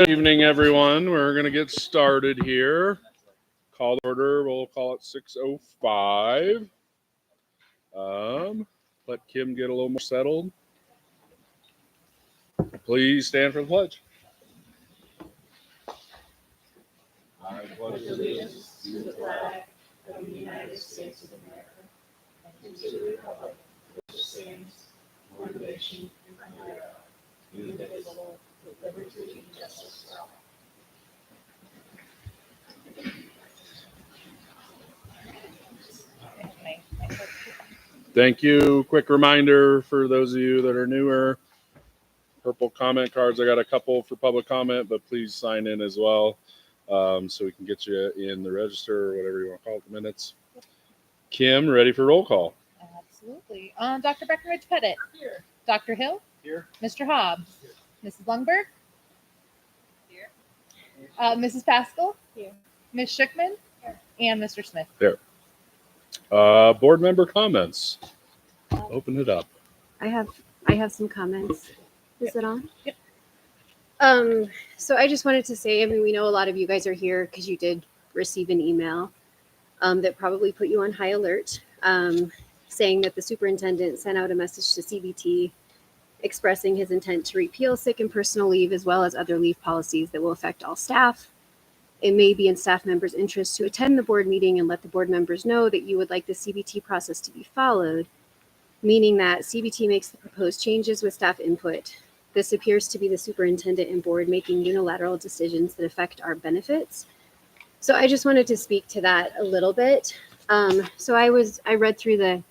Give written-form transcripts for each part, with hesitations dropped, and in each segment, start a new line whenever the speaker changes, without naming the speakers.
Good evening, everyone. We're going to get started here. Call the order. We'll call it 6:05. Let Kim get a little more settled. Please stand for the pledge.
I pledge allegiance to the flag of the United States of America and to the republic which stands one nation under God, indivisible, with liberty and justice for all.
Thank you. Quick reminder for those of you that are newer. Purple comment cards. I got a couple for public comment, but please sign in as well, so we can get you in the register or whatever you want to call it, the minutes. Kim, ready for roll call?
Absolutely. Dr. Breckenridge Pettit.
Here.
Dr. Hill.
Here.
Mr. Hobbs.
Here.
Mrs. Lungberg.
Here.
Mrs. Pascal.
Here.
Ms. Schickman.
Here.
And Mr. Smith.
There. Board member comments. Open it up.
I have some comments. Is it on?
Yep.
So I just wanted to say, I mean, we know a lot of you guys are here because you did receive an email that probably put you on high alert, saying that the superintendent sent out a message to CBT expressing his intent to repeal sick and personal leave as well as other leave policies that will affect all staff. It may be in staff members' interest to attend the board meeting and let the board members know that you would like the CBT process to be followed, meaning that CBT makes the proposed changes with staff input. This appears to be the superintendent and board making unilateral decisions that affect our benefits. So I just wanted to speak to that a little bit. So I read through the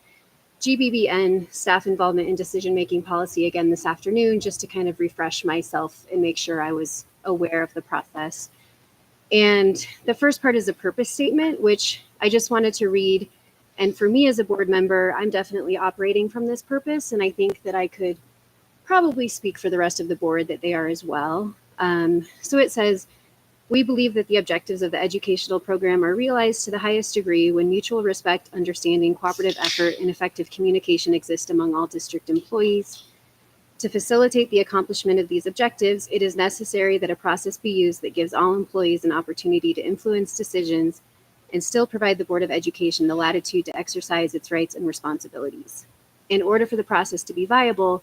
GBBN staff involvement in decision-making policy again this afternoon, just to kind of refresh myself and make sure I was aware of the process. And the first part is a purpose statement, which I just wanted to read. And for me as a board member, I'm definitely operating from this purpose. And I think that I could probably speak for the rest of the board that they are as well. So it says, we believe that the objectives of the educational program are realized to the highest degree when mutual respect, understanding, cooperative effort, and effective communication exist among all district employees. To facilitate the accomplishment of these objectives, it is necessary that a process be used that gives all employees an opportunity to influence decisions and still provide the Board of Education the latitude to exercise its rights and responsibilities. In order for the process to be viable,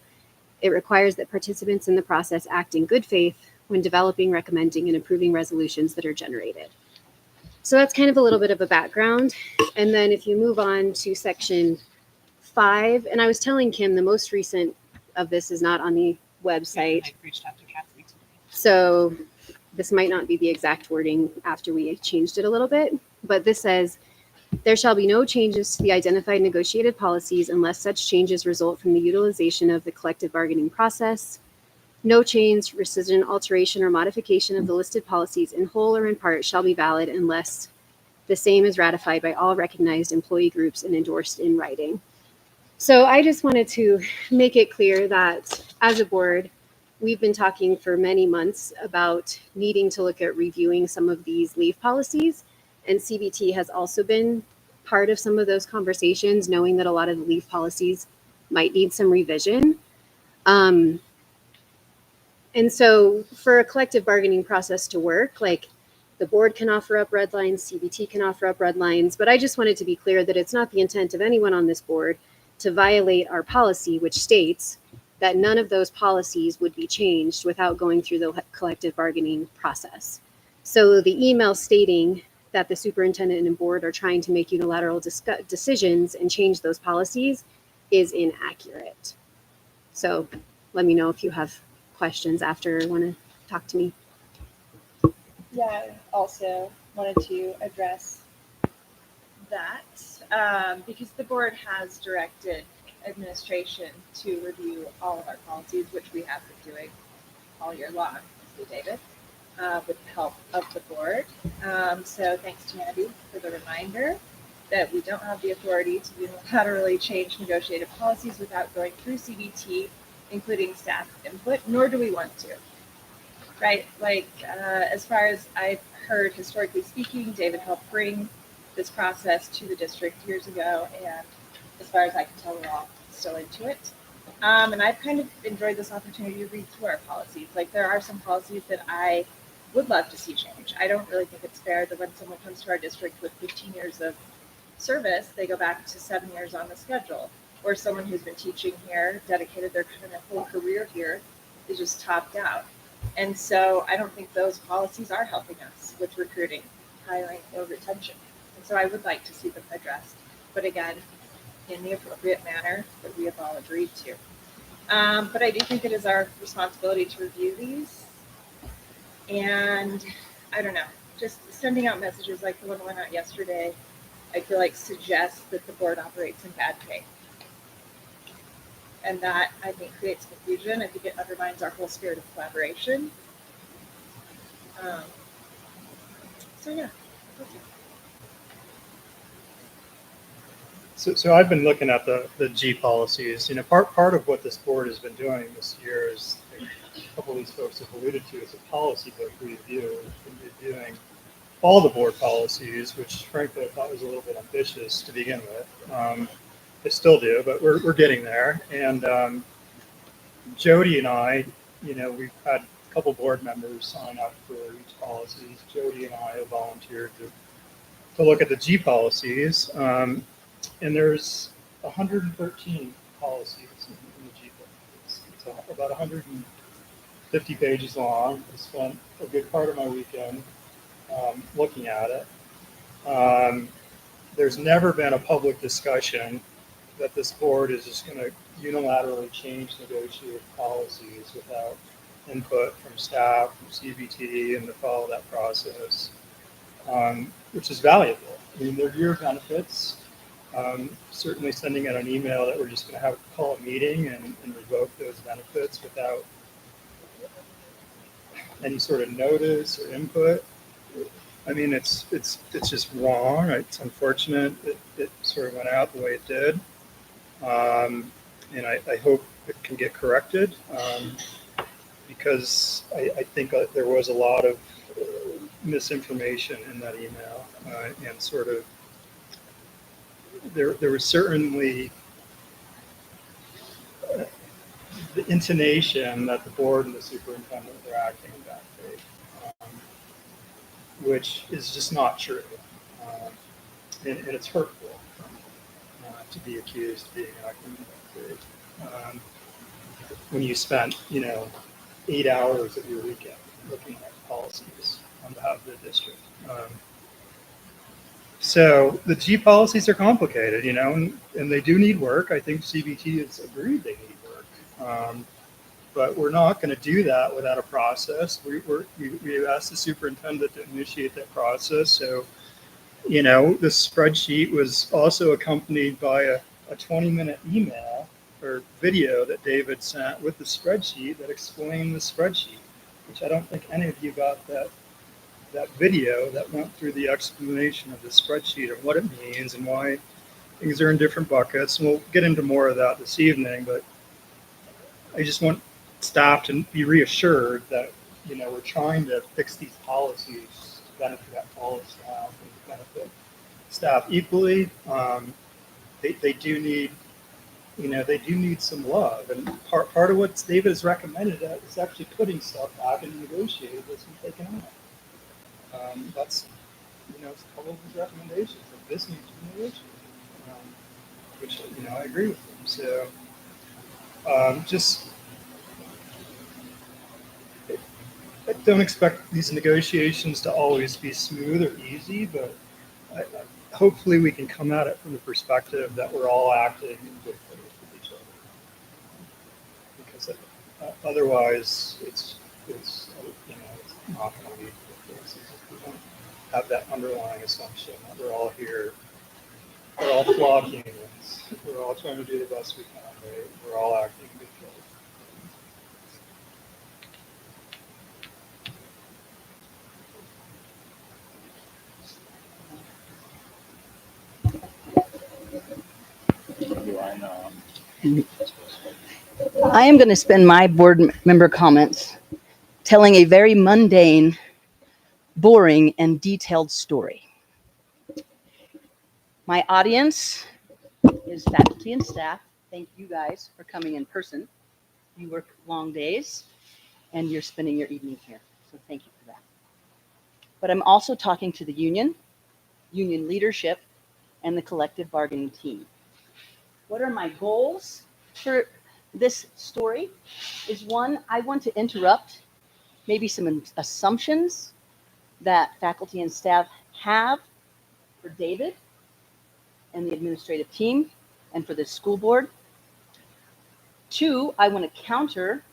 it requires that participants in the process act in good faith when developing, recommending, and approving resolutions that are generated. So that's kind of a little bit of a background. And then if you move on to section 5, and I was telling Kim the most recent of this is not on the website.
I reached out to Kathy today.
So this might not be the exact wording after we changed it a little bit, but this says, there shall be no changes to the identified negotiated policies unless such changes result from the utilization of the collective bargaining process. No change, rescission, alteration, or modification of the listed policies in whole or in part shall be valid unless the same is ratified by all recognized employee groups and endorsed in writing. So I just wanted to make it clear that as a board, we've been talking for many months about needing to look at reviewing some of these leave policies. And CBT has also been part of some of those conversations, knowing that a lot of the leave policies might need some revision. And so for a collective bargaining process to work, like the board can offer up red lines, CBT can offer up red lines, but I just wanted to be clear that it's not the intent of anyone on this board to violate our policy, which states that none of those policies would be changed without going through the collective bargaining process. So the email stating that the superintendent and board are trying to make unilateral decisions and change those policies is inaccurate. So let me know if you have questions after or want to talk to me.
Yeah, I also wanted to address that because the board has directed administration to review all of our policies, which we have been doing all year long, David, with the help of the board. So thanks to Andy for the reminder that we don't have the authority to unilaterally change negotiated policies without going through CBT, including staff input, nor do we want to. Right? Like, as far as I've heard, historically speaking, David helped bring this process to the district years ago, and as far as I can tell, we're all still into it. And I've kind of enjoyed this opportunity to read through our policies. Like, there are some policies that I would love to see change. I don't really think it's fair that when someone comes to our district with 15 years of service, they go back to 7 years on the schedule. Or someone who's been teaching here, dedicated their kind of whole career here, is just topped out. And so I don't think those policies are helping us with recruiting, hiring, or retention. And so I would like to see them addressed. But again, in the appropriate manner that we have all agreed to. But I do think it is our responsibility to review these. And I don't know, just sending out messages like the one went out yesterday, I feel like suggests that the board operates in bad faith. And that, I think, creates confusion. I think it undermines our whole spirit of collaboration. So yeah.
So I've been looking at the G policies. Part of what this board has been doing this year is, a couple of these folks have alluded to, is a policy book review. We've been reviewing all the board policies, which frankly I thought was a little bit ambitious to begin with. I still do, but we're getting there. And Jody and I, we've had a couple board members sign up for each policies. Jody and I have volunteered to look at the G policies. And there's 113 policies in the G book. It's about 150 pages long. I spent a good part of my weekend looking at it. There's never been a public discussion that this board is just going to unilaterally change negotiated policies without input from staff, from CBT, and to follow that process, which is valuable. I mean, they're your benefits. Certainly sending out an email that we're just going to call a meeting and revoke those benefits without any sort of notice or input. I mean, it's just wrong. It's unfortunate that it sort of went out the way it did. And I hope it can get corrected, because I think there was a lot of misinformation in that email, and sort of there was certainly the intonation that the board and the superintendent were acting in bad faith, which is just not true, and it's hurtful to be accused of being acting in bad faith when you spent 8 hours of your weekend looking at policies on behalf of the district. So the G policies are complicated, and they do need work. I think CBT has agreed they need work, but we're not going to do that without a process. We asked the superintendent to initiate that process. So, the spreadsheet was also accompanied by a 20-minute email or video that David sent with the spreadsheet that explained the spreadsheet, which I don't think any of you got that video that went through the explanation of the spreadsheet and what it means and why things are in different buckets. And we'll get into more of that this evening, but I just want staff to be reassured that, we're trying to fix these policies to benefit all of staff and to benefit staff equally. They do need, they do need some love. And part of what David has recommended is actually putting stuff back in the negotiated that's been taken out. That's, it's a couple of his recommendations that this needs to be negotiated, which, I agree with him. So, I don't expect these negotiations to always be smooth or easy, but hopefully we can come at it from the perspective that we're all acting in good faith with each other. Because otherwise, it's not going to lead to good places if we don't have that underlying assumption that we're all here, we're all flawed humans, we're all trying to do the best we can, right? We're all acting in good faith.
I am going to spend my board member comments telling a very mundane, boring, and detailed story. My audience is faculty and staff. Thank you guys for coming in person. You work long days and you're spending your evening here. So thank you for that. but I'm also talking to the union leadership, and the collective bargaining team. What are my goals for this story? Is one, I want to interrupt maybe some assumptions that faculty and staff have for David and the administrative team and for the school board. Two, I want to counter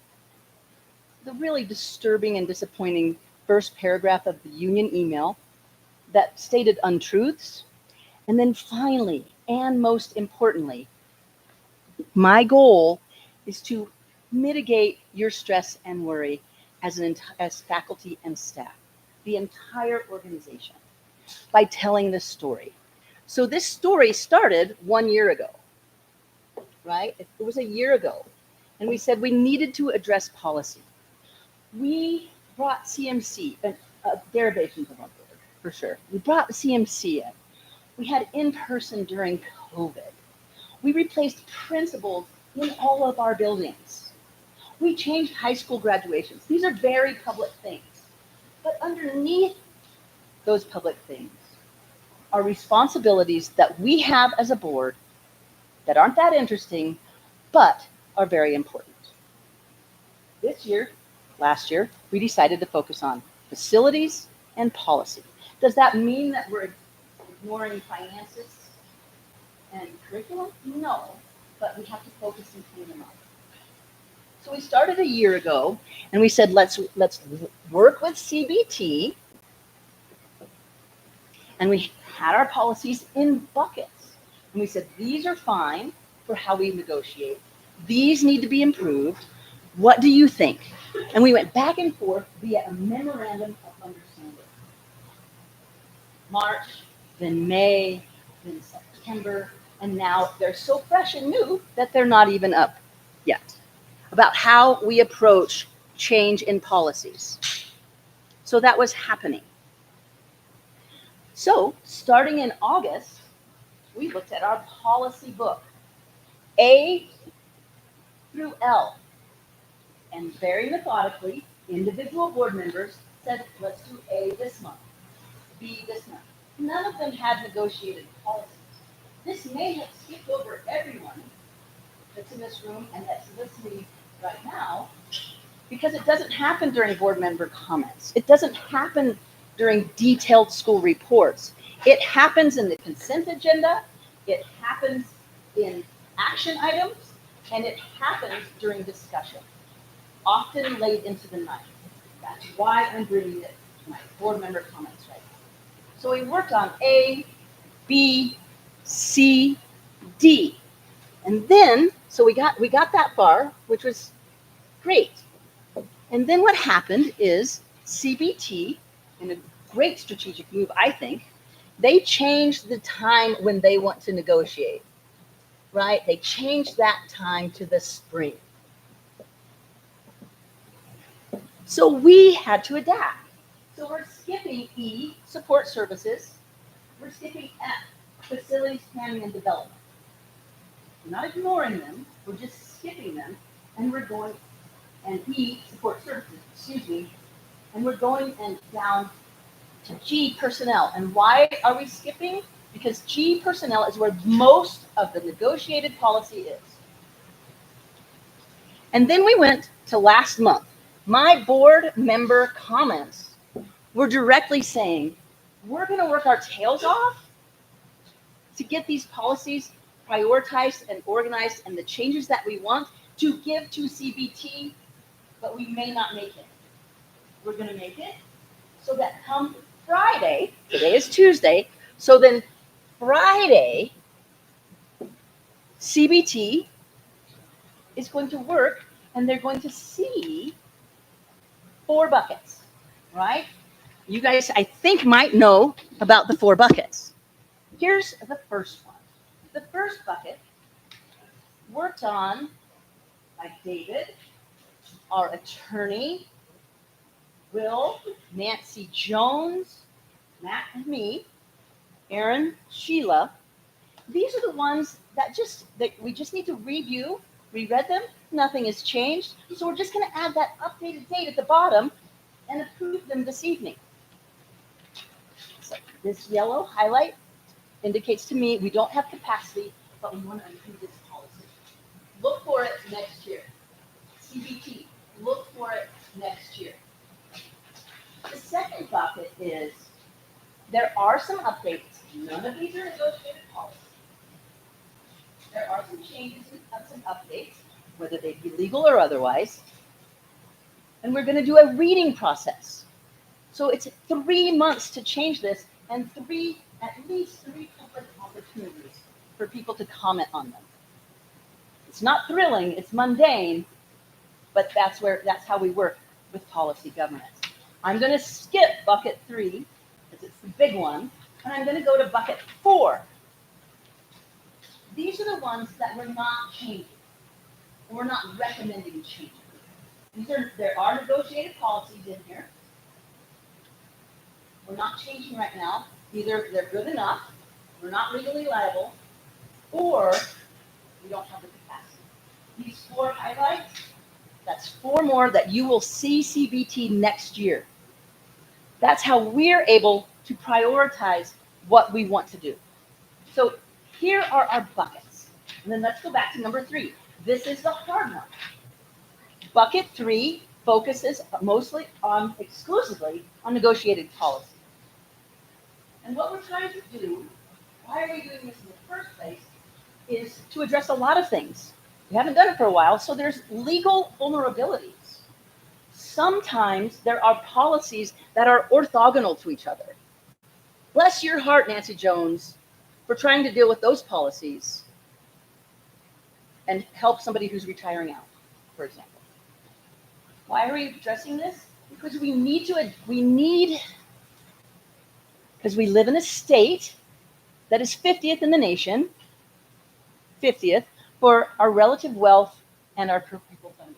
the really disturbing and disappointing first paragraph of the union email that stated untruths. And then finally, and most importantly, my goal is to mitigate your stress and worry as faculty and staff, the entire organization, by telling this story. So this story started 1 year ago, right? It was a year ago. And we said we needed to address policy. We brought CMC, derivations of our board, for sure. We brought CMC in. We had in-person during COVID. We replaced principals in all of our buildings. We changed high school graduations. These are very public things. But underneath those public things are responsibilities that we have as a board that aren't that interesting, but are very important. This year, last year, we decided to focus on facilities and policy. Does that mean that we're ignoring finances and curriculum? No, but we have to focus and clean them up. So we started a year ago, and we said let's work with CBT, and we had our policies in buckets, and we said these are fine for how we negotiate. These need to be improved. What do you think? And we went back and forth via a memorandum of understanding. March, then May, then September, and now they're so fresh and new that they're not even up yet, about how we approach change in policies. So that was happening. So starting in August, we looked at our policy book, A through L, and very methodically, individual board members said, let's do A this month, B this month. None of them had negotiated policies. This may have skipped over everyone that's in this room and that's listening right now, because it doesn't happen during board member comments. It doesn't happen during detailed school reports. It happens in the consent agenda, it happens in action items, and it happens during discussion, often late into the night. That's why I'm bringing it to my board member comments right now. So we worked on A, B, C, D. And then, so we got that far, which was great. And then what happened is CBT, in a great strategic move, I think, they changed the time when they want to negotiate, right? They changed that time to the spring. So we had to adapt. So we're skipping E, support services. We're skipping F, facilities planning and development. We're not ignoring them, we're just skipping them, and we're going, and E, support services, excuse me, and we're going and down to G, personnel. And why are we skipping? Because G, personnel, is where most of the negotiated policy is. And then we went to last month. My board member comments were directly saying, we're going to work our tails off to get these policies prioritized and organized and the changes that we want to give to CBT, but we may not make it. We're going to make it so that come Friday, today is Tuesday, so then Friday, CBT is going to work and they're going to see 4 buckets, right? You guys, I think, might know about the 4 buckets. Here's the first one. The first bucket worked on by David, our attorney, Will, Nancy Jones, Matt and me, Aaron, Sheila. These are the ones that we just need to review. We read them, nothing has changed. So we're just going to add that updated date at the bottom and approve them this evening. This yellow highlight indicates to me we don't have capacity, but we want to improve this policy. Look for it next year. CBT, look for it next year. The second bucket is there are some updates. None of these are negotiated policies. There are some changes and some updates, whether they be legal or otherwise. And we're going to do a reading process. So it's 3 months to change this and at least three public opportunities for people to comment on them. It's not thrilling, it's mundane, but that's how we work with policy governance. I'm going to skip bucket 3 because it's the big one, and I'm going to go to bucket 4. These are the ones that we're not changing. We're not recommending changing. There are negotiated policies in here. We're not changing right now. Either they're good enough, we're not legally liable, or we don't have the capacity. These 4 highlights, that's 4 more that you will see CBT next year. That's how we're able to prioritize what we want to do. So here are our buckets. And then let's go back to number 3. This is the hard one. Bucket 3 focuses exclusively on negotiated policy. And what we're trying to do, why are we doing this in the first place, is to address a lot of things. We haven't done it for a while, so there's legal vulnerabilities. Sometimes there are policies that are orthogonal to each other. Bless your heart, Nancy Jones, for trying to deal with those policies and help somebody who's retiring out, for example. Why are we addressing this? Because we live in a state that is 50th in the nation, 50th for our relative wealth and our per pupil funding.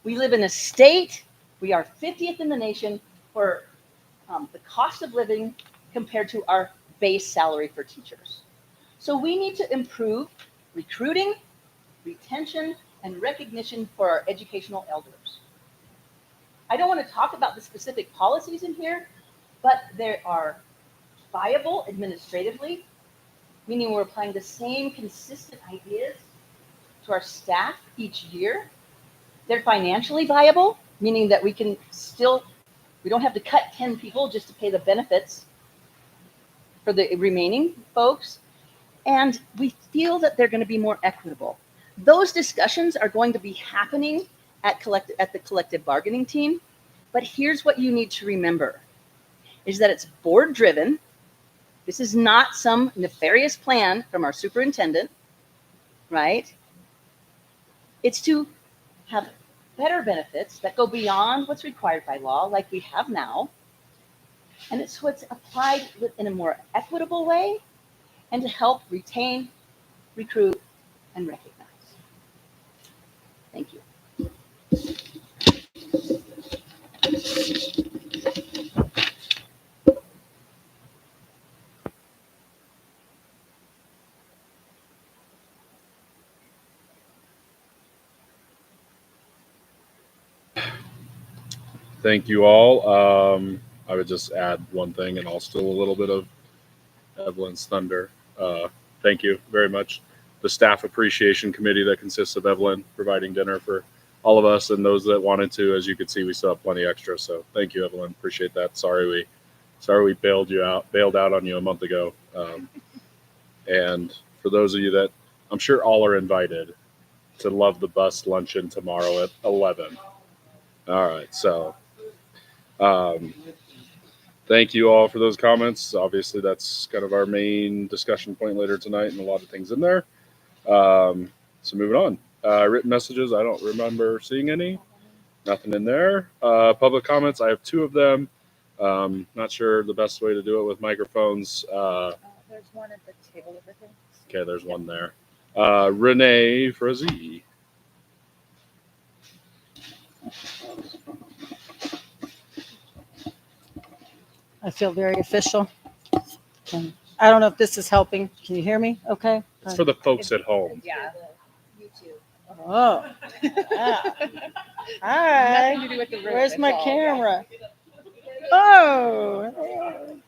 We live in a state, we are 50th in the nation for the cost of living compared to our base salary for teachers. So we need to improve recruiting, retention, and recognition for our educational elders. I don't want to talk about the specific policies in here, but there are viable administratively, meaning we're applying the same consistent ideas to our staff each year. They're financially viable, meaning that we don't have to cut 10 people just to pay the benefits for the remaining folks. And we feel that they're going to be more equitable. Those discussions are going to be happening at the collective bargaining team. But here's what you need to remember, is that it's board driven. This is not some nefarious plan from our superintendent, right? It's to have better benefits that go beyond what's required by law, like we have now. And it's what's applied in a more equitable way and to help retain, recruit, and recognize. Thank you.
Thank you all. I would just add one thing, and I'll steal a little bit of Evelyn's thunder. Thank you very much. The staff appreciation committee that consists of Evelyn providing dinner for all of us and those that wanted to. As you can see, we still have plenty extra. So thank you, Evelyn. Appreciate that. Sorry we bailed out on you a month ago. And for those of you that I'm sure all are invited to Love the Bus luncheon tomorrow at 11. All right. So thank you all for those comments. Obviously, that's kind of our main discussion point later tonight, and a lot of things in there. So moving on. Written messages, I don't remember seeing any. Nothing in there. Public comments, I have 2 of them. Not sure the best way to do it with microphones.
There's one at the table over there.
Okay, there's one there. Renee Frazee.
I feel very official. I don't know if this is helping. Can you hear me? Okay.
It's for the folks at home.
Yeah.
Oh. Yeah. All right.
Nothing to do with the room.
Where's
It's
my
all-
camera? Oh.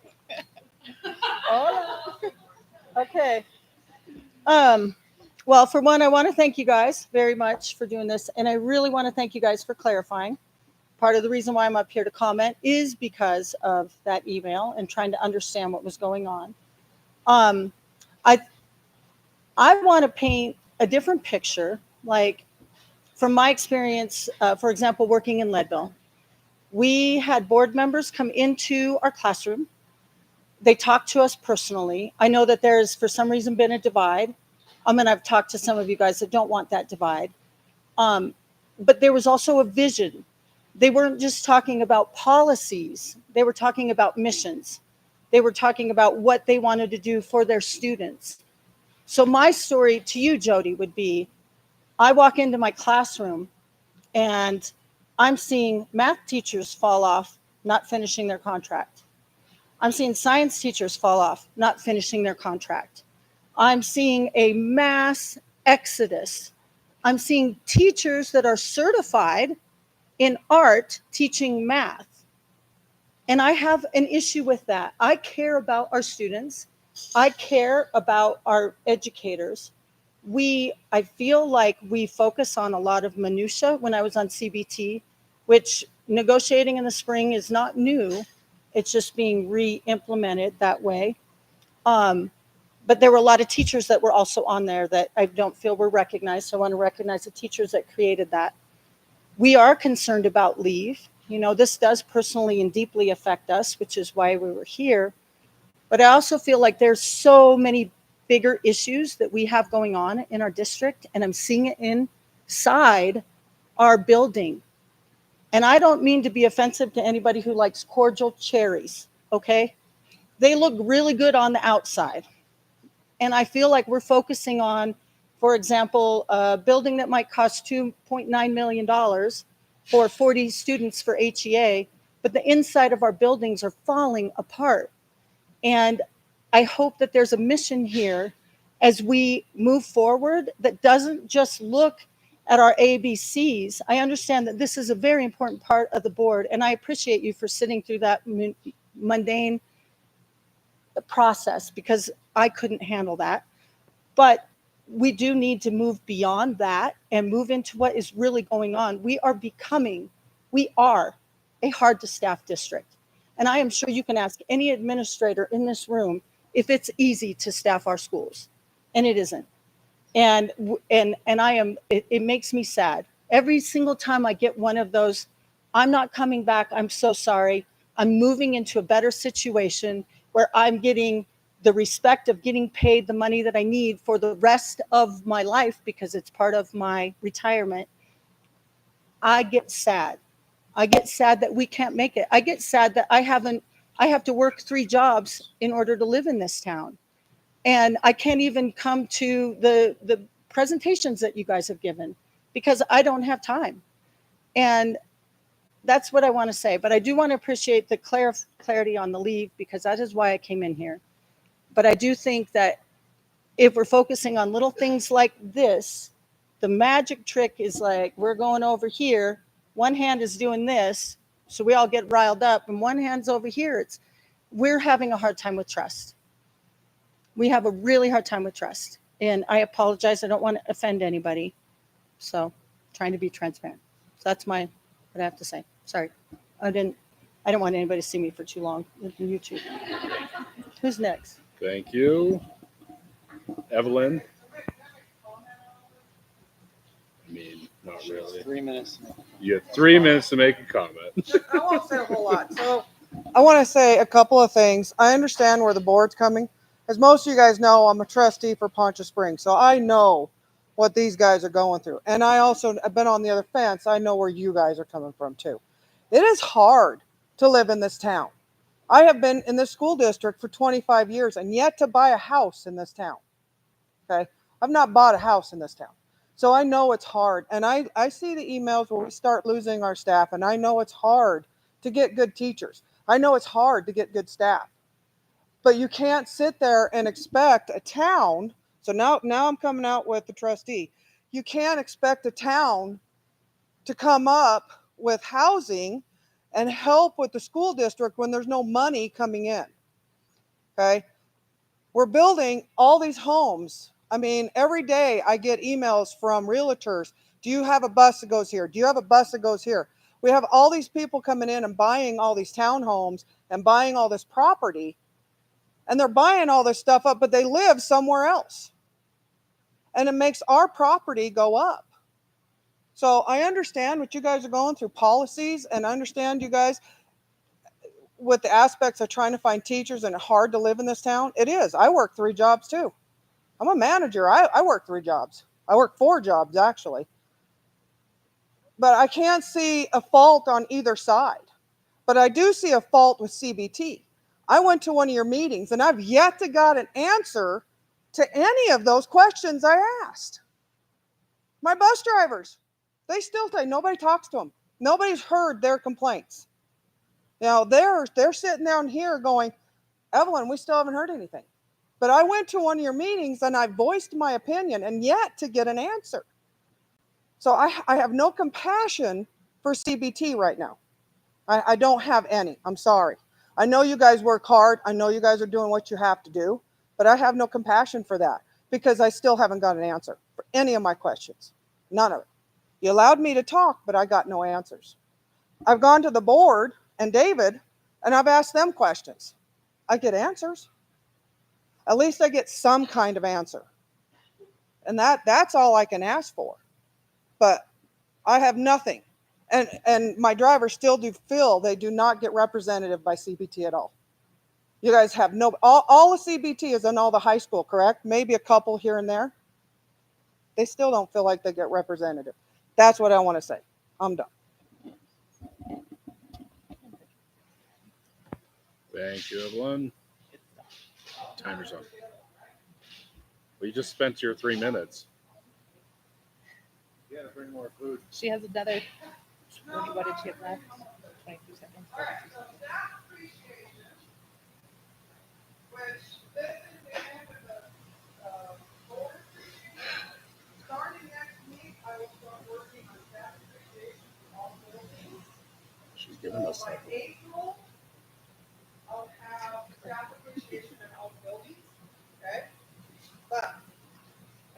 Okay. Well, for one, I want to thank you guys very much for doing this. And I really want to thank you guys for clarifying. Part of the reason why I'm up here to comment is because of that email and trying to understand what was going on. Um, I I want to paint a different picture, like from my experience, for example, working in Leadville. We had board members come into our classroom. They talked to us personally. I know that there's, for some reason, been a divide. And I've talked to some of you guys that don't want that divide. But there was also a vision. They weren't just talking about policies, they were talking about missions. They were talking about what they wanted to do for their students. So, my story to you, Jody, would be I walk into my classroom and I'm seeing math teachers fall off, not finishing their contract. I'm seeing science teachers fall off, not finishing their contract. I'm seeing a mass exodus. I'm seeing teachers that are certified in art teaching math. And I have an issue with that. I care about our students. I care about our educators. I feel like we focus on a lot of minutia when I was on CBT, which negotiating in the spring is not new. It's just being re-implemented that way. But there were a lot of teachers that were also on there that I don't feel were recognized. So I want to recognize the teachers that created that. We are concerned about leave. You know, this does personally and deeply affect us, which is why we were here. But I also feel like there's so many bigger issues that we have going on in our district, and I'm seeing it inside our building. And I don't mean to be offensive to anybody who likes cordial cherries, okay? They look really good on the outside. And I feel like we're focusing on, for example, a building that might cost $2.9 million for 40 students for HEA, but the inside of our buildings are falling apart. And I hope that there's a mission here as we move forward that doesn't just look at our ABCs. I understand that this is a very important part of the board, and I appreciate you for sitting through that mundane process because I couldn't handle that. But we do need to move beyond that and move into what is really going on. We are a hard to staff district. And I am sure you can ask any administrator in this room if it's easy to staff our schools. And it isn't. And it makes me sad. Every single time I get one of those, I'm not coming back, I'm so sorry. I'm moving into a better situation where I'm getting the respect of getting paid the money that I need for the rest of my life because it's part of my retirement. I get sad. I get sad that we can't make it. I get sad that I have to work 3 jobs in order to live in this town. And I can't even come to the presentations that you guys have given because I don't have time. And that's what I want to say. But I do want to appreciate the clarity on the leave because that is why I came in here. But I do think that if we're focusing on little things like this, the magic trick is like we're going over here, one hand is doing this, so we all get riled up, and one hand's over here. We're having a hard time with trust. We have a really hard time with trust. And I apologize. I don't want to offend anybody. So trying to be transparent. So that's what I have to say. Sorry. I don't want anybody to see me for too long on YouTube. Who's next?
Thank you. Evelyn? I mean, not really.
3 minutes.
You have 3 minutes to make a comment.
I won't say a whole lot. So I want to say a couple of things. I understand where the board's coming. As most of you guys know, I'm a trustee for Poncha Springs, so I know what these guys are going through. And I also have been on the other fence. I know where you guys are coming from too. It is hard to live in this town. I have been in this school district for 25 years and yet to buy a house in this town. Okay. I've not bought a house in this town. So I know it's hard. And I see the emails where we start losing our staff, and I know it's hard to get good teachers. I know it's hard to get good staff. But you can't sit there and expect a town. So now I'm coming out with the trustee. You can't expect a town to come up with housing and help with the school district when there's no money coming in. Okay. We're building all these homes. I mean, every day I get emails from realtors. Do you have a bus that goes here? Do you have a bus that goes here? We have all these people coming in and buying all these townhomes and buying all this property. And they're buying all this stuff up, but they live somewhere else. And it makes our property go up. So I understand what you guys are going through, policies, and I understand you guys with the aspects of trying to find teachers and hard to live in this town. It is. I work 3 jobs too. I'm a manager. I work 3 jobs. I work 4 jobs actually. But I can't see a fault on either side. But I do see a fault with CBT. I went to one of your meetings and I've yet to get an answer to any of those questions I asked. My bus drivers, they still say nobody talks to them. Nobody's heard their complaints. Now they're sitting down here going, Evelyn, we still haven't heard anything. But I went to one of your meetings and I voiced my opinion and yet to get an answer. So I have no compassion for CBT right now. I don't have any. I'm sorry. I know you guys work hard. I know you guys are doing what you have to do, but I have no compassion for that because I still haven't got an answer for any of my questions. None of it. You allowed me to talk, but I got no answers. I've gone to the board and David, and I've asked them questions. I get answers. At least I get some kind of answer. And that's all I can ask for. But I have nothing. And my drivers still do feel they do not get representative by CBT at all. You guys have no, all the CBT is in all the high school, correct? Maybe a couple here and there. They still don't feel like they get representative. That's what I want to say. I'm done.
Thank you, Evelyn. Timer's up. Well, you just spent your 3 minutes. You gotta bring more food.
She has another. What did she have left? 22 seconds.
She's giving us something.
April, I'll have staff appreciation in all buildings, okay? But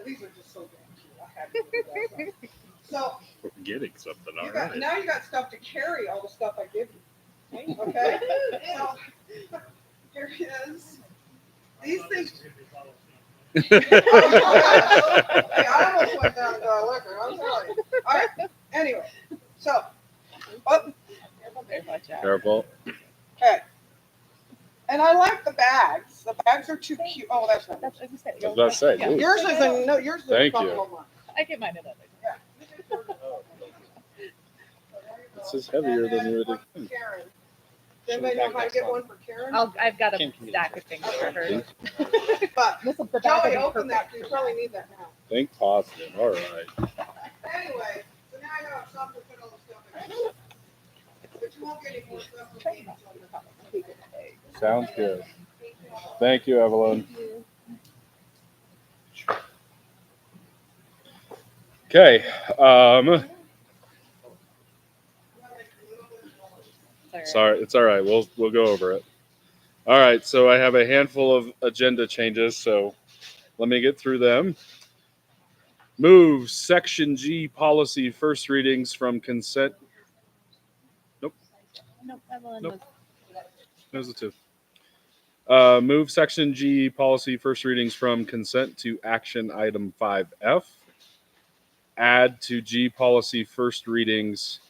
these are just so damn cute. I had to do that stuff. So
We're getting something
you got,
already.
now you got stuff to carry all the stuff I give you. Okay? So here it is. These things. Hey, I almost went down and got liquor. I'm telling you. All right. Anyway, so. Oh,
Careful.
okay. And I like the bags. The bags are too cute. Oh, that's not.
That's what I said.
I was about to say,
Yeah.
ooh.
Yours isn't. No, yours is a
Thank
couple
you.
of mine.
I get mine another.
This is heavier than you would
Karen.
think.
Does anybody know how to get one for Karen?
I've got a stack of things for her.
But
This is the bag
Joey,
will be
open that.
perfect.
You probably need that now.
Think positive. All right.
Anyway, so now I have something to put all the stuff in. But you won't get any more stuff from me until you're
Sounds good. Thank you, Evelyn. Okay. Sorry, it's all right. We'll go over it. All right. So I have a handful of agenda changes. So let me get through them. Move Section G policy first readings from consent.
Nope, Evelyn
Nope.
was.
There's the two. Move Section G policy first readings from consent to action item 5F. Add to G policy first readings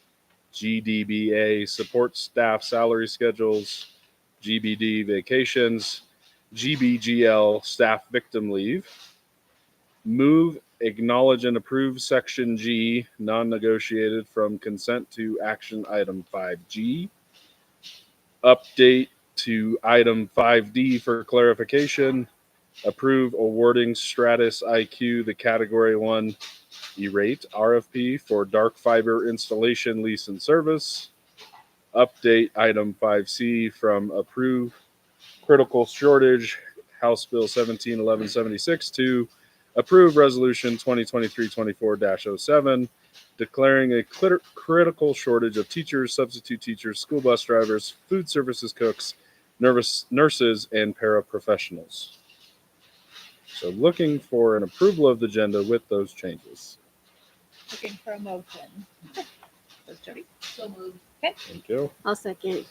GDBA support staff salary schedules, GBD vacations, GBGL staff victim leave. Move acknowledge and approve Section G non-negotiated from consent to action item 5G. Update to item 5D for clarification. Approve awarding Stratus IQ the Category 1 E-rate RFP for dark fiber installation lease and service. Update item 5C from approve critical shortage House Bill 171176 to approve resolution 2023-24-07 declaring a critical shortage of teachers, substitute teachers, school bus drivers, food services cooks, nurses, and paraprofessionals. So looking for an approval of the agenda with those changes.
Looking for a motion. That's Jody.
So moved.
Thank you.
I'll second.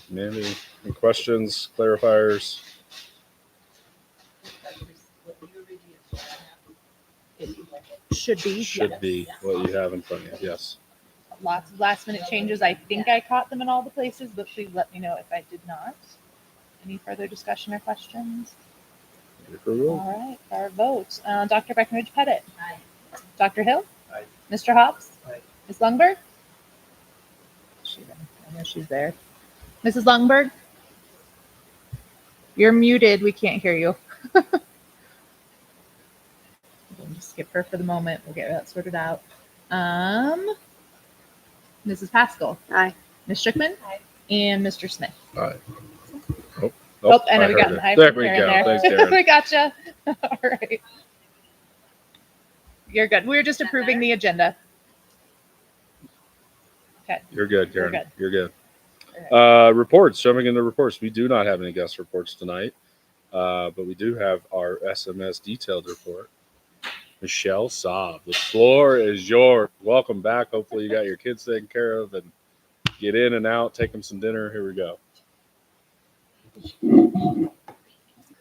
Mandy, any questions, clarifiers?
Should be.
Should
yes.
be what you have in front of you. Yes.
Lots of last minute changes. I think I caught them in all the places, but please let me know if I did not. Any further discussion or questions?
Approval?
All right, our vote. Dr. Breckenridge Pettit.
Aye.
Dr. Hill.
Aye.
Mr. Hobbs.
Aye.
Ms. Lungberg. I know she's there. Mrs. Lungberg. You're muted. We can't hear you. We'll just skip her for the moment. We'll get that sorted out. Mrs. Pascal.
Aye.
Ms. Strickman.
Aye.
And Mr. Smith.
Aye.
Oh, I know we got
heard
an
it.
aye
There
from
we
Karen
go.
there.
Thanks, Karen.
We gotcha. All right. You're good. We're just
Is that
approving
better?
the agenda.
You're good, Karen.
We're good.
You're good.
All
Reports. Jumping into reports. We do not have any guest reports tonight, but we do have our SMS detailed report. Michelle Saab, the floor is yours. Welcome back. Hopefully you got your kids taken care of and get in and out, take them some dinner. Here we go.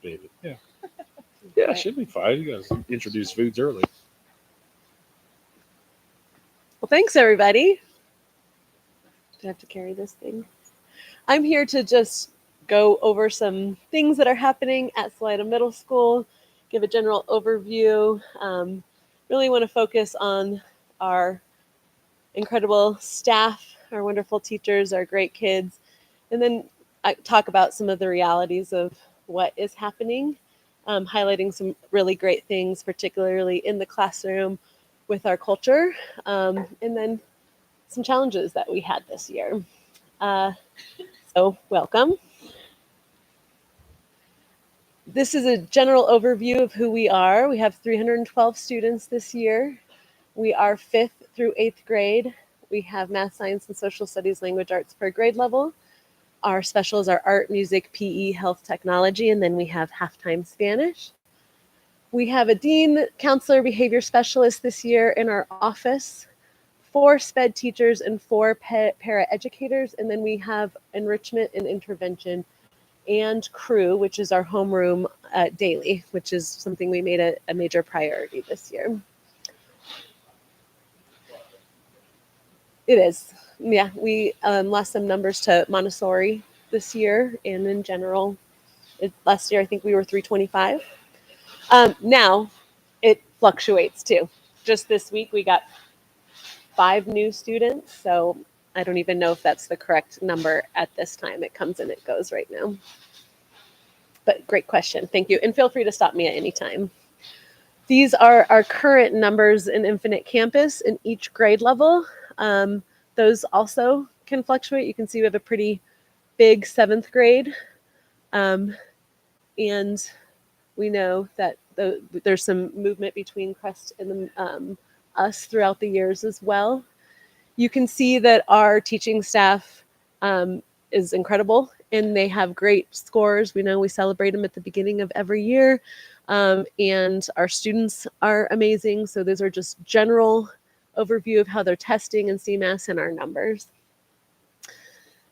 Baby. Yeah. Yeah, should be fine. You guys introduced foods early.
Well, thanks, everybody. Do I have to carry this thing? I'm here to just go over some things that are happening at Salida Middle School, give a general overview. Really want to focus on our incredible staff, our wonderful teachers, our great kids, and then I talk about some of the realities of what is happening, highlighting some really great things, particularly in the classroom with our culture, and then some challenges that we had this year. So welcome. This is a general overview of who we are. We have 312 students this year. We are 5th through 8th grade. We have math, science, and social studies, language arts per grade level. Our specials are art, music, PE, health, technology, and then we have halftime Spanish. We have a dean, counselor, behavior specialist this year in our office, 4 SPED teachers and 4 para educators, and then we have enrichment and intervention and crew, which is our homeroom daily, which is something we made a major priority this year. It is. Yeah, we lost some numbers to Montessori this year, and in general, last year I think we were 325. Now it fluctuates too. Just this week we got 5 new students, so I don't even know if that's the correct number at this time. It comes and it goes right now. But great question. Thank you. And feel free to stop me at any time. These are our current numbers in Infinite Campus in each grade level. Those also can fluctuate. You can see we have a pretty big 7th grade. And we know that there's some movement between Crest and us throughout the years as well. You can see that our teaching staff is incredible and they have great scores. We know we celebrate them at the beginning of every year. And our students are amazing. So those are just general overview of how they're testing and CMAS and our numbers.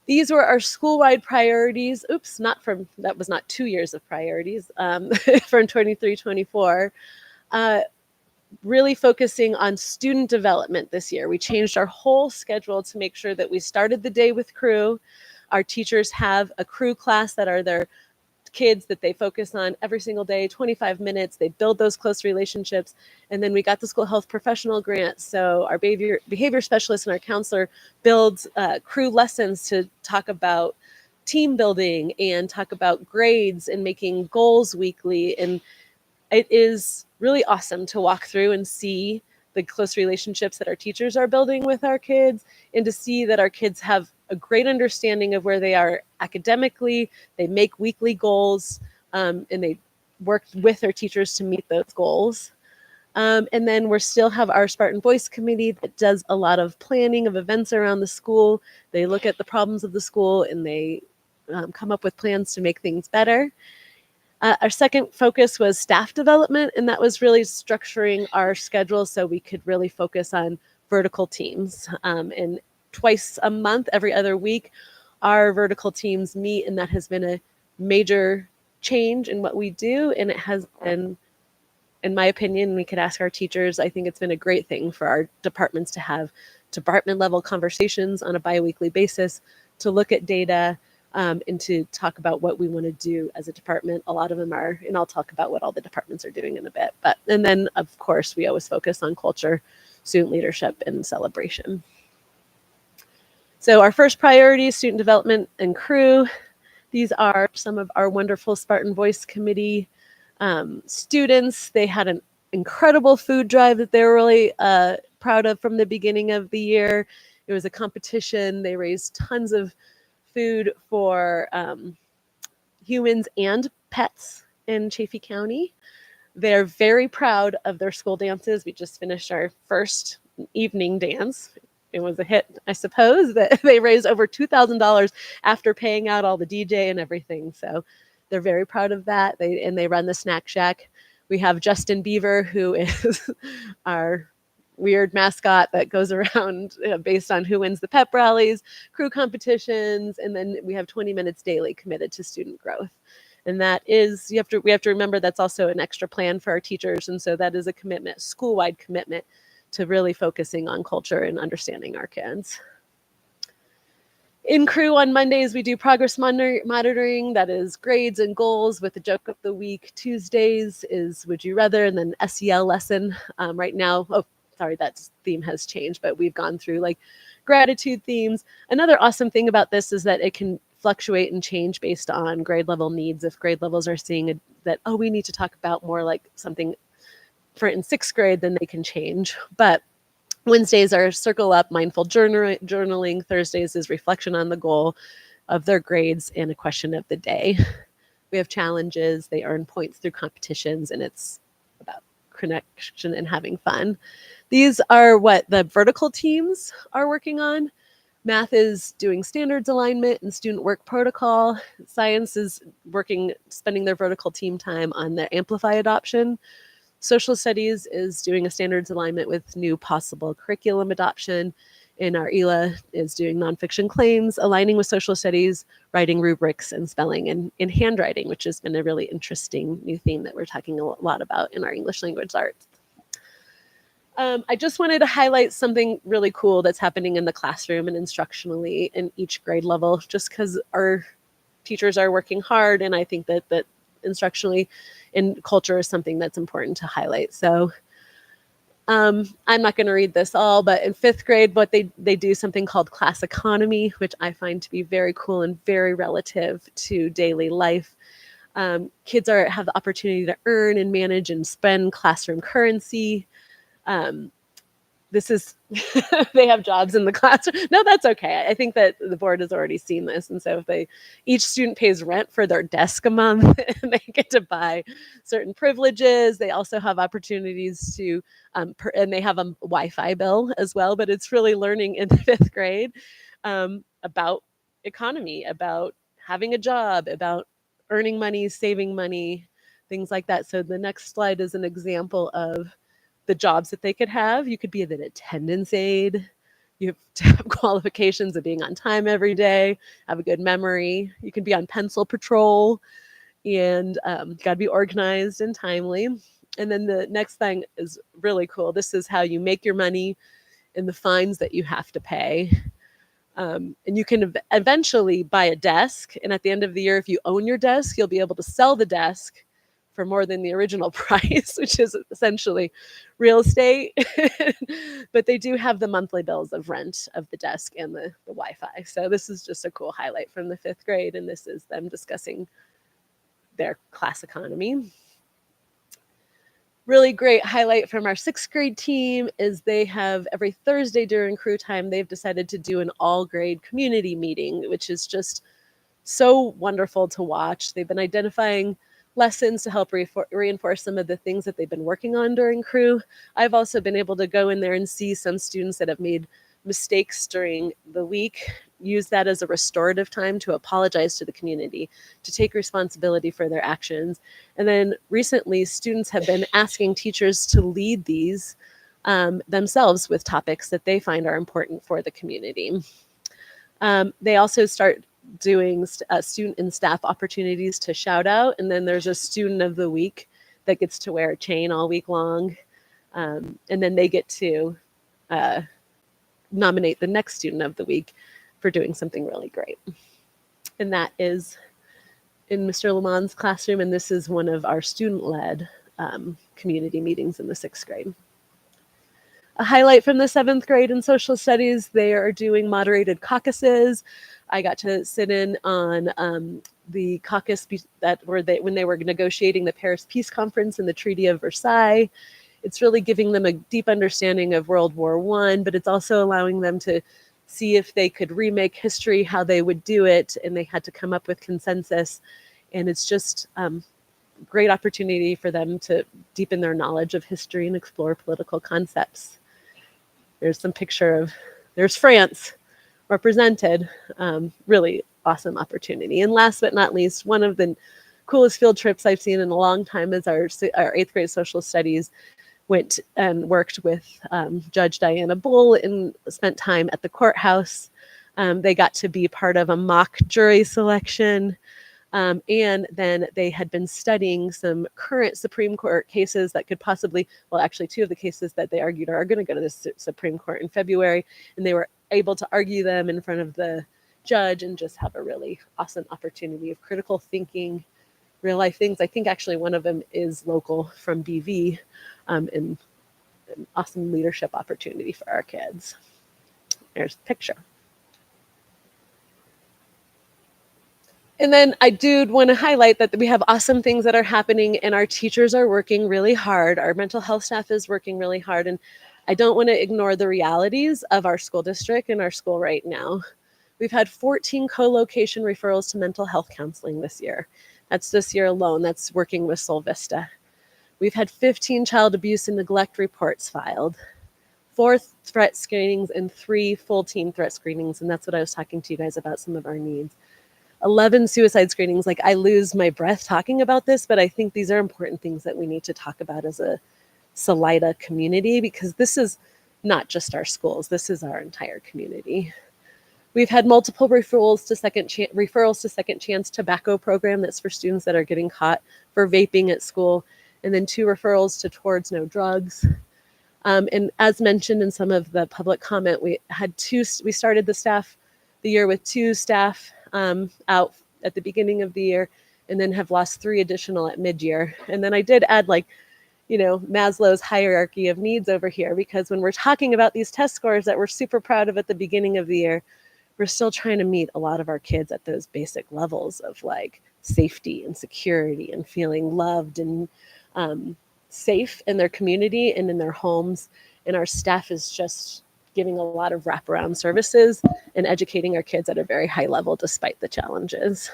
These were our school-wide priorities. Oops, that was not 2 years of priorities from 23-24. Really focusing on student development this year. We changed our whole schedule to make sure that we started the day with crew. Our teachers have a crew class that are their kids that they focus on every single day, 25 minutes. They build those close relationships. And then we got the school health professional grant. So our behavior specialist and our counselor builds crew lessons to talk about team building and talk about grades and making goals weekly. And it is really awesome to walk through and see the close relationships that our teachers are building with our kids and to see that our kids have a great understanding of where they are academically. They make weekly goals and they work with their teachers to meet those goals. And then we still have our Spartan Voice Committee that does a lot of planning of events around the school. They look at the problems of the school and they come up with plans to make things better. Our second focus was staff development, and that was really structuring our schedule so we could really focus on vertical teams. And twice a month, every other week, our vertical teams meet, and that has been a major change in what we do. And it has been, in my opinion, we could ask our teachers, I think it's been a great thing for our departments to have department level conversations on a biweekly basis to look at data, and to talk about what we want to do as a department. A lot of them are, and I'll talk about what all the departments are doing in a bit. And then, of course, we always focus on culture, student leadership, and celebration. So our first priority is student development and crew. These are some of our wonderful Spartan Voice Committee students. They had an incredible food drive that they were really proud of from the beginning of the year. It was a competition. They raised tons of food for humans and pets in Chaffee County. They're very proud of their school dances. We just finished our first evening dance. It was a hit, I suppose, that they raised over $2,000 after paying out all the DJ and everything. So they're very proud of that. They run the Snack Shack. We have Justin Beaver, who is our weird mascot that goes around based on who wins the pep rallies, crew competitions, and then we have 20 minutes daily committed to student growth. And that is, we have to remember that's also an extra plan for our teachers. And so that is a commitment, school-wide commitment to really focusing on culture and understanding our kids. In crew on Mondays, we do progress monitoring. That is grades and goals with the joke of the week. Tuesdays is Would You Rather, and then SEL lesson. Right now, sorry, that theme has changed, but we've gone through like gratitude themes. Another awesome thing about this is that it can fluctuate and change based on grade level needs. If grade levels are seeing that, oh, we need to talk about more like something for in sixth grade, then they can change. But Wednesdays are circle up, mindful journaling. Thursdays is reflection on the goal of their grades and a question of the day. We have challenges. They earn points through competitions, and it's about connection and having fun. These are what the vertical teams are working on. Math is doing standards alignment and student work protocol. Science is spending their vertical team time on their Amplify adoption. Social studies is doing a standards alignment with new possible curriculum adoption. And our ELA is doing nonfiction claims, aligning with social studies, writing rubrics, and spelling and handwriting, which has been a really interesting new theme that we're talking a lot about in our English language arts. I just wanted to highlight something really cool that's happening in the classroom and instructionally in each grade level, just because our teachers are working hard, and I think that instructionally in culture is something that's important to highlight. So I'm not going to read this all, but in fifth grade, what they do something called class economy, which I find to be very cool and very relative to daily life. Kids have the opportunity to earn and manage and spend classroom currency. This is, they have jobs in the classroom. No, that's okay. I think that the board has already seen this. And so if each student pays rent for their desk a month and they get to buy certain privileges, they also have opportunities to, and they have a Wi-Fi bill as well, but it's really learning in the fifth grade about economy, about having a job, about earning money, saving money, things like that. So the next slide is an example of the jobs that they could have. You could be an attendance aide. You have to have qualifications of being on time every day, have a good memory. You can be on pencil patrol, and got to be organized and timely. And then the next thing is really cool. This is how you make your money and the fines that you have to pay. And you can eventually buy a desk. And at the end of the year, if you own your desk, you'll be able to sell the desk for more than the original price, which is essentially real estate. But they do have the monthly bills of rent of the desk and the Wi-Fi. So this is just a cool highlight from the fifth grade. And this is them discussing their class economy. Really great highlight from our sixth grade team is they have every Thursday during crew time, they've decided to do an all grade community meeting, which is just so wonderful to watch. They've been identifying lessons to help reinforce some of the things that they've been working on during crew. I've also been able to go in there and see some students that have made mistakes during the week use that as a restorative time to apologize to the community, to take responsibility for their actions. And then recently, students have been asking teachers to lead these themselves with topics that they find are important for the community. They also start doing student and staff opportunities to shout out. And then there's a student of the week that gets to wear a chain all week long. And then they get to nominate the next student of the week for doing something really great. And that is in Mr. Lamont's classroom. And this is one of our student-led community meetings in the 6th grade. A highlight from the 7th grade in social studies, they are doing moderated caucuses. I got to sit in on the caucus when they were negotiating the Paris Peace Conference and the Treaty of Versailles. It's really giving them a deep understanding of World War I, but it's also allowing them to see if they could remake history, how they would do it, and they had to come up with consensus. And it's just great opportunity for them to deepen their knowledge of history and explore political concepts. There's some there's France represented. Really awesome opportunity. And last but not least, one of the coolest field trips I've seen in a long time is our 8th grade social studies went and worked with Judge Diana Bull and spent time at the courthouse. They got to be part of a mock jury selection. And then they had been studying some current Supreme Court cases that could possibly, well, actually 2 of the cases that they argued are going to go to the Supreme Court in February. And they were able to argue them in front of the judge and just have a really awesome opportunity of critical thinking, real life things. I think actually one of them is local from BV, and an awesome leadership opportunity for our kids. There's a picture. And then I do want to highlight that we have awesome things that are happening and our teachers are working really hard. Our mental health staff is working really hard. And I don't want to ignore the realities of our school district and our school right now. We've had 14 co-location referrals to mental health counseling this year. That's this year alone. That's working with Sol Vista. We've had 15 child abuse and neglect reports filed, 4 threat screenings and 3 full team threat screenings. And that's what I was talking to you guys about, some of our needs. 11 suicide screenings. Like, I lose my breath talking about this, but I think these are important things that we need to talk about as a Salida community, because this is not just our schools. This is our entire community. We've had multiple referrals to Second Chance Tobacco Program. That's for students that are getting caught for vaping at school. And then 2 referrals to Towards No Drugs. And as mentioned in some of the public comment, we started the year with 2 staff out at the beginning of the year, and then have lost 3 additional at mid-year. And then I did add Maslow's hierarchy of needs over here, because when we're talking about these test scores that we're super proud of at the beginning of the year, we're still trying to meet a lot of our kids at those basic levels of safety and security and feeling loved and safe in their community and in their homes. And our staff is just giving a lot of wraparound services and educating our kids at a very high level despite the challenges.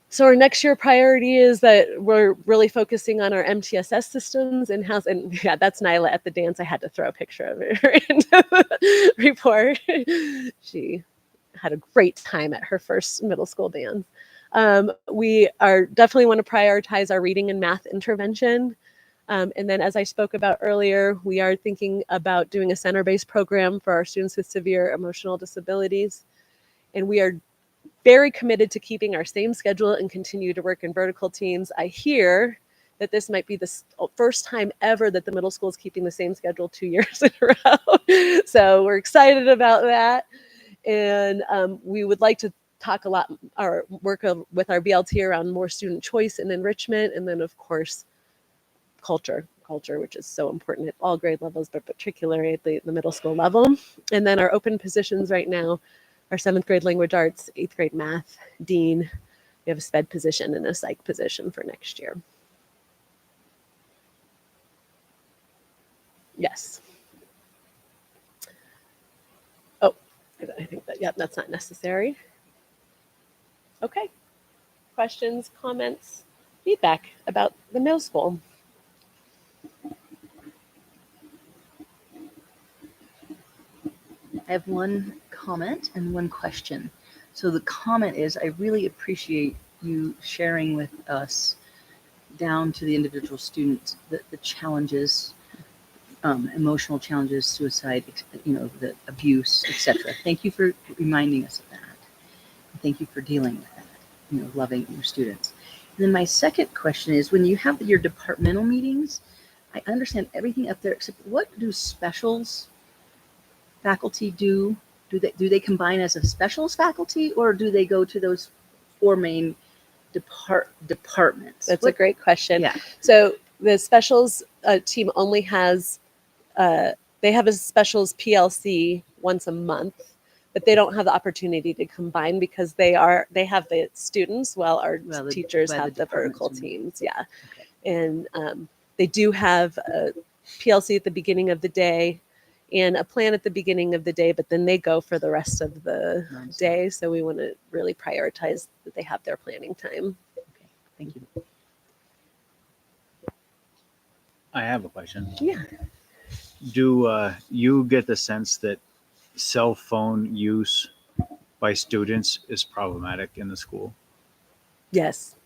So our next year priority is that we're really focusing on our MTSS systems in-house. And yeah, that's Nyla at the dance. I had to throw a picture of her into the report. She had a great time at her first middle school dance. We are definitely want to prioritize our reading and math intervention. And then, as I spoke about earlier, we are thinking about doing a center-based program for our students with severe emotional disabilities. And we are very committed to keeping our same schedule and continue to work in vertical teams. I hear that this might be the first time ever that the middle school is keeping the same schedule 2 years in a row. So we're excited about that. And we would like to talk a lot, or work with our BLT around more student choice and enrichment. And then, of course, culture, which is so important at all grade levels, but particularly at the middle school level. And then our open positions right now are 7th grade language arts, 8th grade math, dean. We have a SPED position and a psych position for next year. Yes. Oh, I think that's not necessary. Okay. Questions, comments, feedback about the middle school?
I have one comment and one question. So the comment is, I really appreciate you sharing with us down to the individual students the challenges, emotional challenges, suicide, the abuse, etc. Thank you for reminding us of that. Thank you for dealing with that, loving your students. And then my second question is, when you have your departmental meetings, I understand everything up there except what do specials faculty do? Do they combine as a specials faculty, or do they go to those four main departments?
That's a great question.
Yeah.
So the specials team only has, they have a specials PLC once a month, but they don't have the opportunity to combine because they have the students while our teachers have the vertical teams. Yeah.
Okay.
And they do have a PLC at the beginning of the day and a plan at the beginning of the day, but then they go for the rest of the day. So we want to really prioritize that they have their planning time.
Okay. Thank you.
I have a question.
Yeah.
Do you get the sense that cell phone use by students is problematic in the school?
Yes.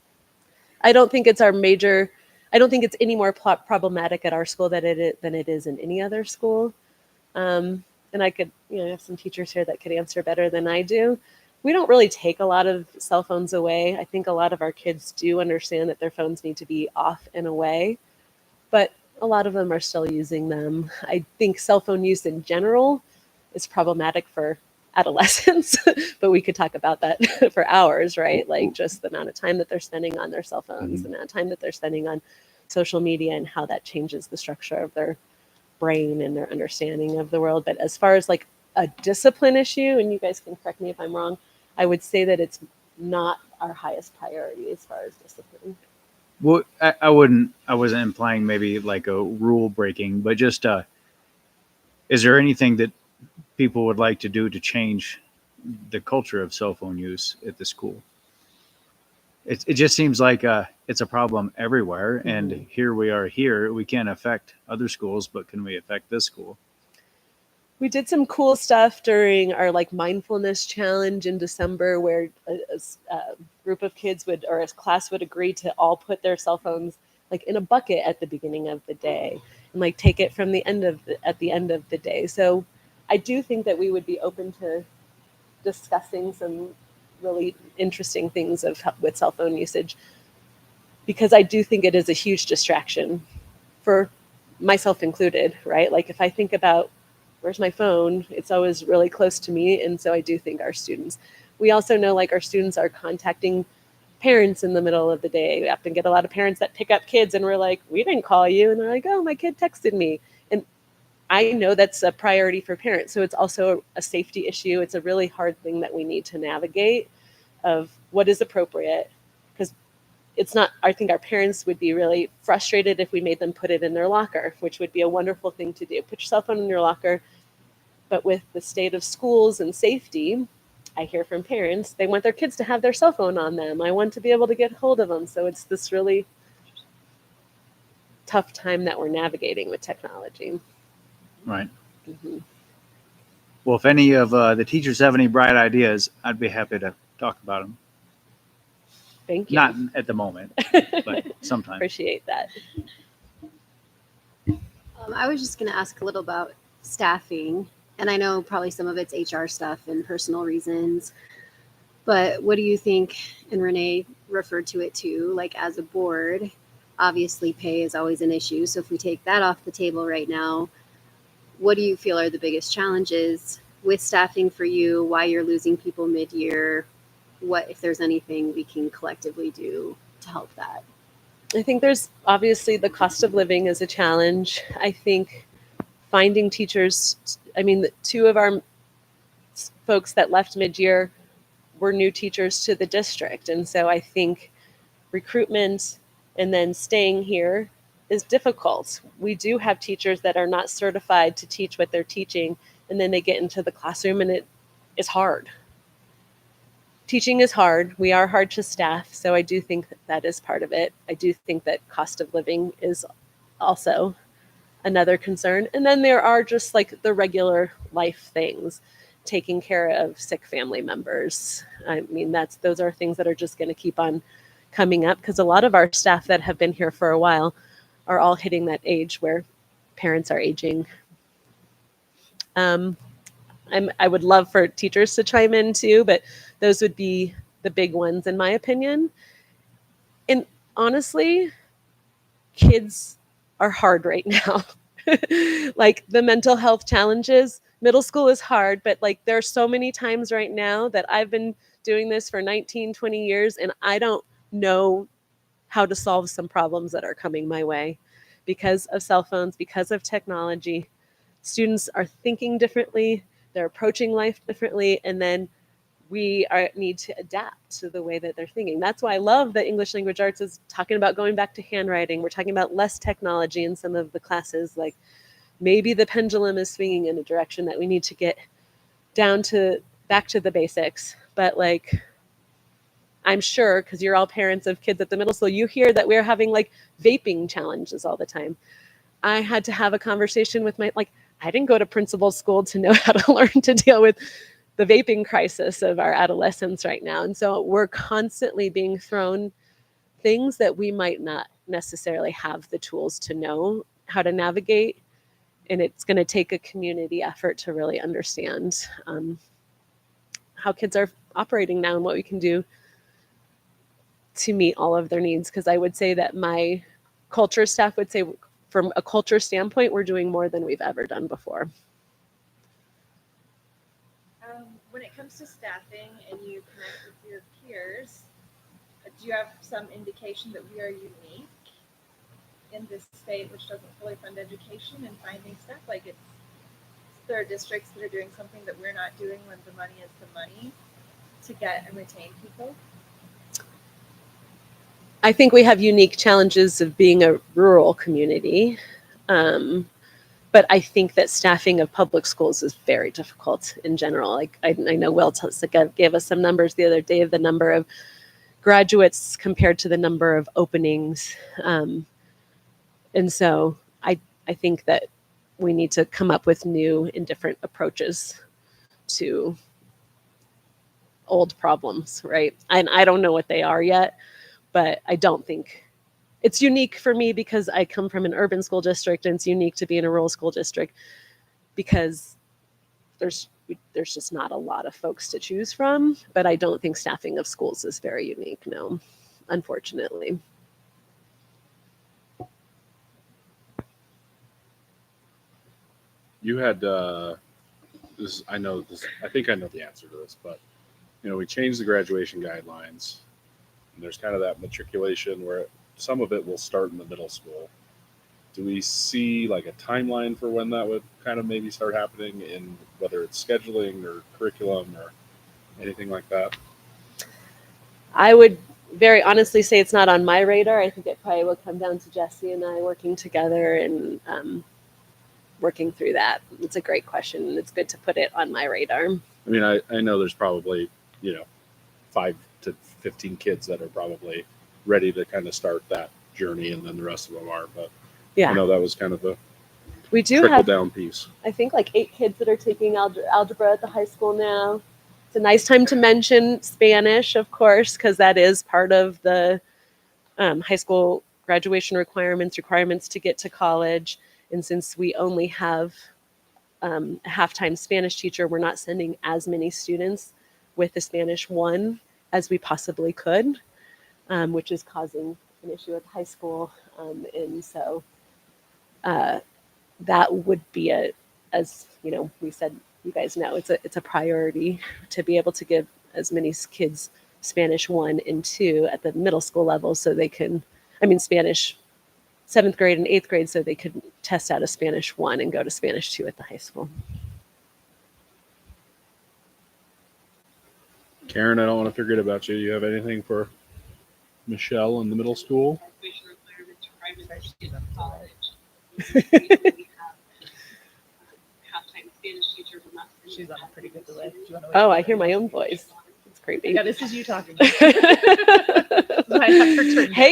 I don't think it's I don't think it's any more problematic at our school than it is in any other school. And I could, have some teachers here that could answer better than I do. We don't really take a lot of cell phones away. I think a lot of our kids do understand that their phones need to be off and away, but a lot of them are still using them. I think cell phone use in general is problematic for adolescents, but we could talk about that for hours, right? Like just the amount of time that they're spending on their cell phones, the amount of time that they're spending on social media, and how that changes the structure of their brain and their understanding of the world. But as far as like a discipline issue, and you guys can correct me if I'm wrong, I would say that it's not our highest priority as far as discipline.
Well, I wasn't implying maybe like a rule breaking, but just is there anything that people would like to do to change the culture of cell phone use at the school? It just seems like it's a problem everywhere, and here we are here. We can't affect other schools, but can we affect this school?
We did some cool stuff during our like mindfulness challenge in December, where a group of kids or a class would agree to all put their cell phones like in a bucket at the beginning of the day and like take it from at the end of the day. So I do think that we would be open to discussing some really interesting things with cell phone usage, because I do think it is a huge distraction for myself included, right? Like if I think about where's my phone, it's always really close to me. And so I do think we also know like our students are contacting parents in the middle of the day. We often get a lot of parents that pick up kids and we're like, we didn't call you. And they're like, oh, my kid texted me. And I know that's a priority for parents. So it's also a safety issue. It's a really hard thing that we need to navigate of what is appropriate, because it's not, I think our parents would be really frustrated if we made them put it in their locker, which would be a wonderful thing to do. Put your cell phone in your locker. But with the state of schools and safety, I hear from parents, they want their kids to have their cell phone on them. I want to be able to get hold of them. So it's this really tough time that we're navigating with technology.
Right.
Mm-hmm.
Well, if any of the teachers have any bright ideas, I'd be happy to talk about them.
Thank you.
Not at the moment, but sometime.
Appreciate that.
I was just going to ask a little about staffing, and I know probably some of it's HR stuff and personal reasons, but what do you think, and Renee referred to it too, like as a board, obviously pay is always an issue. So if we take that off the table right now, what do you feel are the biggest challenges with staffing for you, why you're losing people mid-year? What, if there's anything we can collectively do to help that?
I think there's obviously the cost of living is a challenge. I think finding teachers, two of our folks that left mid-year were new teachers to the district. And so I think recruitment and then staying here is difficult. We do have teachers that are not certified to teach what they're teaching, and then they get into the classroom and it is hard. Teaching is hard. We are hard to staff. So I do think that is part of it. I do think that cost of living is also another concern. And then there are just like the regular life things. taking care of sick family members. I mean, those are things that are just going to keep on coming up because a lot of our staff that have been here for a while are all hitting that age where parents are aging. I would love for teachers to chime in too, but those would be the big ones in my opinion. And honestly, kids are hard right now. Like the mental health challenges, middle school is hard, but like there are so many times right now that I've been doing this for 19, 20 years and I don't know how to solve some problems that are coming my way because of cell phones, because of technology. Students are thinking differently, they're approaching life differently, and then need to adapt to the way that they're thinking. That's why I love that English language arts is talking about going back to handwriting. We're talking about less technology in some of the classes. Like maybe the pendulum is swinging in a direction that we need to get back to the basics. But like, I'm sure, because you're all parents of kids at the middle school, you hear that we're having like vaping challenges all the time. I had to have a conversation with I didn't go to principal school to know how to learn to deal with the vaping crisis of our adolescents right now. And so we're constantly being thrown things that we might not necessarily have the tools to know how to navigate. And it's going to take a community effort to really understand how kids are operating now and what we can do to meet all of their needs. Because I would say that my culture staff would say from a culture standpoint, we're doing more than we've ever done before.
When it comes to staffing and you connect with your peers, do you have some indication that we are unique in this state which doesn't fully fund education and finding staff? Like there are districts that are doing something that we're not doing when the money is the money to get and retain people?
I think we have unique challenges of being a rural community. But I think that staffing of public schools is very difficult in general. Like I know Will gave us some numbers the other day of the number of graduates compared to the number of openings. And so I think that we need to come up with new and different approaches to old problems, right? And I don't know what they are yet, but I don't think it's unique for me because I come from an urban school district, and it's unique to be in a rural school district because there's just not a lot of folks to choose from. But I don't think staffing of schools is very unique, no, unfortunately.
You had this. I know this. I think I know the answer to this, but we changed the graduation guidelines, and there's kind of that matriculation where some of it will start in the middle school. Do we see like a timeline for when that would kind of maybe start happening in whether it's scheduling or curriculum or anything like that?
I would very honestly say it's not on my radar. I think it probably will come down to Jesse and I working together and working through that. It's a great question, and it's good to put it on my radar.
I mean, I know there's probably 5 to 15 kids that are probably ready to kind of start that journey, and then the rest of them are. But
yeah,
I know that was kind of the
we do
trickle
have
down piece.
I think like 8 kids that are taking algebra at the high school now. It's a nice time to mention Spanish, of course, because that is part of the high school graduation requirements to get to college. And since we only have a half-time Spanish teacher, we're not sending as many students with the Spanish 1 as we possibly could, which is causing an issue at the high school. And so that would be as we said, you guys know, it's a priority to be able to give as many kids Spanish 1 and 2 at the middle school level so they can, Spanish 7th grade and 8th grade so they could test out a Spanish 1 and go to Spanish 2 at the high school.
Karen, I don't want to forget about you. You have anything for Michelle in the middle school?
She's on a pretty good delay.
Oh, I hear my own voice. It's creepy.
Yeah, this is you talking.
Hey,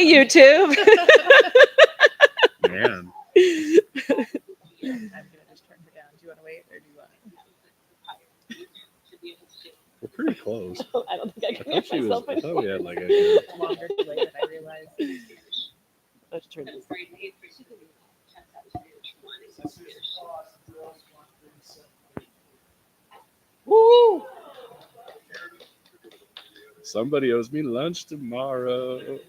YouTube.
Man.
I'm gonna just turn her down. Do you want to wait or do you want?
I thought we had like a good.
Longer delay than I realized.
Let's turn this.
Woo!
Somebody owes me lunch tomorrow.
I feel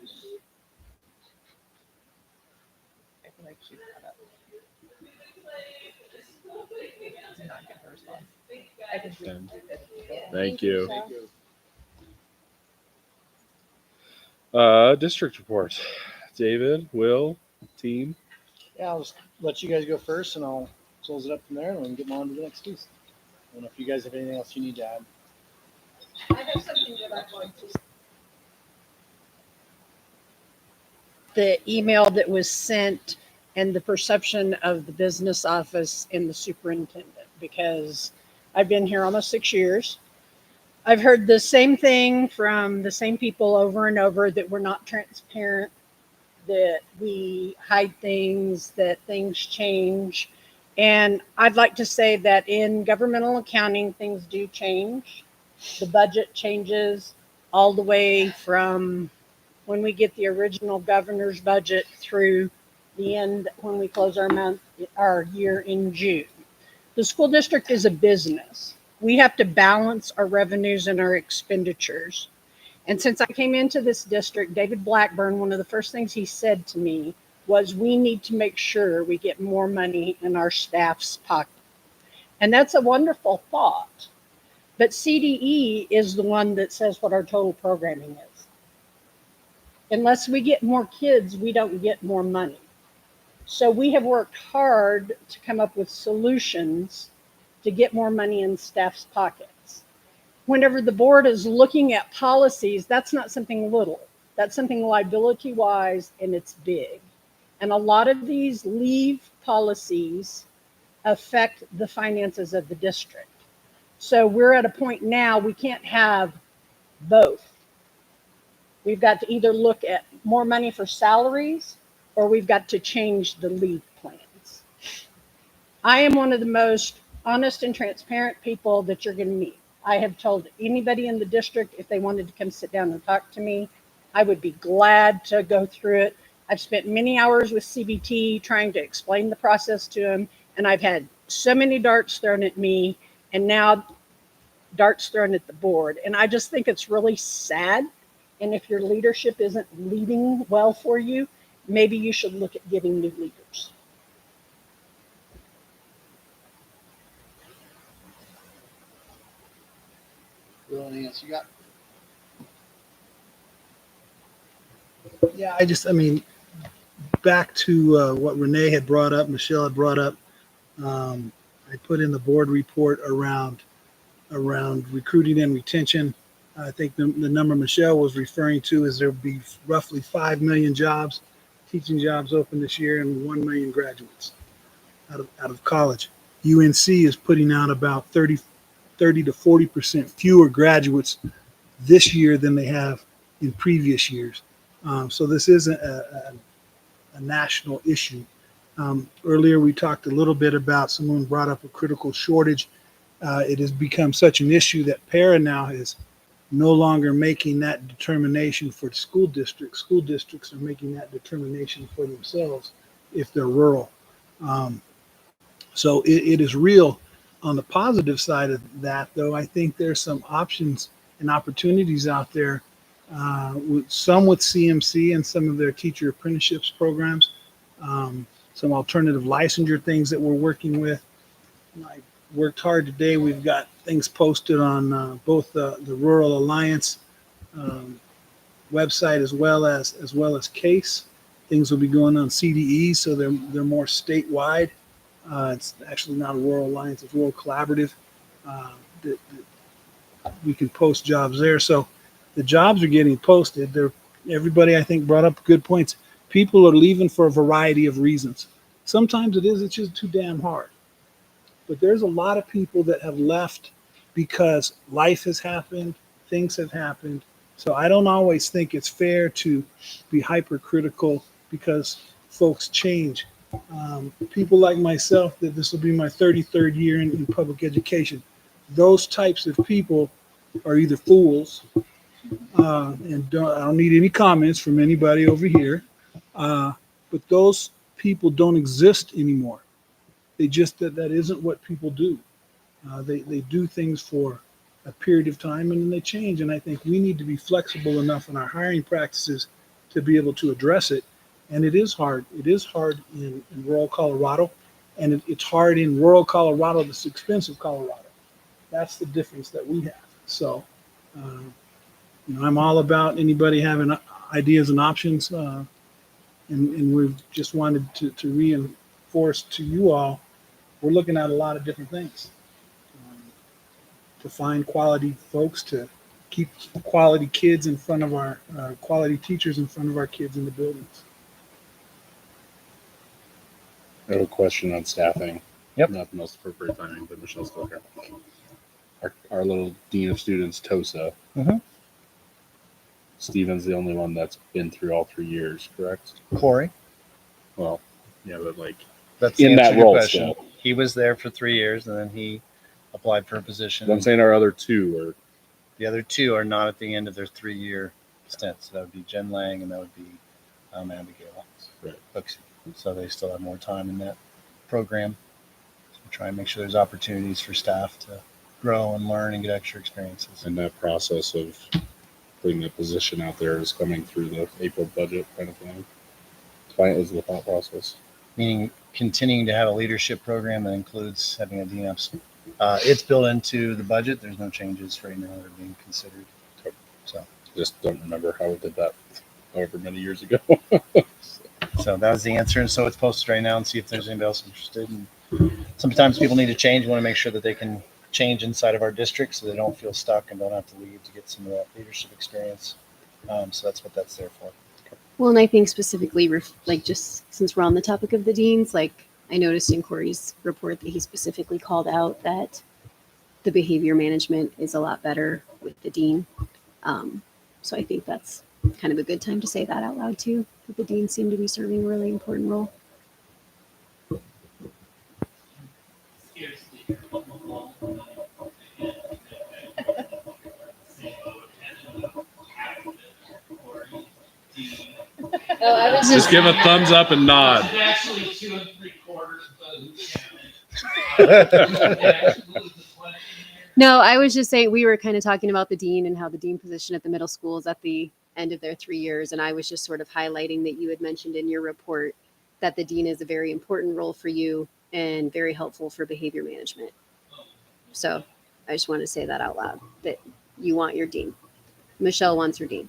like she's caught up. Did not get her response. I think we
Okay.
did.
Thank you.
Michelle.
District report. David, Will, team.
Yeah, I'll just let you guys go first, and I'll close it up from there, and we can get on to the next piece. I don't know if you guys have anything else you need to add.
I have something that I'm going to. The email that was sent and the perception of the business office and the superintendent, because I've been here almost 6 years. I've heard the same thing from the same people over and over, that we're not transparent, that we hide things, that things change. And I'd like to say that in governmental accounting, things do change. The budget changes all the way from when we get the original governor's budget through the end when we close our year in June. The school district is a business. We have to balance our revenues and our expenditures. And since I came into this district, David Blackburn, one of the first things he said to me was, we need to make sure we get more money in our staff's pocket. And that's a wonderful thought. But CDE is the one that says what our total programming is. Unless we get more kids, we don't get more money. So we have worked hard to come up with solutions to get more money in staff's pockets. Whenever the board is looking at policies, that's not something little. That's something liability-wise, and it's big. And a lot of these leave policies affect the finances of the district. So we're at a point now we can't have both. We've got to either look at more money for salaries, or we've got to change the leave plans. I am one of the most honest and transparent people that you're going to meet. I have told anybody in the district, if they wanted to come sit down and talk to me, I would be glad to go through it. I've spent many hours with CBT trying to explain the process to them, and I've had so many darts thrown at me, and now darts thrown at the board. And I just think it's really sad. And if your leadership isn't leading well for you, maybe you should look at getting new leaders.
Will, anything else you got? Yeah, I mean, back to what Renee had brought up, Michelle had brought up. I put in the board report around recruiting and retention. I think the number Michelle was referring to is there'll be roughly 5 million jobs, teaching jobs open this year, and 1 million graduates out of college. UNC is putting out about 30 to 40% fewer graduates this year than they have in previous years. So this is a national issue. Earlier, we talked a little bit about, someone brought up a critical shortage. It has become such an issue that para now is no longer making that determination for school districts. School districts are making that determination for themselves if they're rural. So it is real. On the positive side of that, though, I think there's some options and opportunities out there, some with CMC and some of their teacher apprenticeships programs, some alternative licensure things that we're working with. I worked hard today. We've got things posted on both the Rural Alliance website as well as CASE. Things will be going on CDE, so they're more statewide. It's actually not a Rural Alliance, it's Rural Collaborative. That we can post jobs there. So the jobs are getting posted. Everybody, I think, brought up good points. People are leaving for a variety of reasons. Sometimes it's just too damn hard. But there's a lot of people that have left because life has happened, things have happened. So I don't always think it's fair to be hypercritical because folks change. People like myself, that this will be my 33rd year in public education. Those types of people are either fools And I don't need any comments from anybody over here. But those people don't exist anymore. That isn't what people do. They do things for a period of time and then they change. And I think we need to be flexible enough in our hiring practices to be able to address it. And it is hard. It is hard in rural Colorado, and it's hard in rural Colorado, this expensive Colorado. That's the difference that we have. So, I'm all about anybody having ideas and options, and we've just wanted to reinforce to you all, we're looking at a lot of different things to find quality folks, to keep quality kids in front of our quality teachers in front of our kids in the buildings.
I have a question on staffing.
Yep.
Not the most appropriate timing, but Michelle's still here. Our little dean of students, Tosa.
Mhm.
Steven's the only one that's been through all 3 years, correct?
Corey,
Well, yeah, but like
that's the
in
answer
that
to your
role
question.
still.
He was there for 3 years, and then he applied for a position.
I'm saying our other two
The other two are not at the end of their 3-year stints. That would be Jen Lang, and that would be Abigail.
Right.
Hooks. So they still have more time in that program. So we try and make sure there's opportunities for staff to grow and learn and get extra experiences.
and that process of putting the position out there is coming through the April budget kind of thing. Is the thought process.
Meaning continuing to have a leadership program that includes having a DNAPS. It's built into the budget. There's no changes right now that are being considered. So
Just don't remember how we did that however many years ago.
So that was the answer. And so it's posted right now and see if there's anybody else interested. And sometimes people need to change. We want to make sure that they can change inside of our district so they don't feel stuck and don't have to leave to get some of that leadership experience. So that's what that's there for.
Well, and I think specifically, like just since we're on the topic of the deans, like I noticed in Corey's report that he specifically called out that the behavior management is a lot better with the dean. So I think that's kind of a good time to say that out loud too. That the deans seem to be serving a really important role.
Oh, I was
Just give a thumbs up and nod.
Actually 2 3/4.
No, I was just saying we were kind of talking about the dean and how the dean position at the middle school is at the end of their 3 years. And I was just sort of highlighting that you had mentioned in your report that the dean is a very important role for you and very helpful for behavior management. So I just want to say that out loud, that you want your dean. Michelle wants her dean.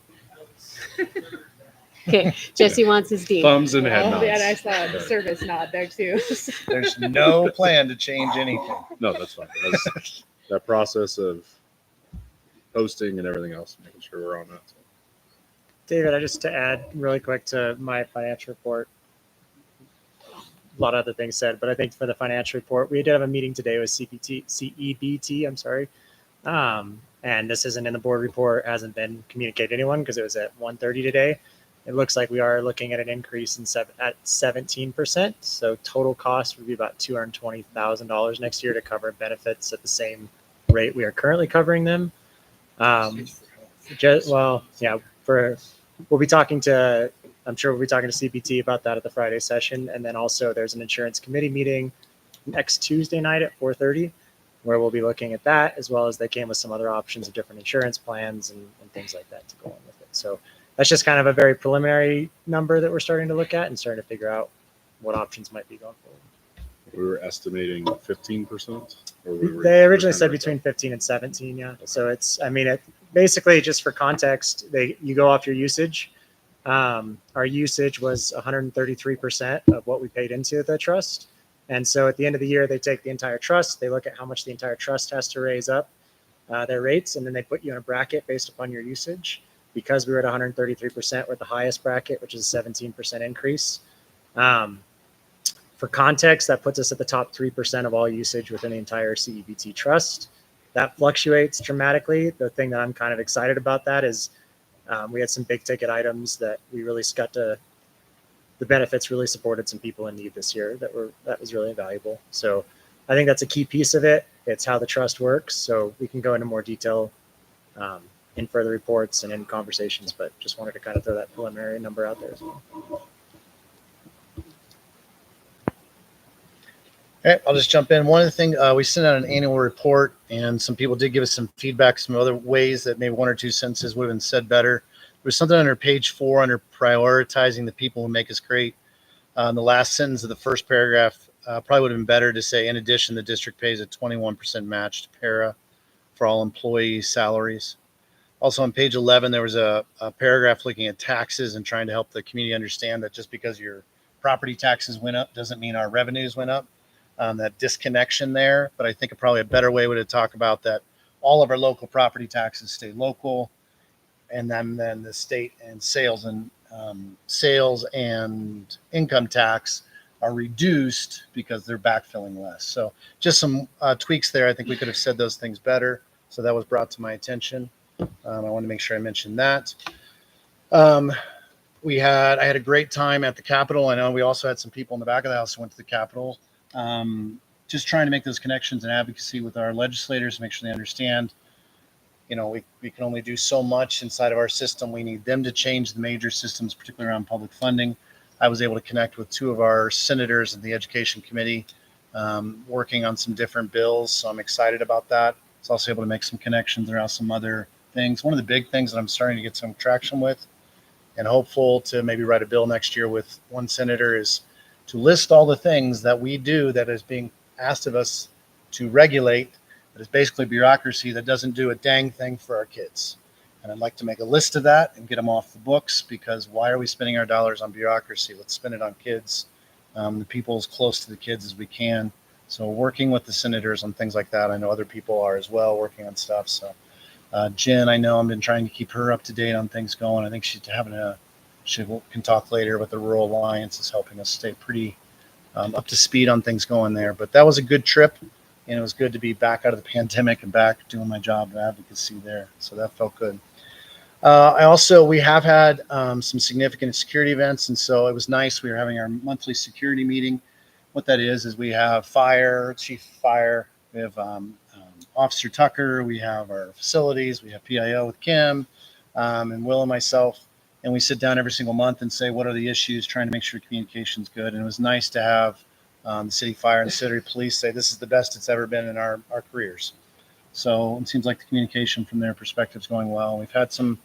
Okay, Jesse wants his dean.
Thumbs and head
Oh,
nods.
yeah, and I saw a service nod there too.
There's no plan to change anything.
No, that's fine. That's that process of hosting and everything else, making sure we're on that. So.
David, I just to add really quick to my financial report. A lot of other things said, but I think for the financial report, we did have a meeting today with CEBT. I'm sorry. And this isn't in the board report, hasn't been communicated to anyone because it was at 1:30 today. It looks like we are looking at an increase at 17%. So total cost would be about $220,000 next year to cover benefits at the same rate we are currently covering them. We'll be talking to, I'm sure we'll be talking to CPT about that at the Friday session. And then also there's an insurance committee meeting next Tuesday night at 4:30, where we'll be looking at that, as well as they came with some other options of different insurance plans and things like that to go on with it. So that's just kind of a very preliminary number that we're starting to look at and starting to figure out what options might be going forward.
We were estimating 15%.
They originally said between 15 and 17. Yeah. So it's, I mean, it basically just for context, you go off your usage. Our usage was 133% of what we paid into the trust. And so at the end of the year, they take the entire trust, they look at how much the entire trust has to raise up their rates, and then they put you in a bracket based upon your usage. Because we were at 133%, we're at the highest bracket, which is a 17% increase. For context, that puts us at the top 3% of all usage within the entire CEBT trust. That fluctuates dramatically. The thing that I'm kind of excited about that is we had some big ticket items that we really got to, the benefits really supported some people in need this year that was really valuable. So I think that's a key piece of it. It's how the trust works. So we can go into more detail
in further reports and in conversations, but just wanted to kind of throw that preliminary number out there as well.
Okay, I'll just jump in. One of the things we sent out an annual report, and some people did give us some feedback, some other ways that maybe one or two sentences would have been said better. There's something under page 4 under prioritizing the people who make us great. In the last sentence of the first paragraph, probably would have been better to say, in addition, the district pays a 21% match to para for all employee salaries. Also on page 11, there was a paragraph looking at taxes and trying to help the community understand that just because your property taxes went up doesn't mean our revenues went up. That disconnection there, but I think probably a better way would to talk about that all of our local property taxes stay local, and then the state and sales and income tax are reduced because they're backfilling less. So just some tweaks there. I think we could have said those things better. So that was brought to my attention. I want to make sure I mentioned that. I had a great time at the Capitol. I know we also had some people in the back of the house who went to the Capitol. Just trying to make those connections and advocacy with our legislators, make sure they understand, we can only do so much inside of our system. We need them to change the major systems, particularly around public funding. I was able to connect with 2 of our senators in the education committee, working on some different bills. So I'm excited about that. I was also able to make some connections around some other things. One of the big things that I'm starting to get some traction with and hopeful to maybe write a bill next year with one senator is to list all the things that we do that is being asked of us to regulate, that is basically bureaucracy that doesn't do a dang thing for our kids. And I'd like to make a list of that and get them off the books, because why are we spending our dollars on bureaucracy? Let's spend it on kids, the people as close to the kids as we can. So working with the senators on things like that. I know other people are as well working on stuff. So Jen, I know I've been trying to keep her up to date on things going. I think she can talk later, but the Rural Alliance is helping us stay pretty up to speed on things going there. But that was a good trip, and it was good to be back out of the pandemic and back doing my job of advocacy there. So that felt good. We have had some significant security events, and so it was nice. We were having our monthly security meeting. What that is we have Chief Fire, we have Officer Tucker, we have our facilities, we have PIO with Kim, and Will and myself. And we sit down every single month and say, what are the issues, trying to make sure communication's good. And it was nice to have the city fire and the city police say, this is the best it's ever been in our careers. So it seems like the communication from their perspective is going well. We've had some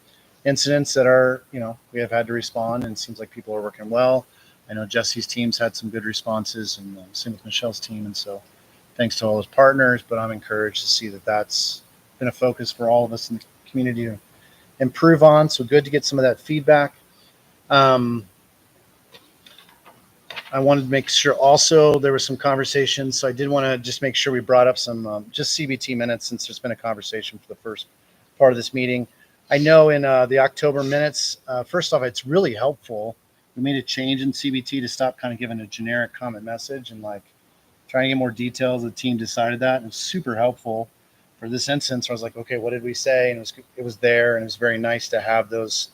incidents that are, we have had to respond, and it seems like people are working well. I know Jesse's team's had some good responses, and same with Michelle's team. And so thanks to all those partners, but I'm encouraged to see that that's been a focus for all of us in the community to improve on. So good to get some of that feedback. I wanted to make sure also there was some conversation. So I did want to just make sure we brought up some just CBT minutes, since there's been a conversation for the first part of this meeting. I know in the October minutes, first off, it's really helpful. We made a change in CBT to stop kind of giving a generic comment message and trying to get more details. The team decided that, and it was super helpful. For this instance, I was like, okay, what did we say? And it was there, and it was very nice to have those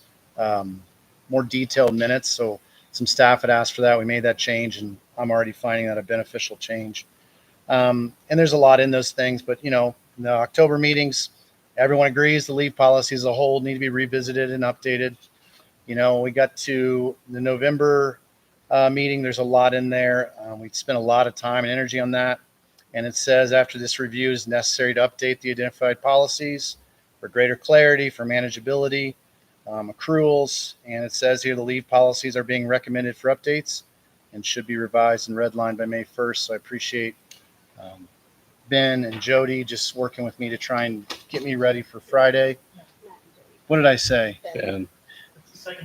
more detailed minutes. So some staff had asked for that. We made that change, and I'm already finding that a beneficial change. And there's a lot in those things, but in the October meetings, everyone agrees the leave policy as a whole need to be revisited and updated. We got to the November meeting. There's a lot in there. We spent a lot of time and energy on that. And it says, after this review is necessary to update the identified policies for greater clarity, for manageability, accruals. And it says here the leave policies are being recommended for updates and should be revised and redlined by May 1st. So I appreciate Ben and Jody just working with me to try and get me ready for Friday. What did I say?
Ben.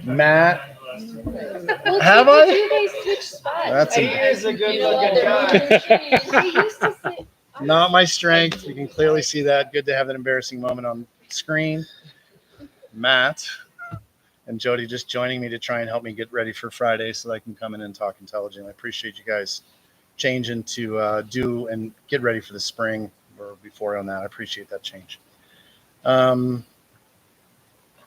Matt.
Well,
Have
see,
I?
you guys switched spots.
That's
He is a good looking guy.
We used to sit.
Not my strength. You can clearly see that. Good to have that embarrassing moment on screen. Matt and Jody just joining me to try and help me get ready for Friday so that I can come in and talk intelligently. I appreciate you guys changing to do and get ready for the spring or before on that. I appreciate that change.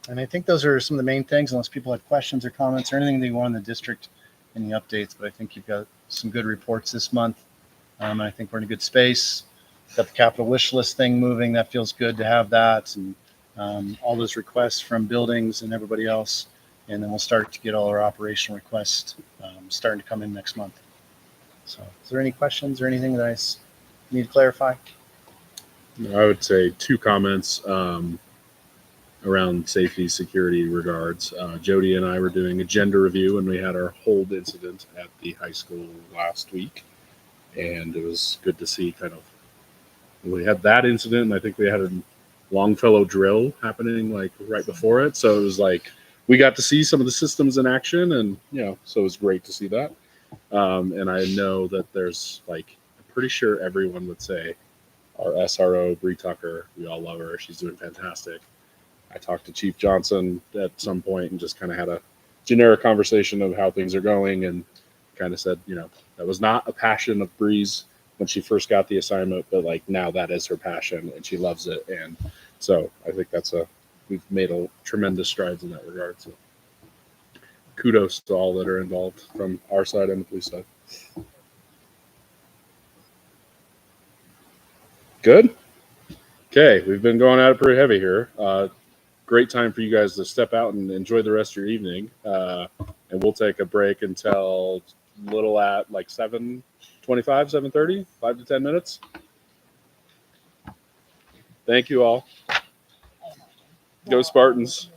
And I think those are some of the main things, unless people have questions or comments or anything they want in the district in the updates. But I think you've got some good reports this month. And I think we're in a good space. Got the capital wish list thing moving. That feels good to have that. And all those requests from buildings and everybody else. And then we'll start to get all our operational requests starting to come in next month. So is there any questions or anything that need to clarify?
I would say two comments around safety, security regards. Jody and I were doing a gender review, and we had our hold incident at the high school last week, and it was good to see kind of we had that incident, and I think we had a Longfellow drill happening like right before it, so it was like we got to see some of the systems in action, and so it was great to see that. And I know that there's like I'm pretty sure everyone would say our SRO Bree Tucker, we all love her. She's doing fantastic. I talked to Chief Johnson at some point and just kind of had a generic conversation of how things are going, and kind of said, that was not a passion of Bree's when she first got the assignment, but like now that is her passion and she loves it. And so I think we've made a tremendous strides in that regard. So kudos to all that are involved from our side and the police side. Good. Okay, we've been going at it pretty heavy here. Great time for you guys to step out and enjoy the rest of your evening. And we'll take a break until little at like 7:25, 7:30, 5 to 10 minutes. Thank you all. Go Spartans.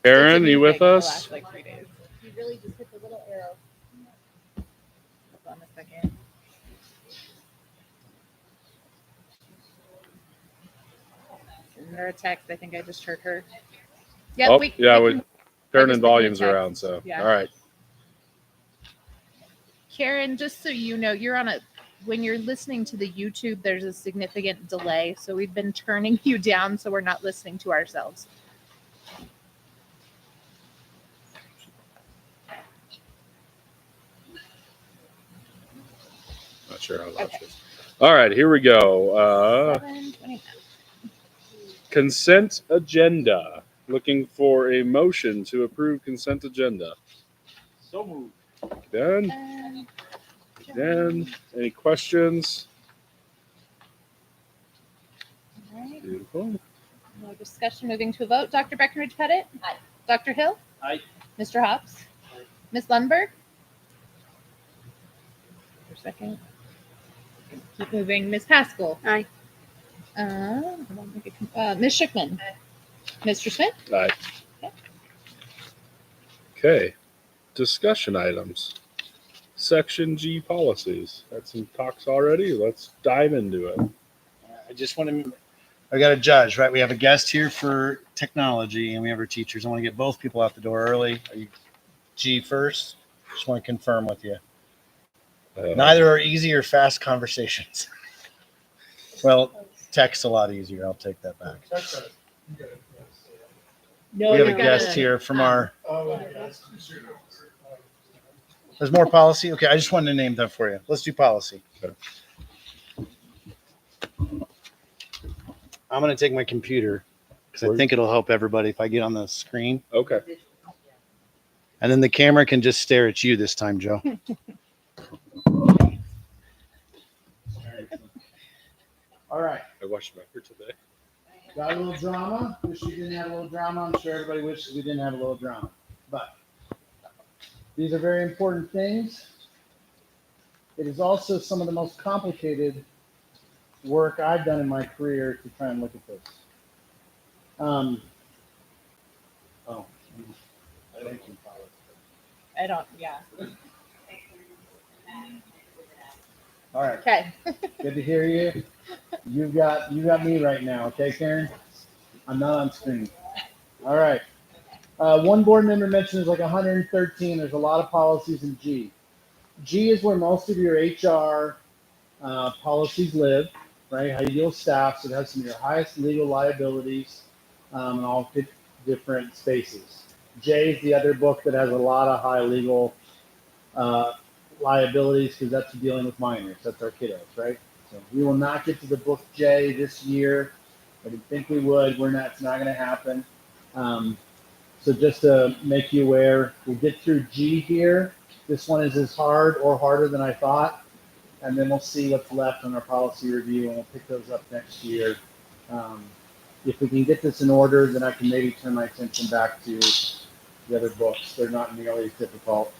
Karen,
It's a
you
new
with
thing for the
us?
last, like 3 days. You really just hit the little arrow. Hold on a second. Send her a text. I think I just heard her. Yeah,
Oh,
we
yeah,
can-
we're
I just
turning
sent you a
volumes
text.
around. So,
Yeah.
all right.
Karen, just so you know, when you're listening to the YouTube, there's a significant delay. So we've been turning you down so we're not listening to ourselves.
Not sure how loud
Okay.
she is. All right, here we go.
7:29.
Consent agenda. Looking for a motion to approve consent agenda.
So moved.
Dan,
And
Dan, any questions?
all right.
Beautiful.
No discussion. Moving to a vote. Dr. Breckenridge Pettit? Aye. Dr. Hill?
Aye.
Mr. Hobbs? Aye. Ms. Lundberg? For a second. Keep moving. Ms. Pascal?
Aye.
Ms. Schickman? Aye. Mr. Smith?
Aye.
Okay.
Okay. Discussion items. Section G policies. Had some talks already. Let's dive into it.
I just want to, I got a judge, right? We have a guest here for technology and we have our teachers. I want to get both people out the door early. Are you G first? Just want to confirm with you. Neither are easy or fast conversations. Well, text a lot easier. I'll take that back.
No,
We have a
you're
guest
gonna-
here from our. There's more policy. Okay, I just wanted to name them for you. Let's do policy.
Okay.
I'm going to take my computer because I think it'll help everybody if I get on the screen.
Okay.
And then the camera can just stare at you this time, Joe. All right.
I watched Becker today.
Got a little drama. Wish we didn't have a little drama. I'm sure everybody wishes we didn't have a little drama. But these are very important things. It is also some of the most complicated work I've done in my career to try and look at this. Thank you,
I don't, yeah.
all right.
Okay.
Good to hear you. You got me right now, okay, Karen? I'm not on screen. All right. One board member mentioned there's like 113. There's a lot of policies in G. G is where most of your HR policies live, right? How you deal with staff. So it has some of your highest legal liabilities in all different spaces. J is the other book that has a lot of high legal liabilities because that's dealing with minors. That's our kiddos, right? So we will not get to the book J this year. I didn't think we would. We're not. It's not going to happen. So just to make you aware, we'll get through G here. This one is as hard or harder than I thought. And then we'll see what's left on our policy review, and we'll pick those up next year. If we can get this in order, then I can maybe turn my attention back to the other books. They're not nearly as difficult.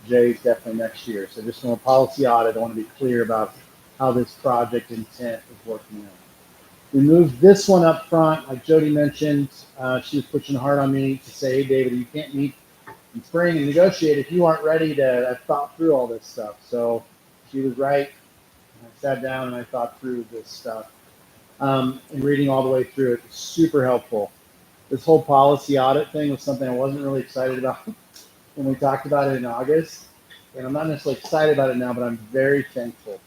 J is definitely next year. So just from a policy audit, I want to be clear about how this project intent is working out. We moved this one up front, like Jody mentioned. She was pushing hard on me to say, hey, David, you can't meet in spring and negotiate if you aren't ready to have thought through all this stuff. So she was right. I sat down and I thought through this stuff. And reading all the way through it was super helpful. This whole policy audit thing was something I wasn't really excited about when we talked about it in August. And I'm not necessarily excited about it now, but I'm very thankful.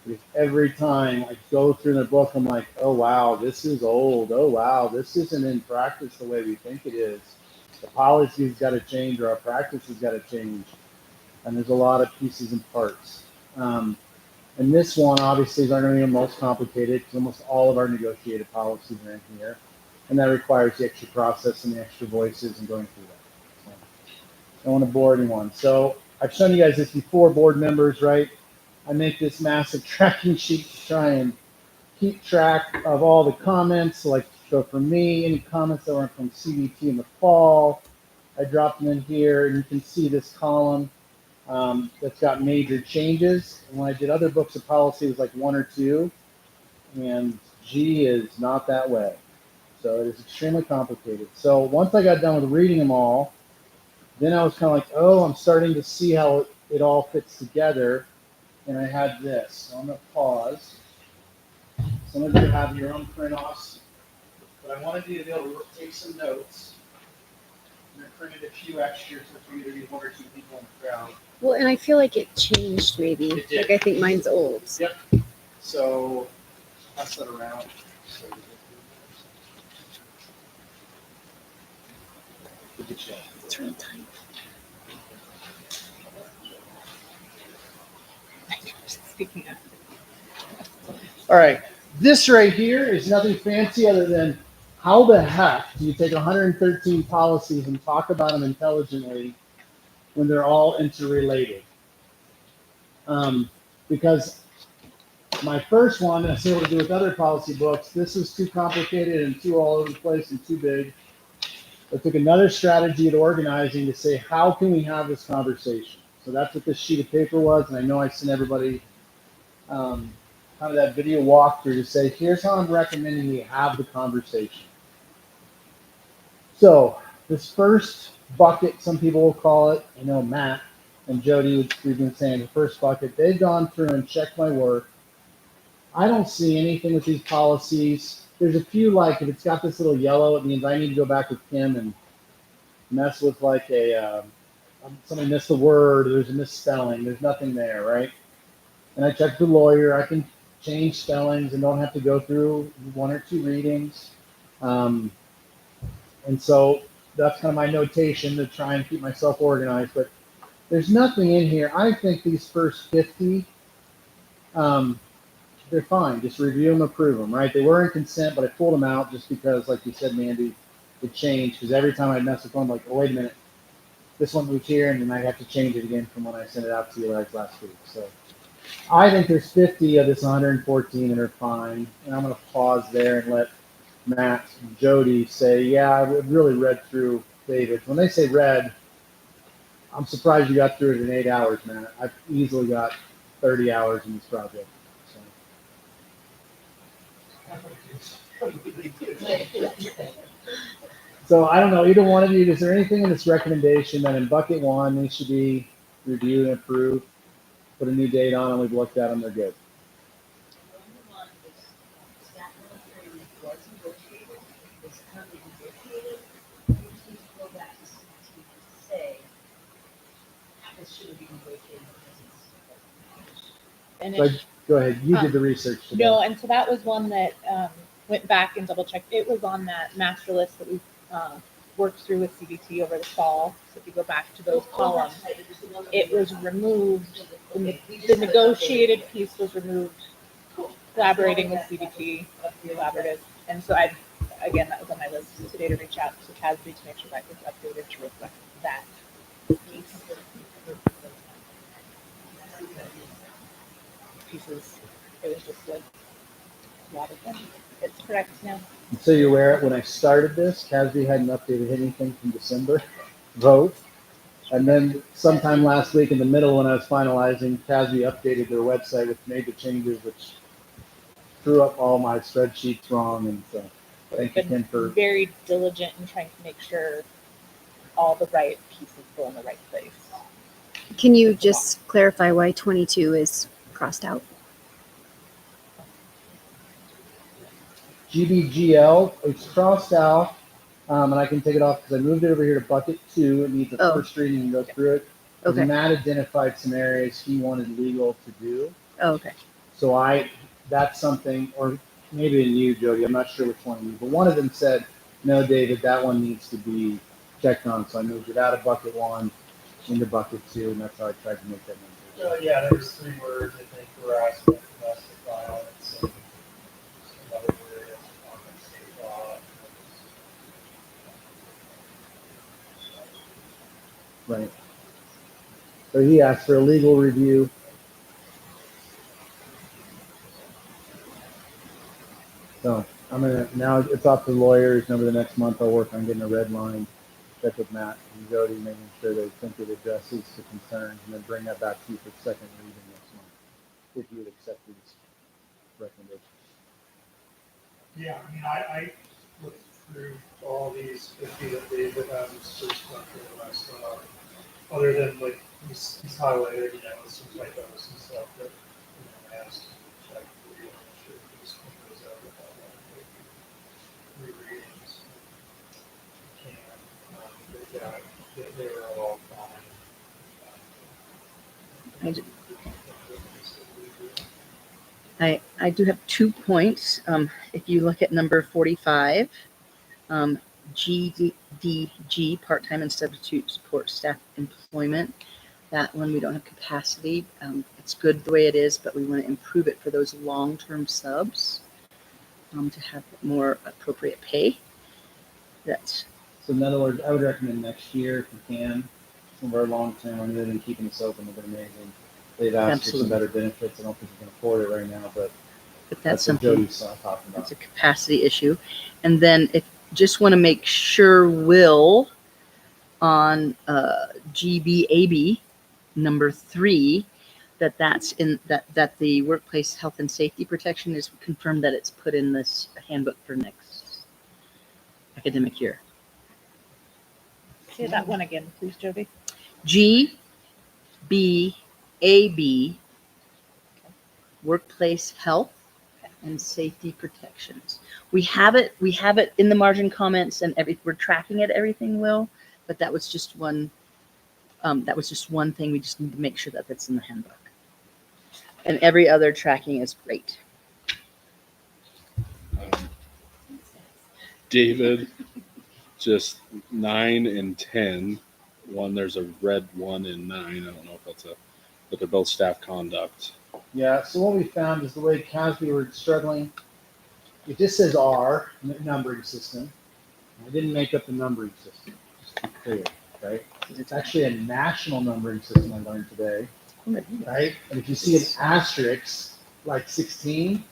Because every time I go through the book, I'm like, oh, wow, this is old. Oh, wow, this isn't in practice the way we think it is. The policy's got to change or our practice has got to change. And there's a lot of pieces and parts. And this one, obviously, is going to be the most complicated because almost all of our negotiated policies are in here. And that requires the extra process and the extra voices and going through that. So, I don't want to bore anyone. So I've shown you guys this before, board members, right? I make this massive tracking sheet to try and keep track of all the comments. Like, so for me, any comments that were from CBT in the fall, I dropped them in here, and you can see this column that's got major changes. And when I did other books of policy, it was like 1 or 2, and G is not that way. So it is extremely complicated. So once I got done with reading them all, then I was kind of like, oh, I'm starting to see how it all fits together. And I had this. So I'm going to pause. Some of you have your own print offs, but I wanted you to be able to take some notes. And I printed a few extras for you to be one or two people in the crowd.
Well, and I feel like it changed maybe.
It did.
Like I think mine's old.
Yep. So pass that around.
It's really tiny.
Speaking of.
All right. This right here is nothing fancy other than how the heck do you take 113 policies and talk about them intelligently when they're all interrelated? Because my first one, I was able to do with other policy books, this was too complicated and too all over the place and too big. I took another strategy at organizing to say, how can we have this conversation? So that's what this sheet of paper was, and I know I sent everybody kind of that video walkthrough to say, here's how I'm recommending we have the conversation. So this first bucket, some people will call it, I know Matt and Jody, we've been saying the first bucket, they've gone through and checked my work. I don't see anything with these policies. There's a few, like if it's got this little yellow, it means I need to go back with Kim and mess with like somebody missed a word, there's a misspelling, there's nothing there, right? And I checked the lawyer, I can change spellings and don't have to go through one or two readings. And so that's kind of my notation to try and keep myself organized. But there's nothing in here. I think these first 50, they're fine. Just review them, approve them, right? They were in consent, but I pulled them out just because, like you said, Mandy, it changed. Because every time I mess with one, I'm like, oh, wait a minute, this one moved here, and then I have to change it again from when I sent it out to you like last week. So I think there's 50 of this 114 that are fine. And I'm going to pause there and let Matt and Jody say, yeah, I really read through David's. When they say read, I'm surprised you got through it in 8 hours, Matt. I've easily got 30 hours in this project. So I don't know, either one of you, is there anything in this recommendation that in bucket one needs to be reviewed and approved? Put a new date on them, we've looked at them, they're good.
And
So go ahead, you did the research today.
no, and so that was one that went back and double checked. It was on that master list that we worked through with CBT over the fall. So if you go back to those columns, it was removed. The negotiated piece was removed. Collaborating with CBT, collaborative, and so again, that was on my list today to reach out to CASB to make sure that was updated to reflect that piece. Pieces. It was just a lot of them. It's correct now.
So you're aware, when I started this, CASB hadn't updated anything from December vote. And then sometime last week in the middle when I was finalizing, CASB updated their website, which made the changes, which threw up all my spreadsheets wrong. And so thank you, Ken, for
very diligent in trying to make sure all the right pieces go in the right place.
Can you just clarify why 22 is crossed out?
GBGL. It's crossed out, and I can take it off because I moved it over here to bucket 2. It needs a first reading and go through it.
Okay.
Matt identified some areas he wanted legal to do.
Oh, okay.
So that's something, or maybe in you, Jody, I'm not sure which one of you, but one of them said, no, David, that one needs to be checked on. So I moved it out of bucket 1 into bucket 2, and that's how I tried to make that number.
Yeah, there was 3 words I think were asking for us to file it. So another word on the state law.
Right. So he asked for a legal review. So now it's off to the lawyers, and over the next month I'll work on getting a red line, check with Matt and Jody, making sure they think it addresses the concerns, and then bring that back to you for second reading next month, if you would accept these recommendations.
Yeah, I mean, I look, through all these 50 that David has his first country and the rest other than like he's highlighted, some typos and stuff that, I asked him to check for you. I'm sure he just clean those out without rereadings. Can, they were all fine.
I do have 2 points. If you look at number 45, GDG, part-time and substitute support staff employment, that one we don't have capacity. It's good the way it is, but we want to improve it for those long-term subs to have more appropriate pay. That's
So in other words, I would recommend next year if you can, some of our long-term, other than keeping this open, they've been amazing. They've asked for some better benefits. I don't think you can afford it right now, but
that's
what
something.
Jody's talking about.
It's a capacity issue. And then if just want to make sure Will on GBAB number 3, that's in that the workplace health and safety protection is confirmed that it's put in this handbook for next academic year.
Say that one again, please, Jody.
GBAB, workplace health and safety protections. We have it in the margin comments and we're tracking it, everything will, but that was just one thing. We just need to make sure that that's in the handbook. And every other tracking is great.
David, just 9 and 10. There's a red 1 in 9. I don't know if but they're both staff conduct.
Yeah, so what we found is the way Casby were struggling, it just says R, numbering system. I didn't make up the numbering system, just to be clear, right? It's actually a national numbering system I learned today, right? And if you see an asterisk, like 16,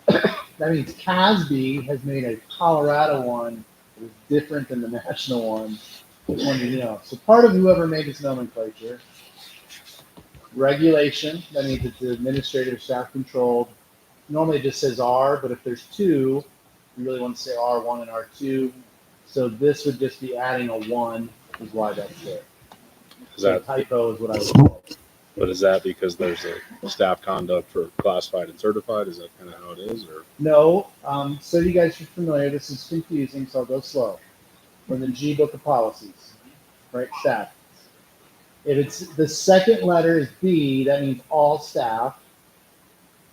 that means Casby has made a Colorado one that is different than the national one. Just wanted you to know. So part of whoever made this nomenclature, regulation, that means it's administrative staff controlled. Normally it just says R, but if there's 2, you really want to say R1 and R2. So this would just be adding a 1, is why that's there. So typo is what I would call it.
But is that because there's a staff conduct for classified and certified? Is that kind of how it is, or?
No. So you guys are familiar. This is confusing, so I'll go slow. From the G book of policies, right? Staff. If it's the second letter is B, that means all staff.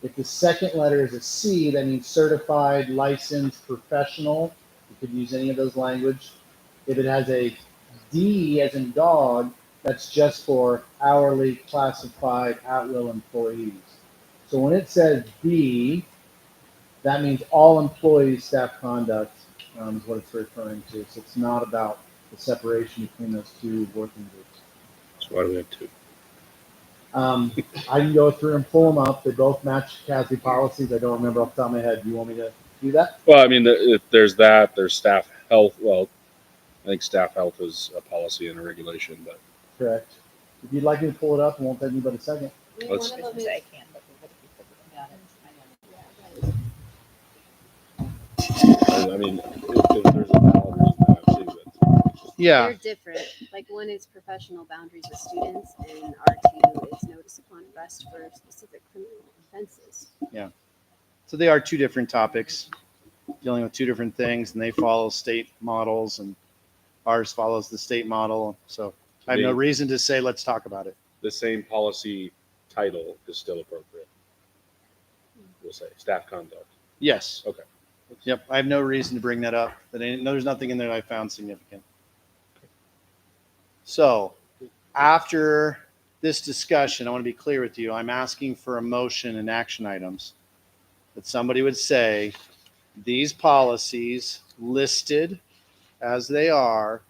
If the second letter is a C, that means certified, licensed, professional. You could use any of those language. If it has a D as in dog, that's just for hourly, classified, at-will employees. So when it says B, that means all employees, staff conduct is what it's referring to. So it's not about the separation between those two working groups.
So why do we have 2?
I can go through and pull them up. They both match CASB policies. I don't remember off the top of my head. Do you want me to do that?
Well, I mean, if there's that, there's staff health. Well, I think staff health is a policy and a regulation, but.
Correct. If you'd like me to pull it up, it won't take me but a second.
Let's-
I can, but
I mean, if there's a valid reason to have 2, that's.
They're different. Like one is professional boundaries with students, and R2 is notice upon arrest for specific criminal offenses.
Yeah. So they are 2 different topics, dealing with 2 different things, and they follow state models, and ours follows the state model. So I have no reason to say, let's talk about it.
The same policy title is still appropriate. We'll say staff conduct.
Yes.
Okay.
Yep. I have no reason to bring that up. There's nothing in there I found significant. So after this discussion, I want to be clear with you. I'm asking for a motion and action items that somebody would say these policies listed as they are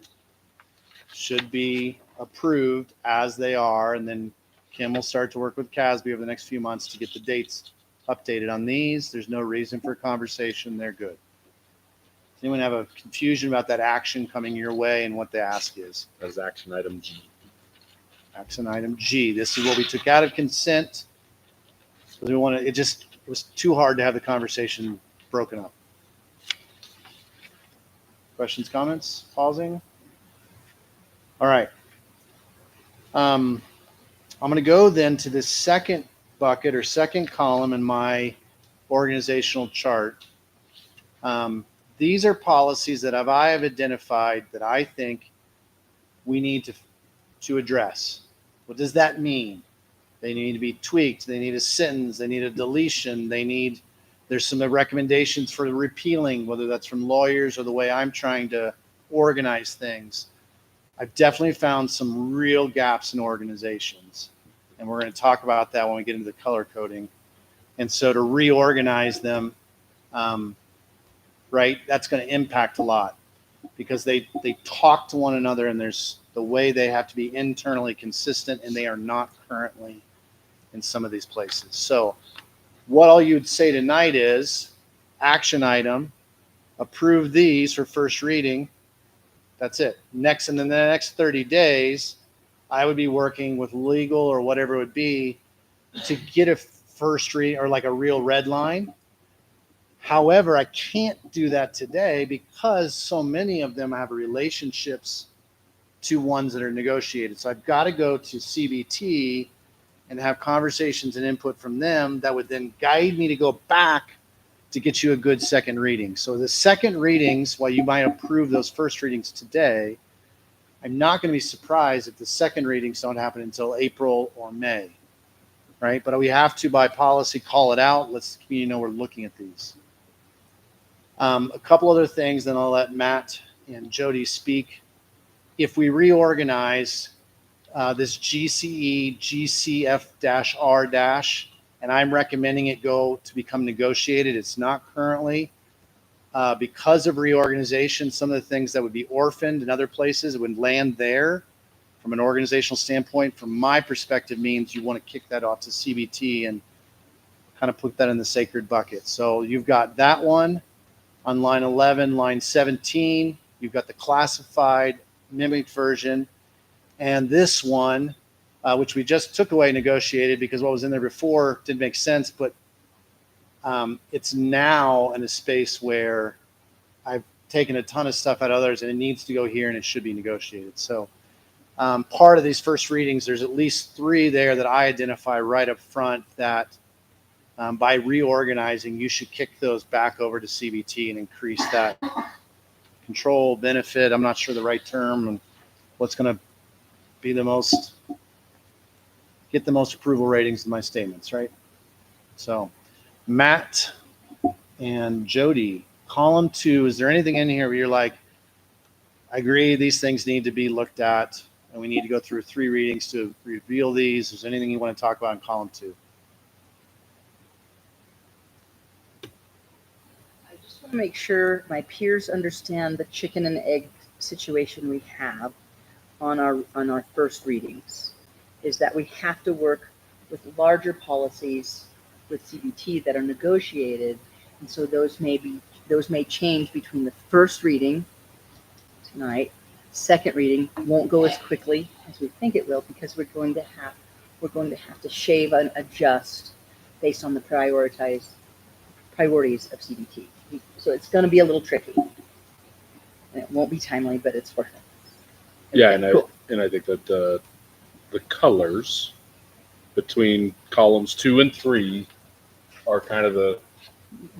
should be approved as they are. And then Kim will start to work with CASB over the next few months to get the dates updated on these. There's no reason for conversation. They're good. Does anyone have a confusion about that action coming your way and what the ask is?
That is action item G.
Action item G. This is what we took out of consent. Because we want to, it was too hard to have the conversation broken up. Questions, comments, pausing? All right. I'm going to go then to the second bucket or second column in my organizational chart. These are policies that I have identified that I think we need to address. What does that mean? They need to be tweaked. They need a sentence. They need a deletion. There's some recommendations for repealing, whether that's from lawyers or the way I'm trying to organize things. I've definitely found some real gaps in organizations. And we're going to talk about that when we get into the color coding. And so to reorganize them, right, that's going to impact a lot because they talk to one another and there's the way they have to be internally consistent, and they are not currently in some of these places. So what all you'd say tonight is action item, approve these for first reading. That's it. Next, in the next 30 days, I would be working with legal or whatever it would be to get a first read or like a real red line. However, I can't do that today because so many of them have relationships to ones that are negotiated. So I've got to go to CBT and have conversations and input from them that would then guide me to go back to get you a good second reading. So the second readings, while you might approve those first readings today, I'm not going to be surprised if the second readings don't happen until April or May, right? But we have to, by policy, call it out. Let's know we're looking at these. A couple other things, then I'll let Matt and Jody speak. If we reorganize this GCE, GCF-R-, and I'm recommending it go to become negotiated. It's not currently. Because of reorganization, some of the things that would be orphaned in other places would land there. From an organizational standpoint, from my perspective, means you want to kick that off to CBT and kind of put that in the sacred bucket. So you've got that one on line 11, line 17. You've got the classified mimic version. And this one, which we just took away negotiated because what was in there before didn't make sense, but it's now in a space where I've taken a ton of stuff out of others and it needs to go here and it should be negotiated. So part of these first readings, there's at least 3 there that I identify right up front that by reorganizing, you should kick those back over to CBT and increase that control benefit. I'm not sure the right term and what's going to be get the most approval ratings in my statements, right? So Matt and Jody, column 2, is there anything in here where you're like, I agree, these things need to be looked at and we need to go through 3 readings to reveal these? Is there anything you want to talk about in column 2?
I just want to make sure my peers understand the chicken and egg situation we have on our first readings, is that we have to work with larger policies with CBT that are negotiated, and so those may change between the first reading tonight. Second reading won't go as quickly as we think it will because we're going to have to shave and adjust based on the priorities of CBT. So it's going to be a little tricky, and it won't be timely, but it's worth it.
Yeah,
Cool.
and I think that the colors between columns 2 and 3 are kind of the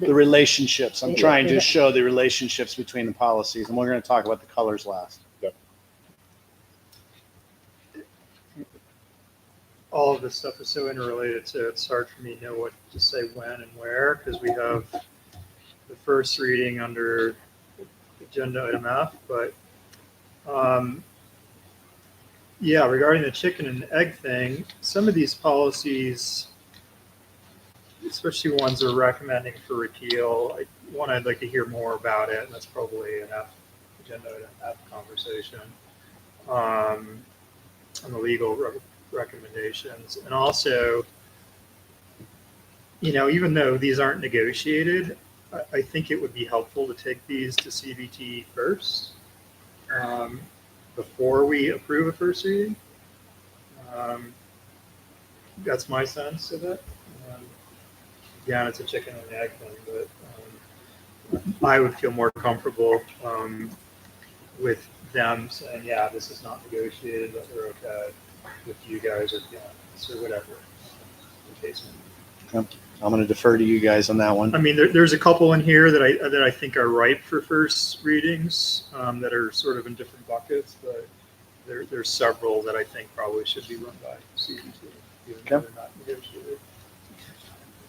relationships. I'm trying to show the relationships between the policies, and we're going to talk about the colors last.
Yep.
All of this stuff is so interrelated, so it's hard for me to know what to say when and where, because we have the first reading under agenda item F, but yeah, regarding the chicken and egg thing, some of these policies, especially ones we're recommending for repeal, I'd like to hear more about it, and that's probably an agenda item F conversation on the legal recommendations. And also, even though these aren't negotiated, I think it would be helpful to take these to CBT first before we approve a first reading. That's my sense of it. Again, it's a chicken and egg thing, but I would feel more comfortable with them saying, yeah, this is not negotiated, but they're okay with you guys or feelings or whatever the case may be.
I'm going to defer to you guys on that one.
I mean, there's a couple in here that I think are ripe for first readings that are sort of in different buckets, but there's several that I think probably should be run by CBT, even though they're not negotiated.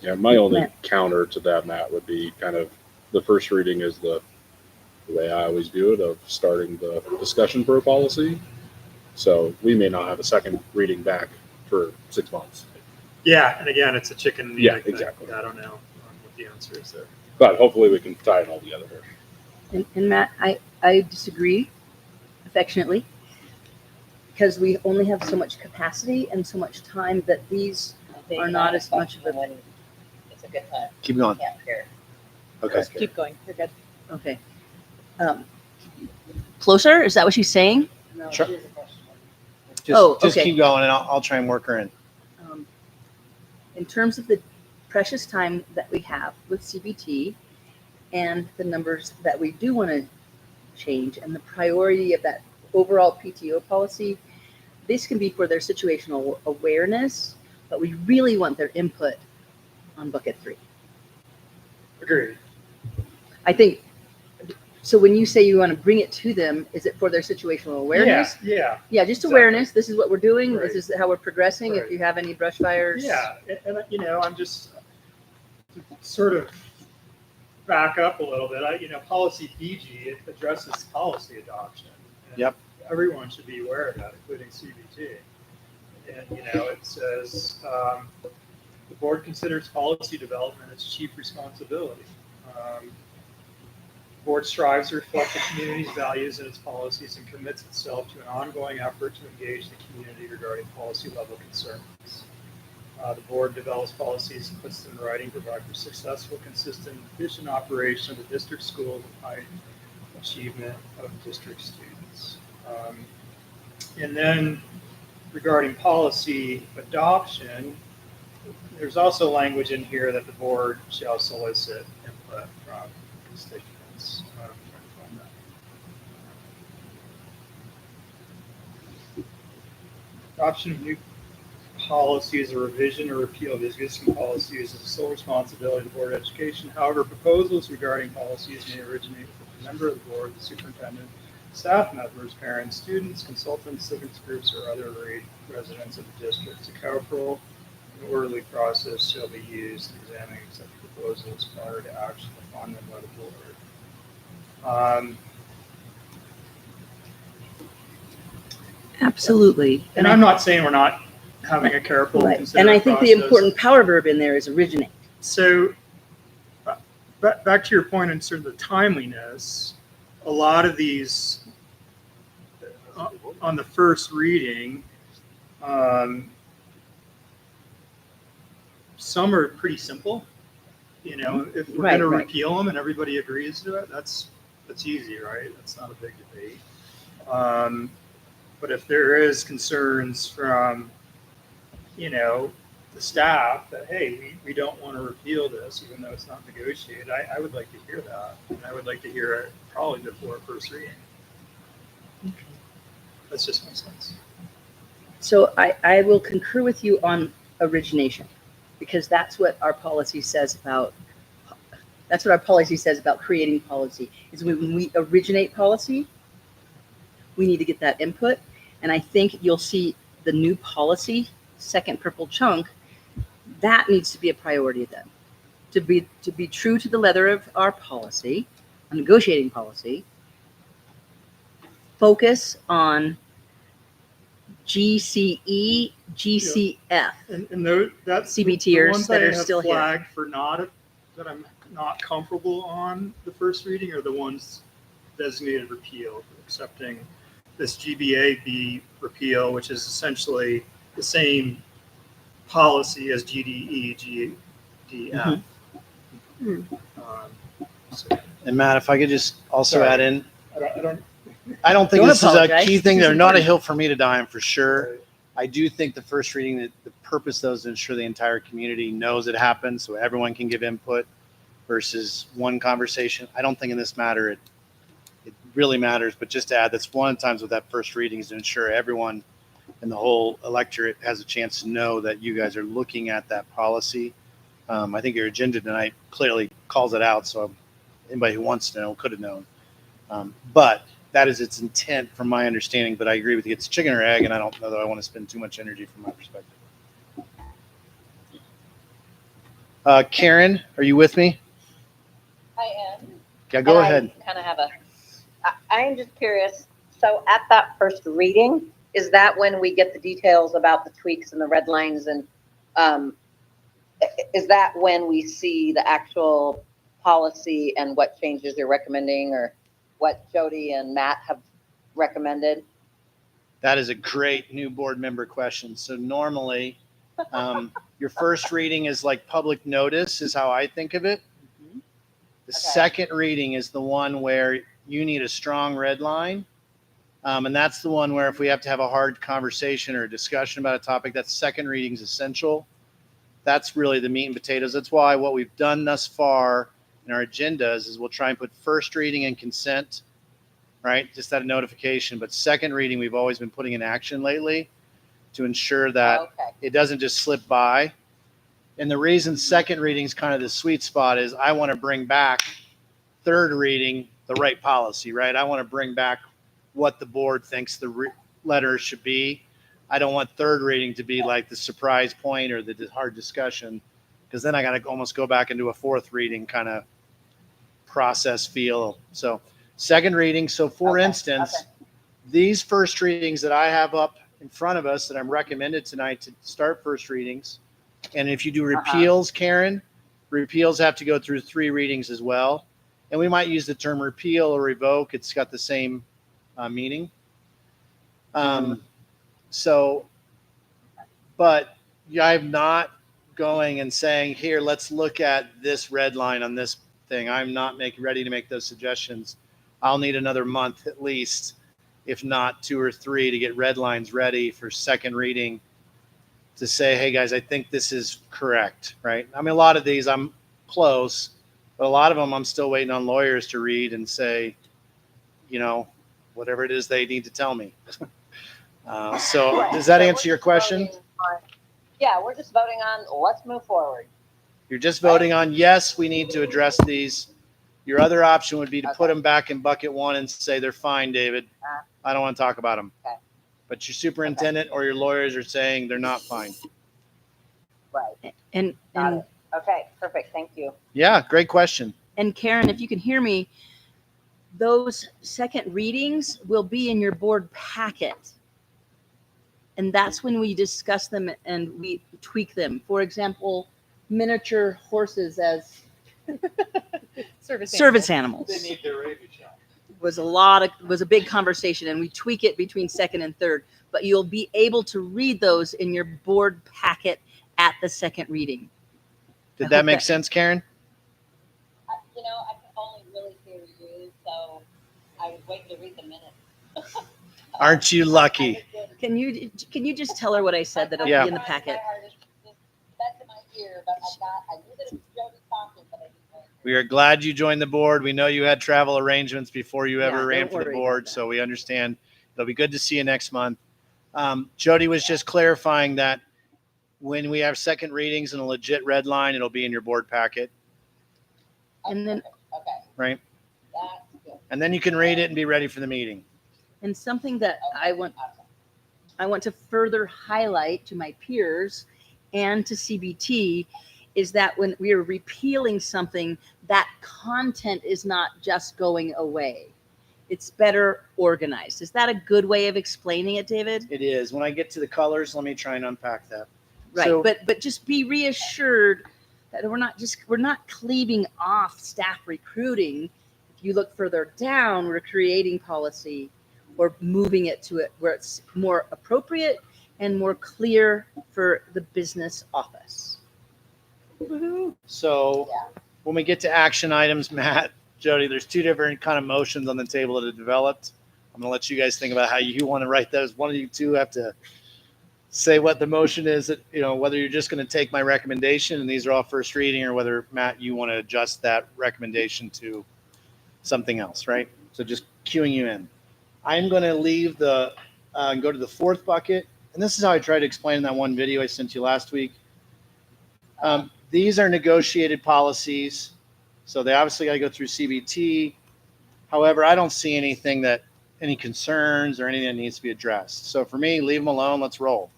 Yeah, my only counter to that, Matt, would be kind of the first reading is the way I always view it of starting the discussion for a policy. So we may not have a second reading back for 6 months.
Yeah, and again, it's a chicken and
Yeah,
egg thing.
exactly.
I don't know what the answer is there.
But hopefully we can tie it all together here.
And Matt, I disagree affectionately because we only have so much capacity and so much time that these are not as much of a.
It's a good time.
Keep going.
Yeah, here.
Okay.
Keep going. You're good.
Okay. Closer? Is that what she's saying?
No,
Sure.
it is a question.
Just
okay.
keep going, and I'll try and work her in.
In terms of the precious time that we have with CBT and the numbers that we do want to change and the priority of that overall PTO policy, this can be for their situational awareness, but we really want their input on bucket 3.
Agreed.
I think, so when you say you want to bring it to them, is it for their situational awareness?
Yeah.
Yeah, just
Exactly.
awareness. This is what we're doing.
Right.
This is how we're progressing.
Right.
If you have any brush fires.
Yeah, and I'm just to sort of back up a little bit. Policy BG, it addresses policy adoption. And
Yep.
Everyone should be aware of that, including CBT. And it says the board considers policy development its chief responsibility. The board strives to reflect the community's values in its policies and commits itself to an ongoing effort to engage the community regarding policy level concerns. The board develops policies and puts them in writing, provide for successful, consistent, efficient operation of the district schools and high achievement of district students. And then regarding policy adoption, there's also language in here that the board shall solicit input from constituents. I'm trying to find that. Adoption of new policies or revision or repeal of existing policies is the sole responsibility of the Board of Education. However, proposals regarding policies may originate with a member of the board, the superintendent, staff members, parents, students, consultants, civics groups, or other residents of the district. A careful and orderly process shall be used in examining such proposals prior to action upon them by the board.
Absolutely.
And I'm not saying we're not having a careful
Right.
considered
And I think the
process.
important power verb in there is originate.
So back to your point in sort of the timeliness, a lot of these on the first reading, some are pretty simple. If we're going to repeal them and everybody agrees to it, that's easy, right? That's not a big debate. But if there is concerns from, the staff that, hey, we don't want to repeal this, even though it's not negotiated, I would like to hear that. And I would like to hear it probably before first reading.
Okay.
That's just my sense.
So I will concur with you on origination, because that's what our policy says about creating policy, is when we originate policy, we need to get that input. And I think you'll see the new policy, second purple chunk, that needs to be a priority then. To be true to the letter of our policy, a negotiating policy, focus on GCE, GCF.
And that's
CBTers
the ones
that
I
are
have
still here.
flagged for that I'm not comfortable on the first reading are the ones designated repeal, accepting this GBAB repeal, which is essentially the same policy as GDE, GDF.
And Matt, if I could just also
Sorry.
add in,
I don't
think
Don't
this is a
apologize.
key thing.
This is
They're not a
important.
hill for me to die on for sure. I do think the first reading, that the purpose though is to ensure the entire community knows it happened, so everyone can give input versus one conversation. I don't think in this matter it really matters. But just to add, that's one of the times with that first reading is to ensure everyone in the whole electorate has a chance to know that you guys are looking at that policy. I think your agenda tonight clearly calls it out, so anybody who wants to know could have known. But that is its intent from my understanding, but I agree with you. It's chicken or egg, and I don't know that I want to spend too much energy from my perspective. Karen, are you with me?
I am.
Yeah, go
And
ahead.
I kind of have I am just curious. So at that first reading, is that when we get the details about the tweaks and the red lines? And is that when we see the actual policy and what changes you're recommending, or what Jody and Matt have recommended?
That is a great new board member question. So normally, your first reading is like public notice is how I think of it. The second reading is the one where you need a strong red line. And that's the one where if we have to have a hard conversation or a discussion about a topic, that second reading is essential. That's really the meat and potatoes. That's why what we've done thus far in our agendas is we'll try and put first reading and consent, right? Just that notification. But second reading, we've always been putting in action lately to ensure that it doesn't just slip by. And the reason second reading is kind of the sweet spot is I want to bring back third reading the right policy, right? I want to bring back what the board thinks the letter should be. I don't want third reading to be like the surprise point or the hard discussion, because then I got to almost go back into a fourth reading kind of process feel. So second reading. So for instance, these first readings that I have up in front of us that I'm recommended tonight to start first readings. And if you do repeals, Karen, repeals have to go through 3 readings as well. And we might use the term repeal or revoke. It's got the same meaning. So, but I'm not going and saying, here, let's look at this red line on this thing. I'm not ready to make those suggestions. I'll need another month at least, if not 2 or 3, to get red lines ready for second reading to say, hey guys, I think this is correct, right? I mean, a lot of these I'm close, but a lot of them I'm still waiting on lawyers to read and say, you know, whatever it is they need to tell me. So does that answer your question?
Yeah, we're just voting on let's move forward.
You're just voting on, yes, we need to address these. Your other option would be to put them back in bucket 1 and say they're fine, David. I don't want to talk about them. But your superintendent or your lawyers are saying they're not fine.
Right. And
okay, perfect. Thank you.
Yeah, great question.
And Karen, if you can hear me, those second readings will be in your board packet. And that's when we discuss them and we tweak them. For example, miniature horses as service animals.
They need their rabies shot.
Was a big conversation, and we tweak it between second and third, but you'll be able to read those in your board packet at the second reading.
Did that make sense, Karen?
You know, I can only really hear you, so I was waiting to read the minutes.
Aren't you lucky?
Can you just tell her what I said, that it'll be in the packet?
That's in my ear, but I knew that it was Jody talking, but I didn't know.
We are glad you joined the board. We know you had travel arrangements before you ever ran
don't
for the
worry
board,
about that.
so we understand. It'll be good to see you next month. Jody was just clarifying that when we have second readings and a legit red line, it'll be in your board packet,
And then
right?
That's good.
And then you can read it and be ready for the meeting.
And something that I want to further highlight to my peers and to CBT is that when we are repealing something, that content is not just going away. It's better organized. Is that a good way of explaining it, David?
It is. When I get to the colors, let me try and unpack that.
Right.
So-
but just be reassured that we're not cleaving off staff recruiting. If you look further down, we're creating policy or moving it to it where it's more appropriate and more clear for the business office.
So when we get to action items, Matt, Jody, there's 2 different kind of motions on the table that have developed. I'm going to let you guys think about how you want to write those. One of you 2 have to say what the motion is, that, you know, whether you're just going to take my recommendation and these are all first reading, or whether, Matt, you want to adjust that recommendation to something else, right? So just queuing you in. I'm going to leave the go to the fourth bucket, and this is how I tried to explain in that one video I sent you last week. These are negotiated policies, so they obviously got to go through CBT. However, I don't see anything that any concerns or anything that needs to be addressed. So for me, leave them alone. Let's roll.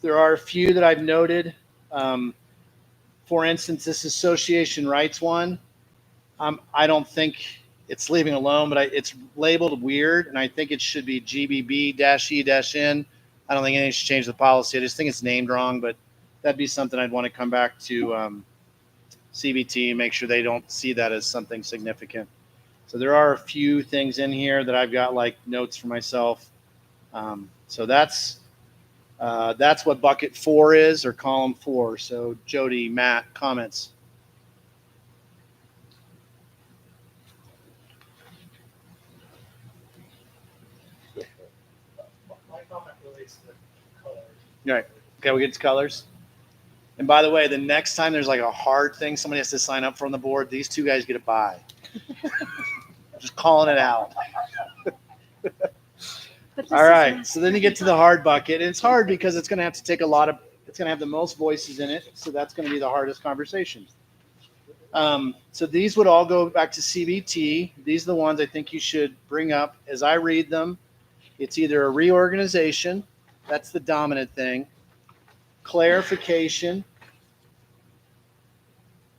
There are a few that I've noted. For instance, this association rights one, I don't think it's leaving alone, but it's labeled weird, and I think it should be GBB-E-N. I don't think anything should change the policy. I just think it's named wrong, but that'd be something I'd want to come back to CBT and make sure they don't see that as something significant. So there are a few things in here that I've got like notes for myself. So that's what bucket 4 is, or column 4. So Jody, Matt, comments.
My comment relates to the color.
All right. Okay, we get to colors. And by the way, the next time there's like a hard thing somebody has to sign up for on the board, these two guys get a bye. Just calling it out. All right. So then you get to the hard bucket. And it's hard because it's going to have to take it's going to have the most voices in it. So that's going to be the hardest conversation. So these would all go back to CBT. These are the ones I think you should bring up. As I read them, it's either a reorganization, that's the dominant thing, clarification,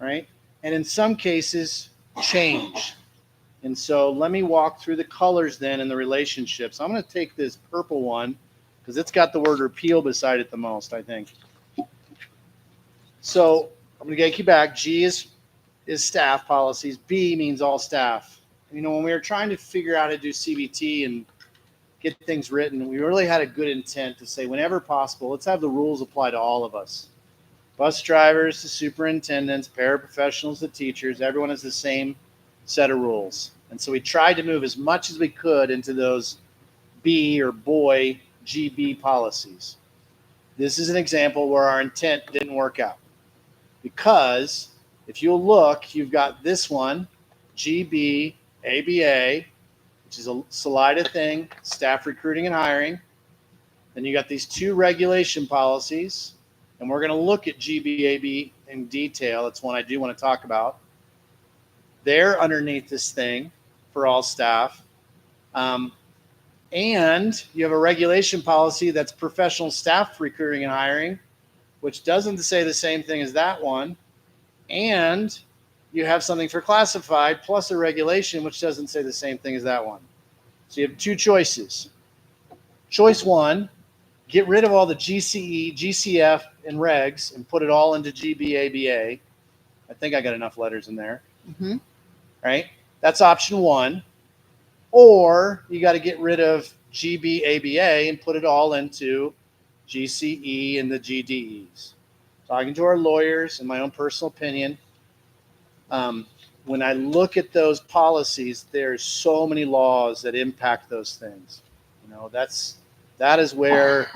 right? And in some cases, change. And so let me walk through the colors then and the relationships. I'm going to take this purple one because it's got the word repeal beside it the most, I think. So I'm going to get you back. G is staff policies. B means all staff. You know, when we were trying to figure out how to do CBT and get things written, we really had a good intent to say whenever possible, let's have the rules apply to all of us. Bus drivers, the superintendents, paraprofessionals, the teachers, everyone has the same set of rules. And so we tried to move as much as we could into those B or boy GB policies. This is an example where our intent didn't work out. Because if you'll look, you've got this one, GB, ABA, which is a Salida thing, staff recruiting and hiring. Then you got these two regulation policies, and we're going to look at GBAB in detail. That's one I do want to talk about. They're underneath this thing for all staff. And you have a regulation policy that's professional staff recruiting and hiring, which doesn't say the same thing as that one. And you have something for classified plus a regulation, which doesn't say the same thing as that one. So you have two choices. Choice 1, get rid of all the GCE, GCF, and regs and put it all into GBABA. I think I got enough letters in there.
Mm-hmm.
Right? That's option 1. Or you got to get rid of GBABA and put it all into GCE and the GDEs. Talking to our lawyers, in my own personal opinion, when I look at those policies, there's so many laws that impact those things. You know, that is where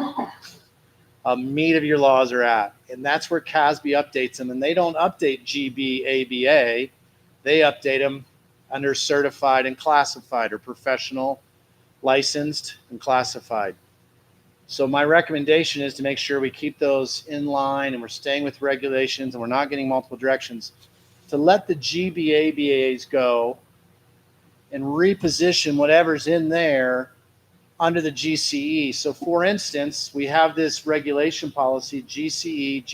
meat of your laws are at, and that's where CASB updates them. And they don't update GBABA; they update them under certified and classified, or professional, licensed, and classified. So my recommendation is to make sure we keep those in line and we're staying with regulations and we're not getting multiple directions. To let the GBABAs go and reposition whatever's in there under the GCE. So for instance, we have this regulation policy, GCE,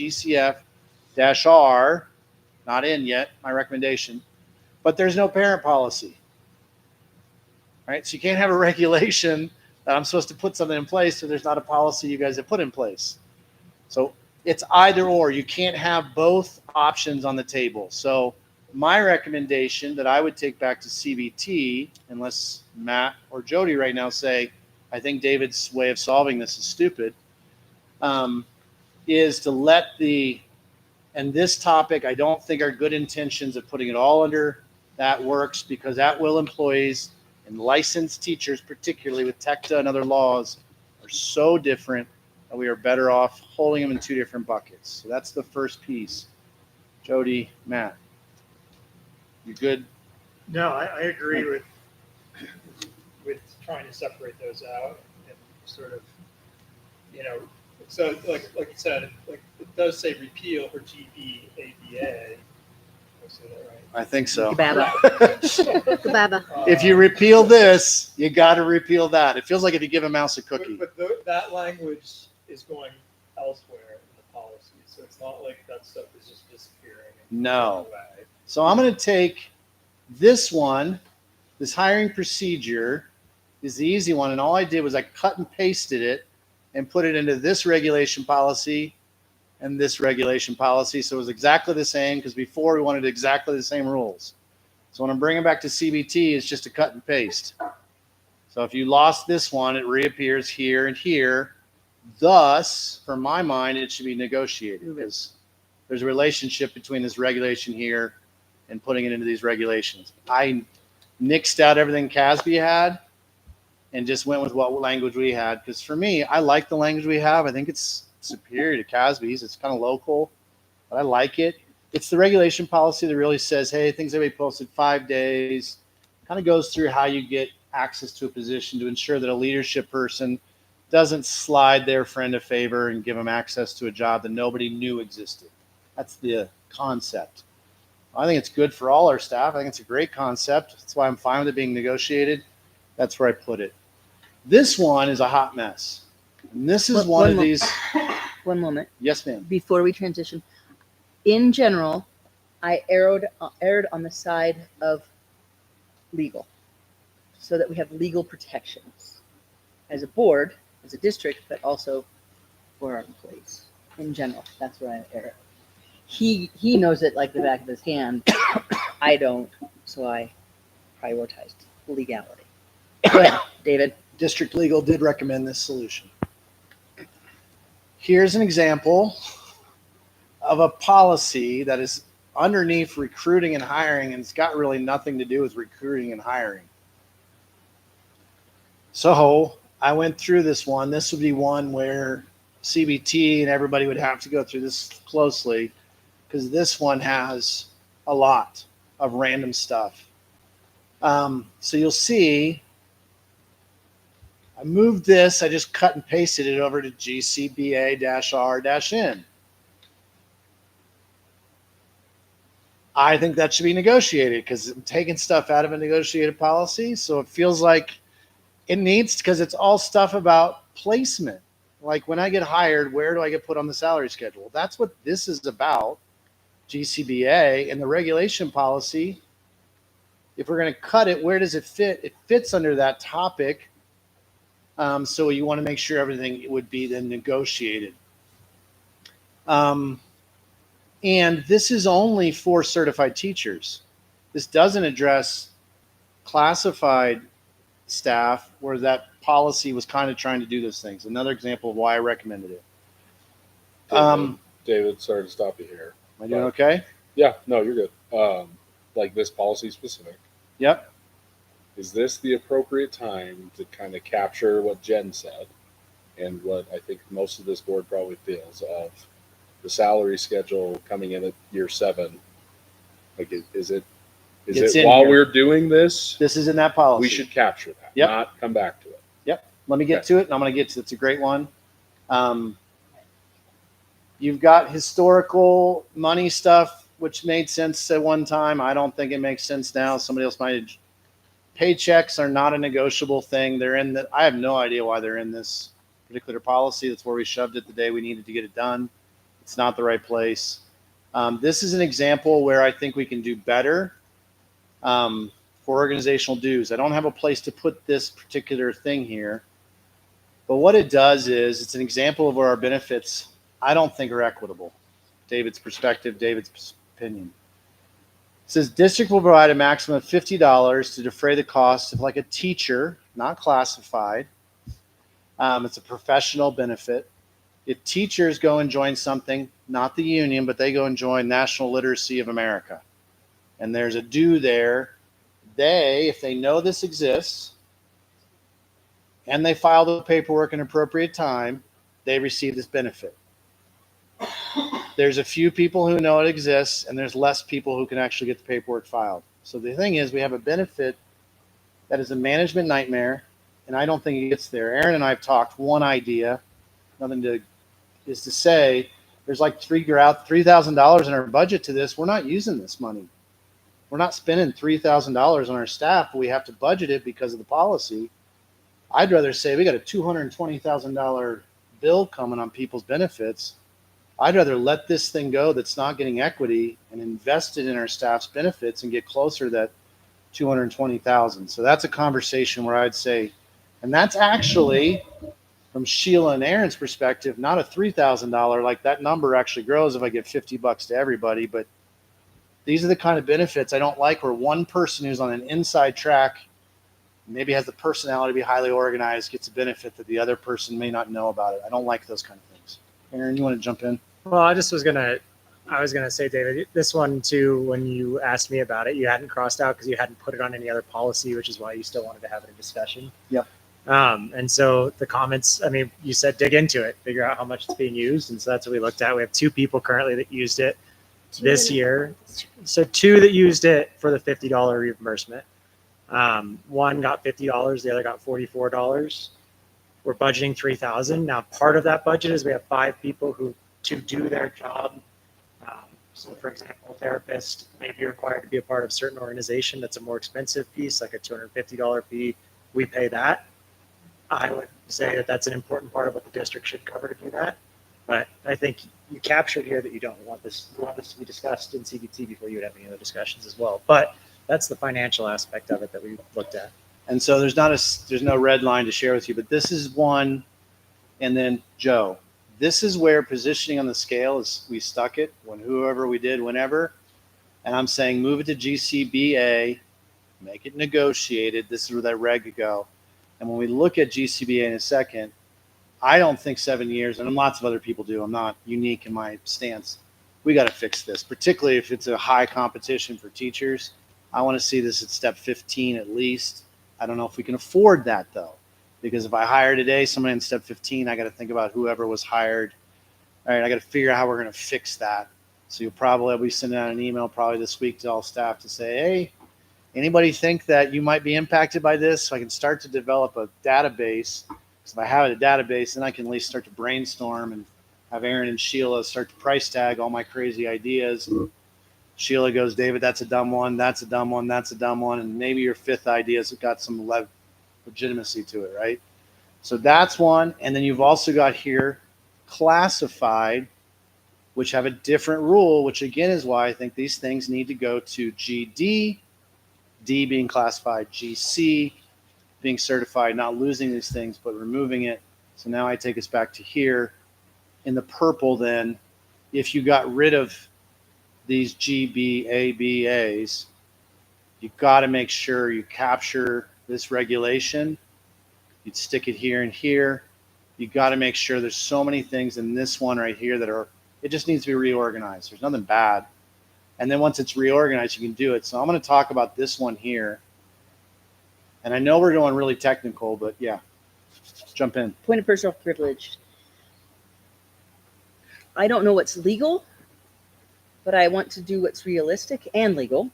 GCF-R, not in yet, my recommendation, but there's no parent policy, right? So you can't have a regulation that I'm supposed to put something in place so there's not a policy you guys have put in place. So it's either or. You can't have both options on the table. So my recommendation that I would take back to CBT, unless Matt or Jody right now say, I think David's way of solving this is stupid, is to let and this topic, I don't think our good intentions of putting it all under that works, because at-will employees and licensed teachers, particularly with TECTA and other laws, are so different that we are better off holding them in two different buckets. So that's the first piece. Jody, Matt, you good?
No, I agree with trying to separate those out and sort of, so like you said, like it does say repeal for GBABA. I say that right?
I think so.
Kababa.
If you repeal this, you got to repeal that. It feels like if you give a mouse a cookie.
But that language is going elsewhere in the policy, so it's not like that stuff is just disappearing.
No. So I'm going to take this one, this hiring procedure is the easy one, and all I did was I cut and pasted it and put it into this regulation policy and this regulation policy. So it was exactly the same, because before we wanted exactly the same rules. So when I'm bringing back to CBT, it's just a cut and paste. So if you lost this one, it reappears here and here. Thus, for my mind, it should be negotiated, because there's a relationship between this regulation here and putting it into these regulations. I nixed out everything CASB had and just went with what language we had, because for me, I like the language we have. I think it's superior to CASB's. It's kind of local, but I like it. It's the regulation policy that really says, hey, things that we posted 5 days, kind of goes through how you get access to a position to ensure that a leadership person doesn't slide their friend a favor and give them access to a job that nobody knew existed. That's the concept. I think it's good for all our staff. I think it's a great concept. That's why I'm fine with it being negotiated. That's where I put it. This one is a hot mess. And this is one of these.
One moment.
Yes, ma'am.
Before we transition, in general, I erred on the side of legal, so that we have legal protections as a board, as a district, but also for our employees in general. That's where I err. He knows it like the back of his hand. I don't, so I prioritized legality. Go ahead, David.
District Legal did recommend this solution. Here's an example of a policy that is underneath recruiting and hiring, and it's got really nothing to do with recruiting and hiring. So I went through this one. This would be one where CBT and everybody would have to go through this closely, because this one has a lot of random stuff. So you'll see I moved this, I just cut and pasted it over to GCBA-R-N. I think that should be negotiated, because I'm taking stuff out of a negotiated policy. So it feels like it needs, because it's all stuff about placement. Like when I get hired, where do I get put on the salary schedule? That's what this is about, GCBA. And the regulation policy, if we're going to cut it, where does it fit? It fits under that topic. So you want to make sure everything would be then negotiated. And this is only for certified teachers. This doesn't address classified staff, where that policy was kind of trying to do those things. Another example of why I recommended it.
David, sorry to stop you here.
Am I doing okay?
Yeah, no, you're good. Like this policy specific.
Yep.
Is this the appropriate time to kind of capture what Jen said and what I think most of this board probably feels of the salary schedule coming in at year 7? Like, is it while
here.
we're doing this?
This is in that policy.
We should capture that,
Yep.
not come back to it.
Yep. Let me get to it, and I'm going to get to it. It's a great one. You've got historical money stuff, which made sense at one time. I don't think it makes sense now. Somebody else might. Paychecks are not a negotiable thing. They're in the. I have no idea why they're in this particular policy. That's where we shoved it the day we needed to get it done. It's not the right place. This is an example where I think we can do better for organizational dues. I don't have a place to put this particular thing here, but what it does is it's an example of where our benefits, I don't think, are equitable. David's perspective, David's opinion. It says district will provide a maximum of $50 to defray the cost of, like, a teacher, not classified. It's a professional benefit. If teachers go and join something, not the union, but they go and join National Literacy of America, and there's a due there, if they know this exists and they file the paperwork in appropriate time, they receive this benefit. There's a few people who know it exists, and there's less people who can actually get the paperwork filed. So the thing is, we have a benefit that is a management nightmare.
and I don't think it gets there. Aaron and I have talked. One idea, nothing to, is to say there's like $3,000 in our budget to this. We're not using this money. We're not spending $3,000 on our staff. We have to budget it because of the policy. I'd rather say we got a $220,000 bill coming on people's benefits. I'd rather let this thing go that's not getting equity and invest it in our staff's benefits and get closer to that 220,000. So that's a conversation where I'd say, and that's actually from Sheila and Aaron's perspective, not a $3,000, like that number actually grows if I get $50 to everybody. But these are the kind of benefits I don't like, where one person who's on an inside track maybe has the personality to be highly organized, gets a benefit that the other person may not know about it. I don't like those kind of things. Aaron, you want to jump in?
Well, I was gonna say, David, this one too, when you asked me about it, you hadn't crossed out because you hadn't put it on any other policy, which is why you still wanted to have it in discussion.
Yep.
And so the comments, I mean, you said dig into it, figure out how much it's being used. And so that's what we looked at. We have 2 people currently that used it this year. So 2 that used it for the $50 reimbursement. One got $50, the other got $44. We're budgeting $3,000. Now, part of that budget is we have 5 people who, to do their job. So, for example, a therapist may be required to be a part of a certain organization. That's a more expensive piece, like a $250 fee. We pay that. I would say that that's an important part of what the district should cover to do that. But I think you captured here that you don't want this. You want this to be discussed in CBT before you would have any other discussions as well. But that's the financial aspect of it that we looked at.
And so there's no red line to share with you, but this is one. And then Joe, this is where positioning on the scale is, we stuck it when whoever we did, whenever. And I'm saying move it to GCBA, make it negotiated. This is where that reg could go. And when we look at GCBA in a second, I don't think 7 years, and lots of other people do. I'm not unique in my stance. We got to fix this, particularly if it's a high competition for teachers. I want to see this at step 15 at least. I don't know if we can afford that though, because if I hire today somebody in step 15, I got to think about whoever was hired. All right, I got to figure out how we're going to fix that. So you'll probably be sending out an email probably this week to all staff to say, hey, anybody think that you might be impacted by this? So I can start to develop a database. Because if I have a database, then I can at least start to brainstorm and have Aaron and Sheila start to price tag all my crazy ideas. And Sheila goes, David, that's a dumb one. That's a dumb one. That's a dumb one. And maybe your 5th idea has got some legitimacy to it, right? So that's one. And then you've also got here classified, which have a different rule, which again is why I think these things need to go to GD, D being classified, GC being certified, not losing these things, but removing it. So now I take us back to here. In the purple, then, if you got rid of these GBABAs, you got to make sure you capture this regulation. You'd stick it here and here. You got to make sure there's so many things in this one right here that are, it just needs to be reorganized. There's nothing bad. And then once it's reorganized, you can do it. So I'm going to talk about this one here. And I know we're going really technical, but yeah, jump in.
Point of personal privilege. I don't know what's legal, but I want to do what's realistic and legal.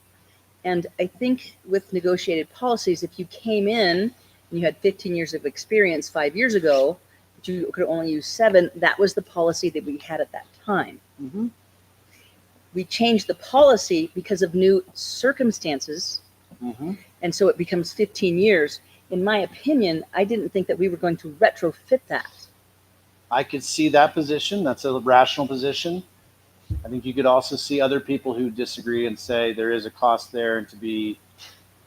And I think with negotiated policies, if you came in and you had 15 years of experience 5 years ago, but you could only use 7, that was the policy that we had at that time.
Mm-hmm.
We changed the policy because of new circumstances.
Mm-hmm.
And so it becomes 15 years. In my opinion, I didn't think that we were going to retrofit that.
I could see that position. That's a rational position. I think you could also see other people who disagree and say there is a cost there, and to be,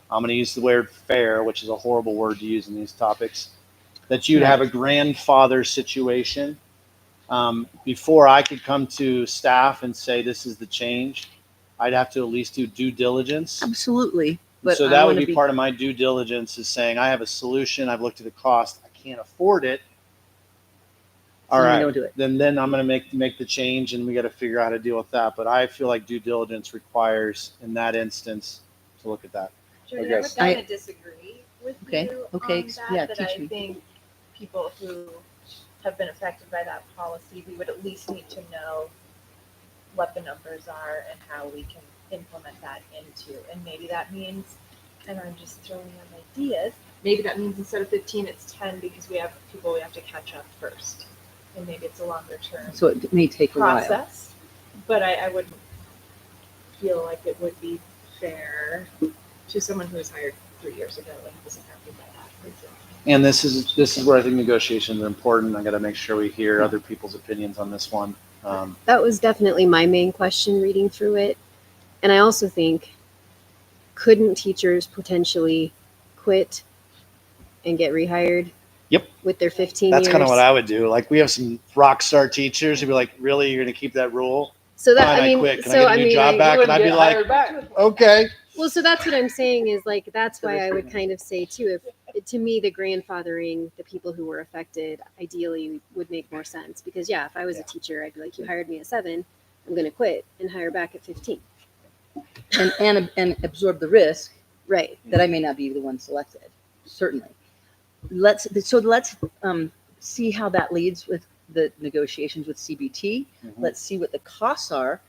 I'm going to use the word fair, which is a horrible word to use in these topics, that you'd have a grandfather situation. Before I could come to staff and say this is the change, I'd have to at least do due diligence.
Absolutely. But
so that would be part of my due diligence, is saying I have a solution. I've looked at the cost. I can't afford it. All right,
don't do it.
Then I'm going to make the change, and we got to figure out how to deal with that. But I feel like due diligence requires, in that instance, to look at that.
Judy, I would kind of disagree with you on that.
Yeah,
that I think people who have been affected by that policy, we would at least need to know what the numbers are and how we can implement that into. And maybe that means, and I'm just throwing out ideas, maybe that means instead of 15, it's 10 because we have people we have to catch up first. And maybe it's a longer term
So it may take a while.
process. But I wouldn't feel like it would be fair to someone who was hired 3 years ago and wasn't happy by that. For example.
And this is where I think negotiations are important. I got to make sure we hear other people's opinions on this one.
That was definitely my main question reading through it. And I also think, couldn't teachers potentially quit and get rehired?
Yep.
With their 15
That's
years?
kind of what I would do. Like we have some rock star teachers who'd be like, really, you're going to keep that rule?
So that,
Fine,
I mean,
quit. Can
so
I get a new job
like,
back? And I'd be like, okay.
well, so that's what I'm saying is like, that's why I would kind of say too, if to me, the grandfathering the people who were affected ideally would make more sense because yeah, if I was a teacher, I'd be like, you hired me at 7, I'm going to quit and hire back at 15.
And absorb the risk
Right.
that I may not be the one selected. Certainly. Let's see how that leads with the negotiations with CBT. Let's see what the costs are.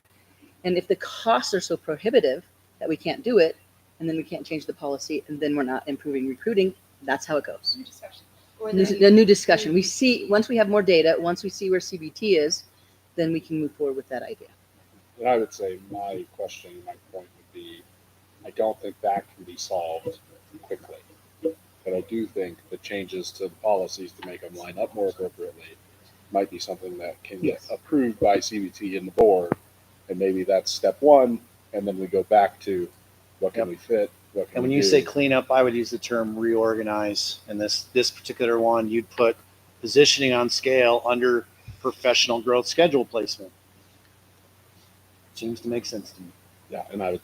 And if the costs are so prohibitive that we can't do it, and then we can't change the policy, and then we're not improving recruiting, that's how it goes.
New discussion. Or
A new discussion. We see, once we have more data, once we see where CBT is, then we can move forward with that idea.
And I would say my question, my point would be, I don't think that can be solved quickly. But I do think the changes to the policies to make them line up more appropriately might be something that can get approved by CBT and the board. And maybe that's step one. And then we go back to what can we fit? What can
And when
we
you
do?
say clean up, I would use the term reorganize. And this particular one, you'd put positioning on scale under professional growth schedule placement. Seems to make sense to me.
Yeah, and I would,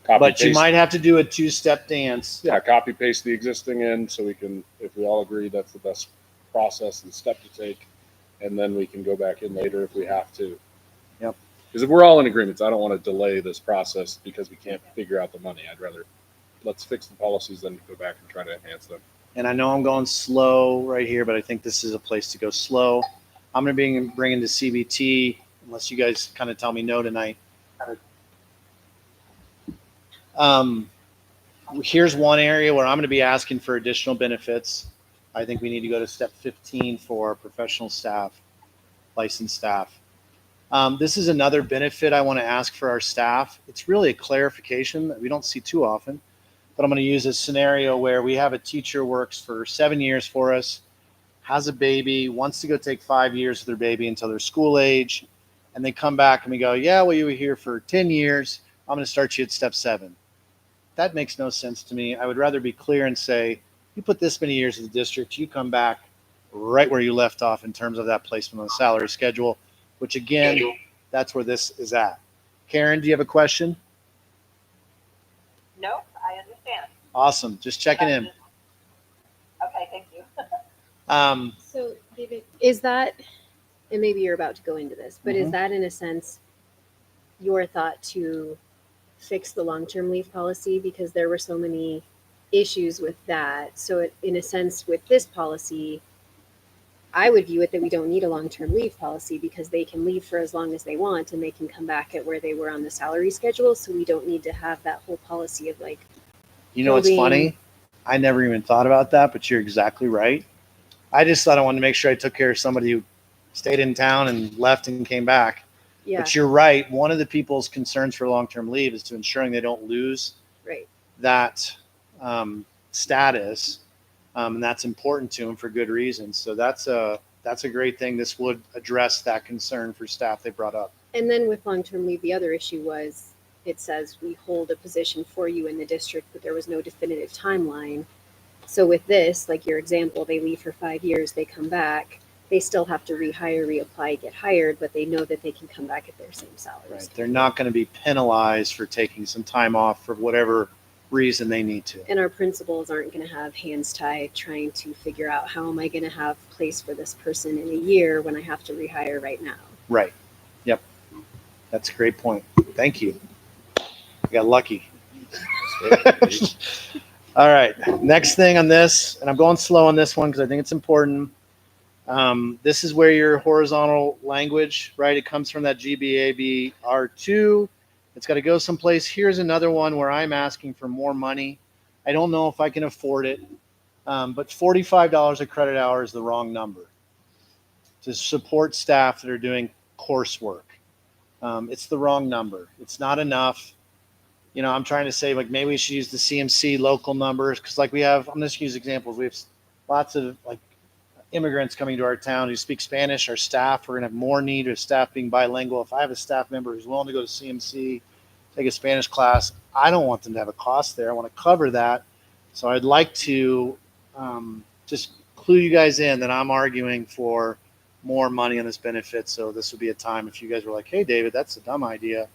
copy
But you
paste.
might have to do a 2-step dance.
Yeah, copy paste the existing in so we can, if we all agree that's the best process and step to take, and then we can go back in later if we have to.
Yep.
Because if we're all in agreements, I don't want to delay this process because we can't figure out the money. I'd rather let's fix the policies than go back and try to enhance them.
And I know I'm going slow right here, but I think this is a place to go slow. I'm going to bring into CBT, unless you guys kind of tell me no tonight. Here's one area where I'm going to be asking for additional benefits. I think we need to go to step 15 for professional staff, licensed staff. This is another benefit I want to ask for our staff. It's really a clarification that we don't see too often, but I'm going to use a scenario where we have a teacher works for 7 years for us, has a baby, wants to go take 5 years with their baby until they're school age, and they come back and we go, yeah, well, you were here for 10 years. I'm going to start you at step 7. That makes no sense to me. I would rather be clear and say, you put this many years in the district, you come back right where you left off in terms of that placement on the salary schedule, which again, that's where this is at. Karen, do you have a question?
No, I understand.
Awesome. Just checking in.
Okay, thank you.
So, David, is that, and maybe you're about to go into this, but is
Mhm.
that in a sense your thought to fix the long-term leave policy because there were so many issues with that? So, in a sense, with this policy, I would view it that we don't need a long-term leave policy because they can leave for as long as they want and they can come back at where they were on the salary schedule. So we don't need to have that whole policy of like,
You know what's funny? I never even thought about that, but you're exactly right. I just thought I wanted to make sure I took care of somebody who stayed in town and left and came back.
yeah,
But you're right. One of the people's concerns for long-term leave is to ensuring they don't lose
right.
that status, and that's important to them for good reasons. So that's a great thing. This would address that concern for staff they brought up.
And then with long-term leave, the other issue was it says we hold a position for you in the district, but there was no definitive timeline. So with this, like your example, they leave for 5 years, they come back, they still have to rehire, reapply, get hired, but they know that they can come back at their same salary.
Right. They're not going to be penalized for taking some time off for whatever reason they need to.
And our principals aren't going to have hands tied trying to figure out how am I going to have place for this person in a year when I have to rehire right now.
Right. Yep. That's a great point. Thank you. I got lucky. All right. Next thing on this, and I'm going slow on this one because I think it's important. This is where your horizontal language, right? It comes from that GBAB R2. It's got to go someplace. Here's another one where I'm asking for more money. I don't know if I can afford it. But $45 a credit hour is the wrong number to support staff that are doing coursework. It's the wrong number. It's not enough. You know, I'm trying to say like maybe we should use the CMC local numbers because like we have, I'm just use examples. We have lots of like immigrants coming to our town who speak Spanish. Our staff, we're gonna have more need of staff being bilingual. If I have a staff member who's willing to go to CMC, take a Spanish class, I don't want them to have a cost there. I want to cover that. So I'd like to just clue you guys in that I'm arguing for more money on this benefit. So this would be a time if you guys were like, hey, David, that's a dumb idea.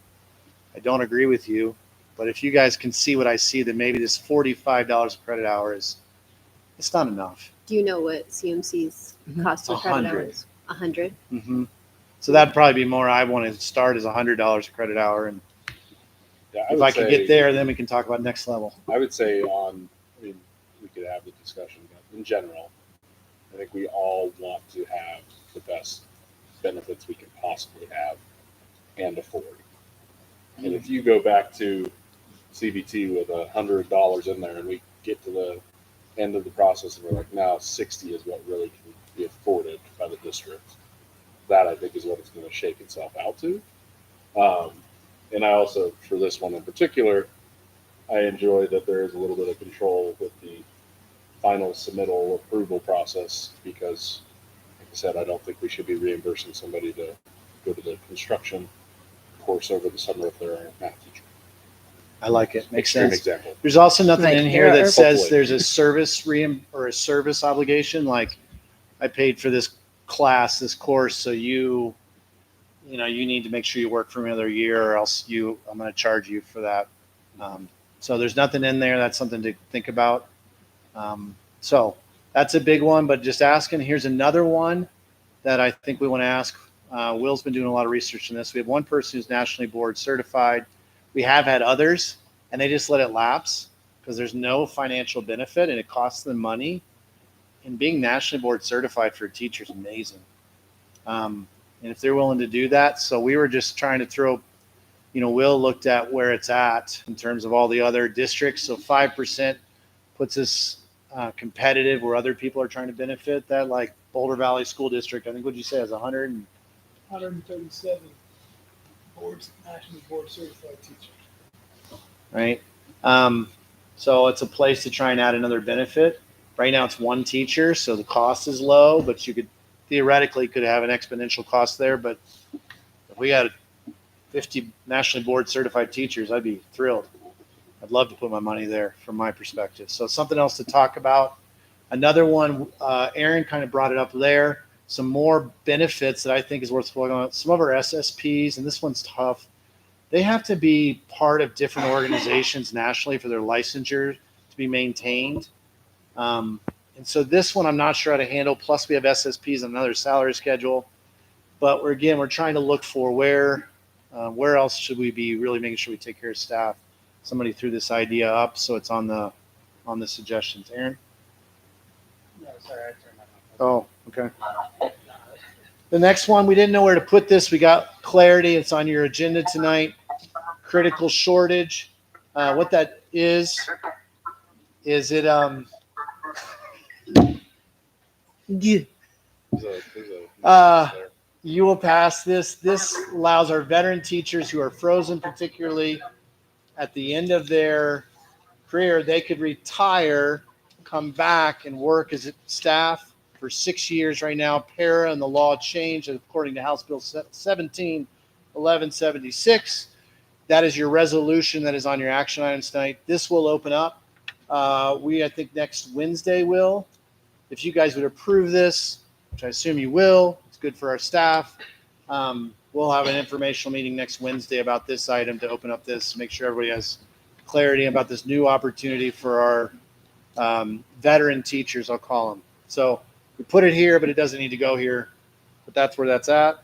I don't agree with you. But if you guys can see what I see, then maybe this $45 a credit hour it's not enough.
Do you know what CMC's cost per credit hour
100.
is? 100.
Mm-hmm. So that'd probably be more. I want to start as $100 a credit hour, and
Yeah,
if I could get there, then we can talk about next level.
I would say I mean, we could have the discussion, but in general, I think we all want to have the best benefits we can possibly have and afford. And if you go back to CBT with $100 in there and we get to the end of the process and we're like, now 60 is what really can be afforded by the district, that I think is what it's going to shake itself out to. And I also, for this one in particular, I enjoy that there is a little bit of control with the final submittal approval process because, like I said, I don't think we should be reimbursing somebody to go to the construction course over the summer if they're a math teacher.
I like it. Makes
Extreme
sense.
example.
There's also nothing
Right.
in here that says
Hopefully.
there's a service or a service obligation. Like I paid for this class, this course, so you need to make sure you work for another year, or else I'm going to charge you for that. So there's nothing in there. That's something to think about. So that's a big one. But just asking. Here's another one that I think we want to ask. Will's been doing a lot of research on this. We have one person who's nationally board certified. We have had others, and they just let it lapse because there's no financial benefit and it costs them money. And being nationally board certified for a teacher is amazing. And if they're willing to do that, so we were just trying to throw, Will looked at where it's at in terms of all the other districts. So 5% puts us competitive where other people are trying to benefit that, like Boulder Valley School District. I think what you say has
137 nationally board certified teachers.
right? So it's a place to try and add another benefit. Right now it's one teacher, so the cost is low, but you could theoretically have an exponential cost there. But if we had 50 nationally board certified teachers, I'd be thrilled. I'd love to put my money there from my perspective. So something else to talk about. Another one, Aaron kind of brought it up there. Some more benefits that I think is worth looking at. Some of our SSPs, and this one's tough, they have to be part of different organizations nationally for their licensure to be maintained. And so this one I'm not sure how to handle. Plus we have SSPs on another salary schedule. But we're trying to look for where else should we be really making sure we take care of staff. Somebody threw this idea up, so it's on the suggestions. Aaron?
No, sorry, I turned my mic off.
Oh, okay. The next one, we didn't know where to put this. We got clarity. It's on your agenda tonight. Critical shortage. What that is it you will pass this. This allows our veteran teachers who are frozen, particularly at the end of their career, they could retire, come back and work as staff for 6 years right now. Para and the law changed according to House Bill 1176. That is your resolution that is on your action items tonight. This will open up. I think next Wednesday will. If you guys would approve this, which I assume you will, it's good for our staff. We'll have an informational meeting next Wednesday about this item to open up this, make sure everybody has clarity about this new opportunity for our veteran teachers, I'll call them. So we put it here, but it doesn't need to go here. But that's where that's at.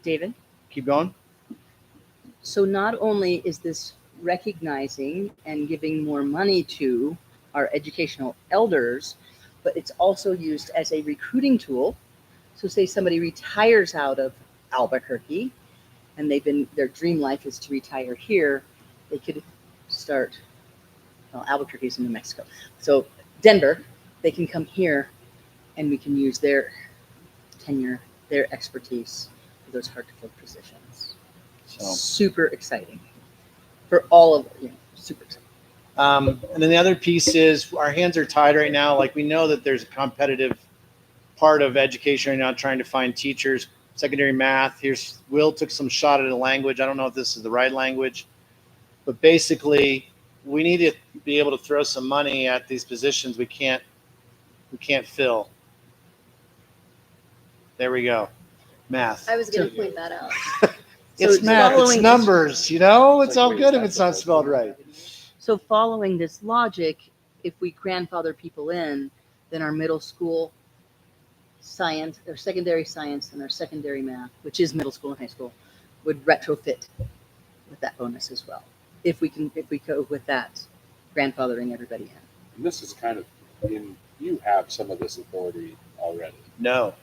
David?
Keep going.
So not only is this recognizing and giving more money to our educational elders, but it's also used as a recruiting tool. So say somebody retires out of Albuquerque and their dream life is to retire here, they could start, Albuquerque's in New Mexico. So Denver, they can come here and we can use their tenure, their expertise for those hard to fill positions.
So,
Super exciting for all of super exciting.
and then the other piece is our hands are tied right now. Like we know that there's a competitive part of education right now, trying to find teachers, secondary math. Here's Will took some shot at a language. I don't know if this is the right language, but basically we need to be able to throw some money at these positions we can't fill. There we go. Math.
I was going to point that out.
It's
So
math. It's
following-
numbers. You know, it's all good if it's not spelled right.
So following this logic, if we grandfather people in, then our middle school science, or secondary science, and our secondary math, which is middle school and high school, would retrofit with that bonus as well. If we go with that, grandfathering everybody in.
And this is kind of you have some of this authority already.
No,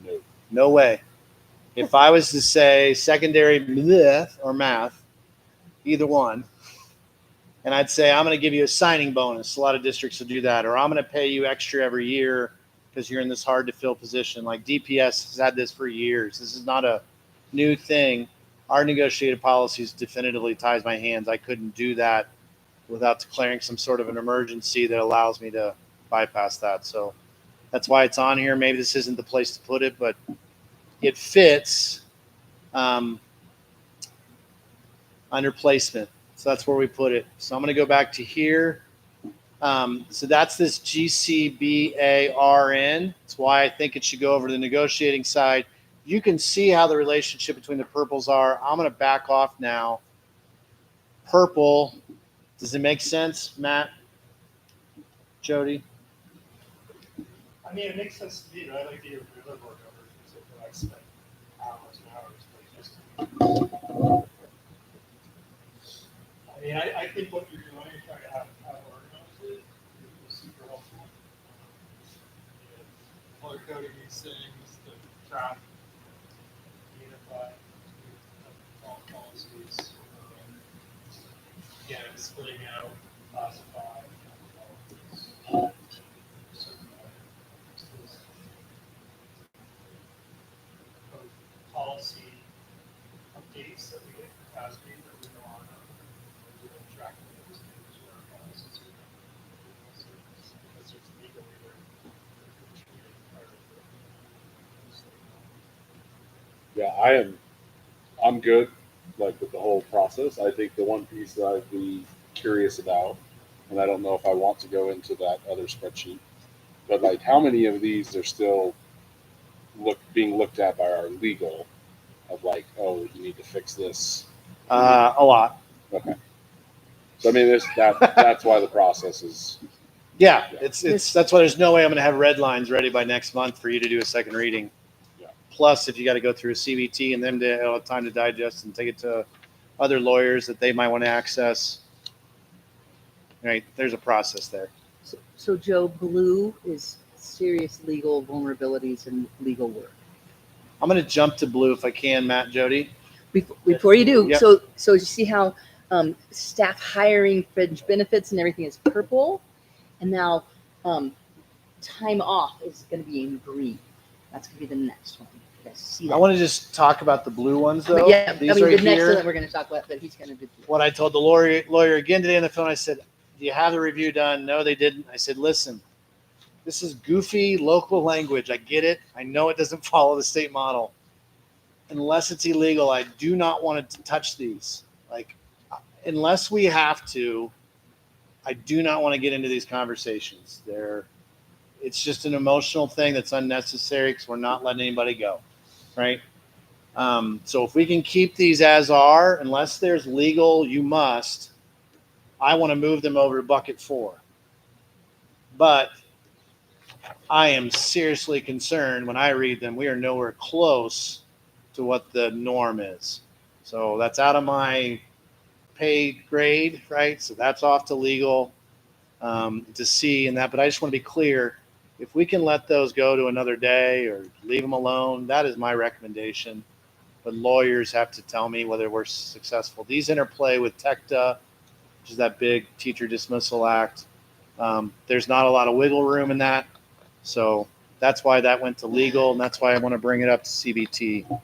No.
no way. If I was to say secondary math or math, either one, and I'd say I'm going to give you a signing bonus. A lot of districts will do that, or I'm going to pay you extra every year because you're in this hard to fill position. Like DPS has had this for years. This is not a new thing. Our negotiated policies definitively ties my hands. I couldn't do that without declaring some sort of an emergency that allows me to bypass that. So that's why it's on here. Maybe this isn't the place to put it, but it fits under placement. So that's where we put it. So I'm going to go back to here. So that's this GCBARN. That's why I think it should go over to the negotiating side. You can see how the relationship between the purples are. I'm going to back off now. Purple. Does it make sense, Matt? Jody?
I mean, it makes sense to me, but I like the other board members because I spent hours and hours. I mean, I think what you're doing, trying to have organized it, is super helpful. Color coding these things, the track, unify, all policies. Again, splitting out, classify, policy updates that we get from FASB that we go on tracking those things with our policies. Because there's legally
Yeah, I'm good like with the whole process. I think the one piece that I'd be curious about, and I don't know if I want to go into that other spreadsheet, but like how many of these are still being looked at by our legal of like, oh, you need to fix this.
A lot.
Okay. So I mean, that's why the process is.
Yeah, it's that's why there's no way I'm going to have red lines ready by next month for you to do a second reading.
Yeah.
Plus, if you got to go through a CBT and them to have time to digest and take it to other lawyers that they might want to access. Right, there's a process there.
So Joe, blue is serious legal vulnerabilities and legal work.
I'm going to jump to blue if I can, Matt, Jody.
Before you do,
Yep.
so you see how staff hiring, fringe benefits, and everything is purple, and now time off is going to be in green. That's going to be the next one. You guys see that?
I want to just talk about the blue ones, though.
But yeah,
These
I mean,
right
the next
here.
one that we're going to talk about, but he's going to do.
What I told the lawyer again today on the phone, I said, do you have the review done? No, they didn't. I said, listen, this is goofy local language. I get it. I know it doesn't follow the state model. Unless it's illegal, I do not want to touch these. Like, unless we have to, I do not want to get into these conversations. It's just an emotional thing that's unnecessary because we're not letting anybody go, right? So if we can keep these as are, unless there's legal, you must, I want to move them over to bucket 4. But I am seriously concerned when I read them, we are nowhere close to what the norm is. So that's out of my paid grade, right? So that's off to legal to see and that. But I just want to be clear, if we can let those go to another day or leave them alone, that is my recommendation. But lawyers have to tell me whether we're successful. These interplay with TECTA, which is that big teacher dismissal act. There's not a lot of wiggle room in that. So that's why that went to legal, and that's why I want to bring it up to CBT.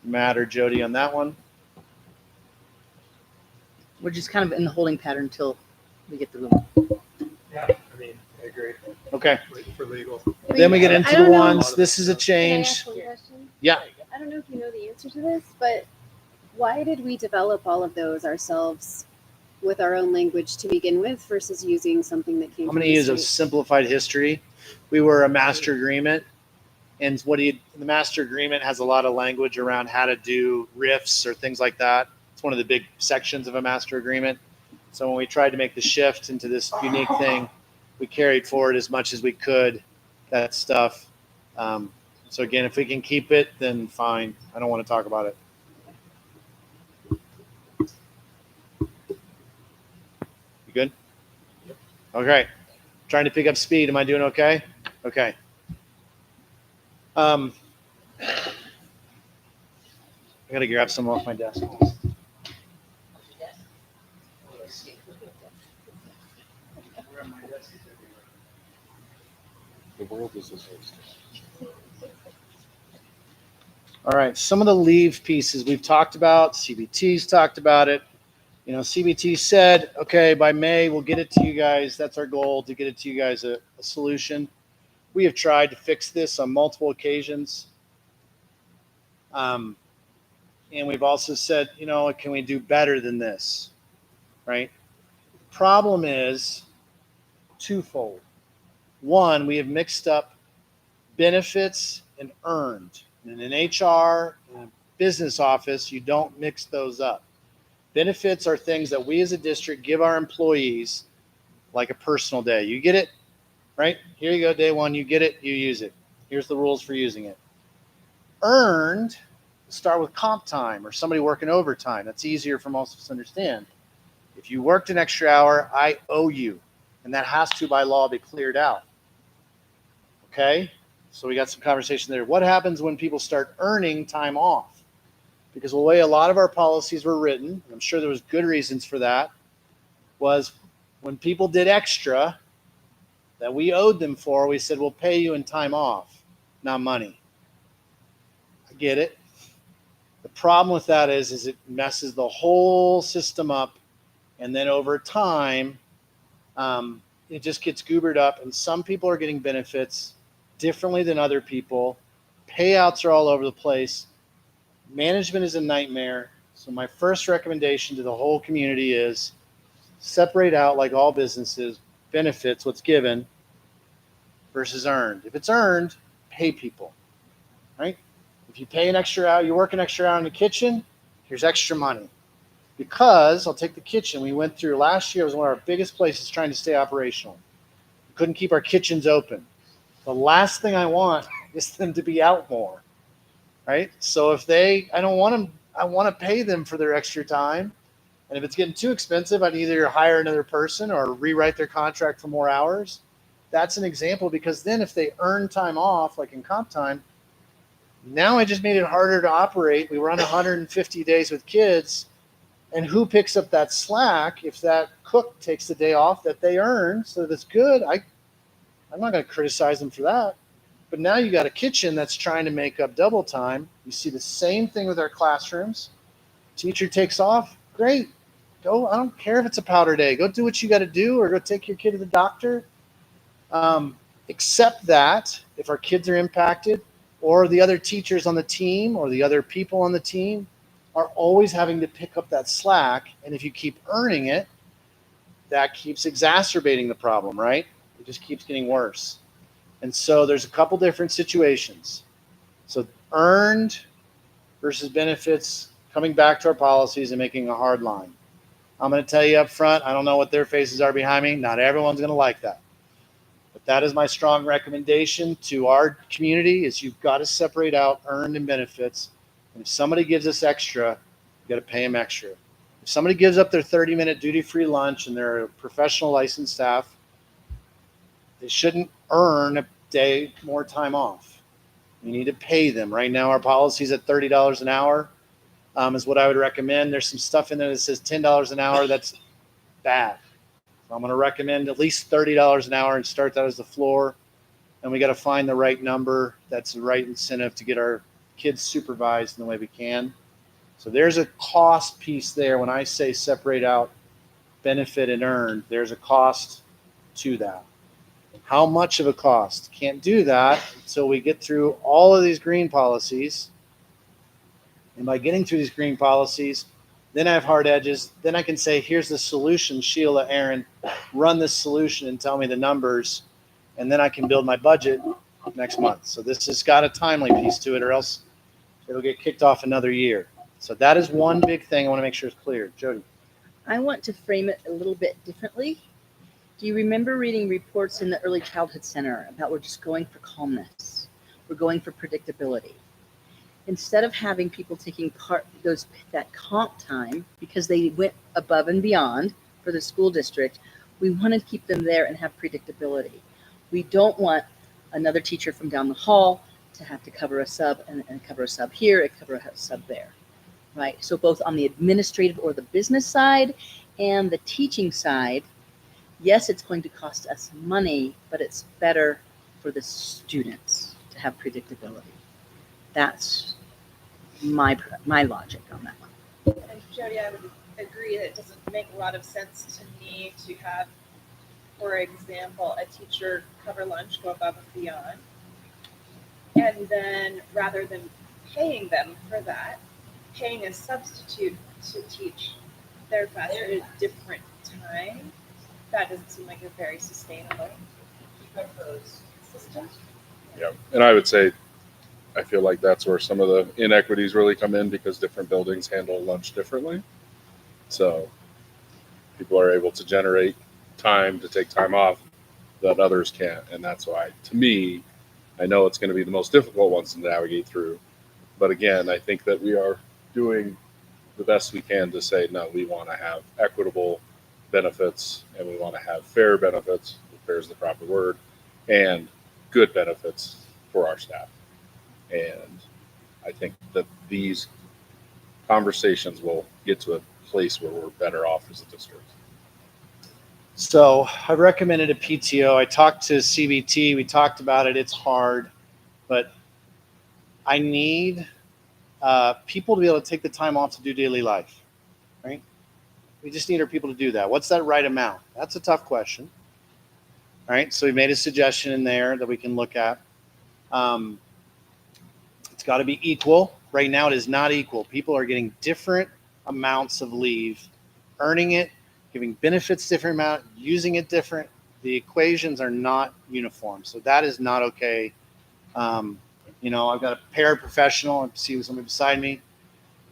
Matt or Jody on that one?
We're just kind of in the holding pattern until we get the room.
Yeah, I mean, I agree.
Okay.
Wait for legal.
Then we get into
I
the
don't know.
ones. This is a
Can I
change.
ask one question?
Yeah.
I don't know if you know the answer to this, but why did we develop all of those ourselves with our own language to begin with versus using something that came
I'm
from
going to
the
use a
state?
simplified history. We were a master agreement, and the master agreement has a lot of language around how to do riffs or things like that. It's one of the big sections of a master agreement. So when we tried to make the shift into this unique thing, we carried forward as much as we could that stuff. So again, if we can keep it, then fine. I don't want to talk about it. You good? Okay. Trying to pick up speed. Am I doing okay? Okay. I got to grab some off my desk.
The world is his host.
All right, some of the leave pieces we've talked about. CBT's talked about it. You know, CBT said, okay, by May, we'll get it to you guys. That's our goal, to get it to you guys a solution. We have tried to fix this on multiple occasions. And we've also said, you know, can we do better than this, right? Problem is twofold. One, we have mixed up benefits and earned. In an HR, in a business office, you don't mix those up. Benefits are things that we as a district give our employees, like a personal day. You get it, right? Here you go, day one, you get it, you use it. Here's the rules for using it. Earned, start with comp time or somebody working overtime. That's easier for most of us to understand. If you worked an extra hour, I owe you. And that has to, by law, be cleared out. Okay? So we got some conversation there. What happens when people start earning time off? Because the way a lot of our policies were written, and I'm sure there was good reasons for that, was when people did extra that we owed them for, we said, we'll pay you in time off, not money. I get it. The problem with that is it messes the whole system up. And then over time, it just gets goobered up. And some people are getting benefits differently than other people. Payouts are all over the place. Management is a nightmare. So my first recommendation to the whole community is separate out, like all businesses, benefits, what's given versus earned. If it's earned, pay people, right? If you pay an extra hour, you work an extra hour in the kitchen, here's extra money. Because I'll take the kitchen. We went through last year, it was one of our biggest places trying to stay operational. We couldn't keep our kitchens open. The last thing I want is them to be out more, right? So if I don't want them, I want to pay them for their extra time. And if it's getting too expensive, I'd either hire another person or rewrite their contract for more hours. That's an example, because then if they earn time off, like in comp time, now I just made it harder to operate. We run 150 days with kids. And who picks up that slack if that cook takes the day off that they earn? So that's good. I'm not going to criticize them for that. But now you got a kitchen that's trying to make up double time. You see the same thing with our classrooms. Teacher takes off. Great. Go. I don't care if it's a powder day. Go do what you got to do, or go take your kid to the doctor. Accept that if our kids are impacted, or the other teachers on the team, or the other people on the team are always having to pick up that slack. And if you keep earning it, that keeps exacerbating the problem, right? It just keeps getting worse. And so there's a couple different situations. So earned versus benefits, coming back to our policies and making a hard line. I'm going to tell you up front, I don't know what their faces are behind me. Not everyone's going to like that. But that is my strong recommendation to our community, is you've got to separate out earned and benefits. And if somebody gives us extra, you got to pay them extra. If somebody gives up their 30-minute duty-free lunch and they're a professional licensed staff, they shouldn't earn a day more time off. You need to pay them. Right now, our policy is at $30 an hour, is what I would recommend. There's some stuff in there that says $10 an hour. That's bad. So I'm going to recommend at least $30 an hour and start that as the floor. And we got to find the right number. That's the right incentive to get our kids supervised in the way we can. So there's a cost piece there. When I say separate out benefit and earned, there's a cost to that. How much of a cost? Can't do that until we get through all of these green policies. And by getting through these green policies, then I have hard edges. Then I can say, here's the solution. Sheila, Aaron, run this solution and tell me the numbers. And then I can build my budget next month. So this has got a timely piece to it, or else it'll get kicked off another year. So that is one big thing I want to make sure is clear. Jody.
I want to frame it a little bit differently. Do you remember reading reports in the Early Childhood Center about we're just going for calmness? We're going for predictability. Instead of having people taking that comp time because they went above and beyond for the school district, we want to keep them there and have predictability. We don't want another teacher from down the hall to have to cover a sub and cover a sub here and cover a sub there, right? So both on the administrative or the business side and the teaching side, yes, it's going to cost us money, but it's better for the students to have predictability. That's my logic on that one.
And Jody, I would agree that it doesn't make a lot of sense to me to have, for example, a teacher cover lunch, go above and beyond, and then rather than paying them for that, paying a substitute to teach their class at a different time. That doesn't seem like a very sustainable system.
Yeah, and I would say, I feel like that's where some of the inequities really come in because different buildings handle lunch differently. So people are able to generate time to take time off that others can't. And that's why, to me, I know it's going to be the most difficult ones to navigate through. But again, I think that we are doing the best we can to say, no, we want to have equitable benefits and we want to have fair benefits, if fair is the proper word, and good benefits for our staff. And I think that these conversations will get to a place where we're better off as a district.
So I recommended a PTO. I talked to CBT. We talked about it. It's hard, but I need people to be able to take the time off to do daily life, right? We just need our people to do that. What's that right amount? That's a tough question. All right. So we made a suggestion in there that we can look at. It's got to be equal. Right now, it is not equal. People are getting different amounts of leave, earning it, giving benefits different amount, using it different. The equations are not uniform. So that is not okay. You know, I've got a paraprofessional. I see somebody beside me.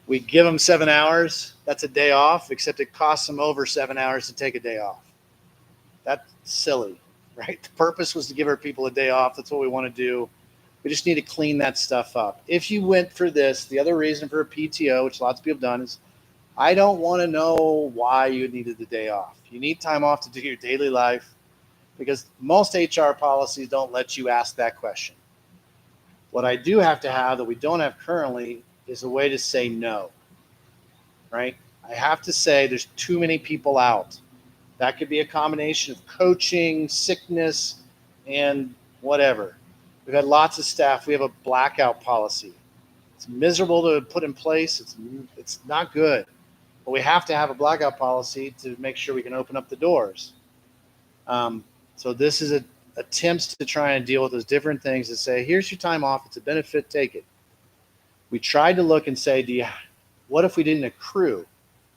We give them 7 hours. That's a day off, except it costs them over 7 hours to take a day off. That's silly, right? The purpose was to give our people a day off. That's what we want to do. We just need to clean that stuff up. If you went for this, the other reason for a PTO, which lots of people have done, is I don't want to know why you needed the day off. You need time off to do your daily life because most HR policies don't let you ask that question. What I do have to have that we don't have currently is a way to say no, right? I have to say there's too many people out. That could be a combination of coaching, sickness, and whatever. We've had lots of staff. We have a blackout policy. It's miserable to put in place. It's not good. But we have to have a blackout policy to make sure we can open up the doors. So this is attempts to try and deal with those different things to say, here's your time off. It's a benefit. Take it. We tried to look and say, what if we didn't accrue?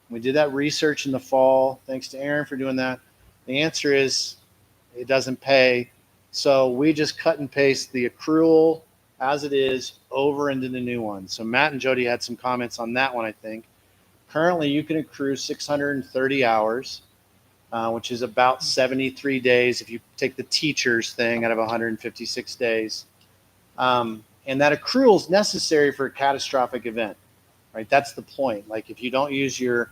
We did that research in the fall. Thanks to Aaron for doing that. The answer is it doesn't pay. So we just cut and paste the accrual as it is over into the new one. So Matt and Jody had some comments on that one, I think. Currently, you can accrue 630 hours, which is about 73 days if you take the teacher's thing out of 156 days. And that accrual is necessary for a catastrophic event, right? That's the point. Like if you don't use your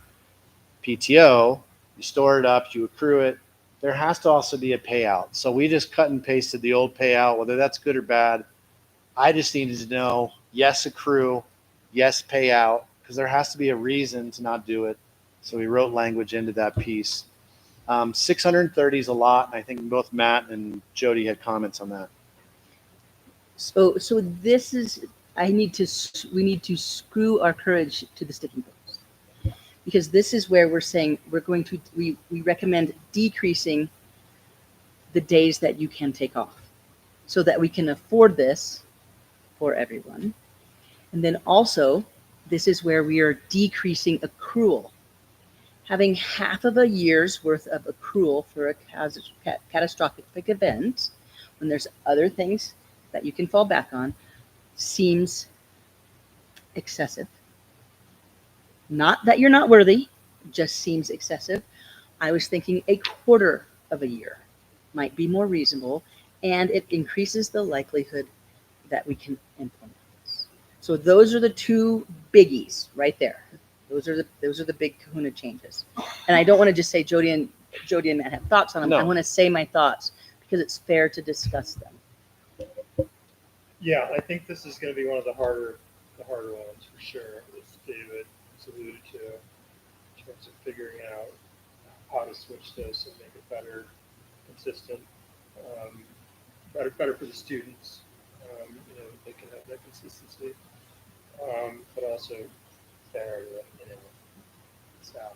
PTO, you store it up, you accrue it, there has to also be a payout. So we just cut and pasted the old payout, whether that's good or bad. I just needed to know, yes, accrue, yes, payout, because there has to be a reason to not do it. So we wrote language into that piece. 630 is a lot, and I think both Matt and Jody had comments on that.
So this is, we need to screw our courage to the sticking post, because this is where we're saying we recommend decreasing the days that you can take off so that we can afford this for everyone. And then also, this is where we are decreasing accrual. Having half of a year's worth of accrual for a catastrophic event, when there's other things that you can fall back on, seems excessive. Not that you're not worthy, just seems excessive. I was thinking a quarter of a year might be more reasonable, and it increases the likelihood that we can implement this. So those are the two biggies right there. Those are the big kahuna changes. And I don't want to just say Jody and Matt have thoughts on them.
No.
I want to say my thoughts because it's fair to discuss them.
Yeah, I think this is going to be one of the harder ones for sure, as David alluded to, in terms of figuring out how to switch this and make it better, consistent, better for the students. They can have that consistency, but also fair to staff.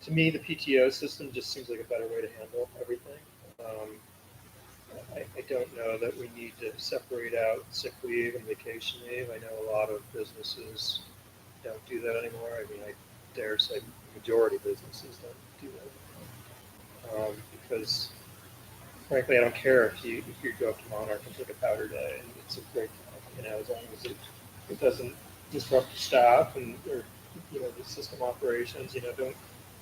To me, the PTO system just seems like a better way to handle everything. I don't know that we need to separate out sick leave and vacation leave. I know a lot of businesses don't do that anymore. I mean, I dare say the majority of businesses don't do that. Because frankly, I don't care if you go up to Monarch and take a powder day, and it's a great time, as long as it doesn't disrupt the staff and or the system operations. Don't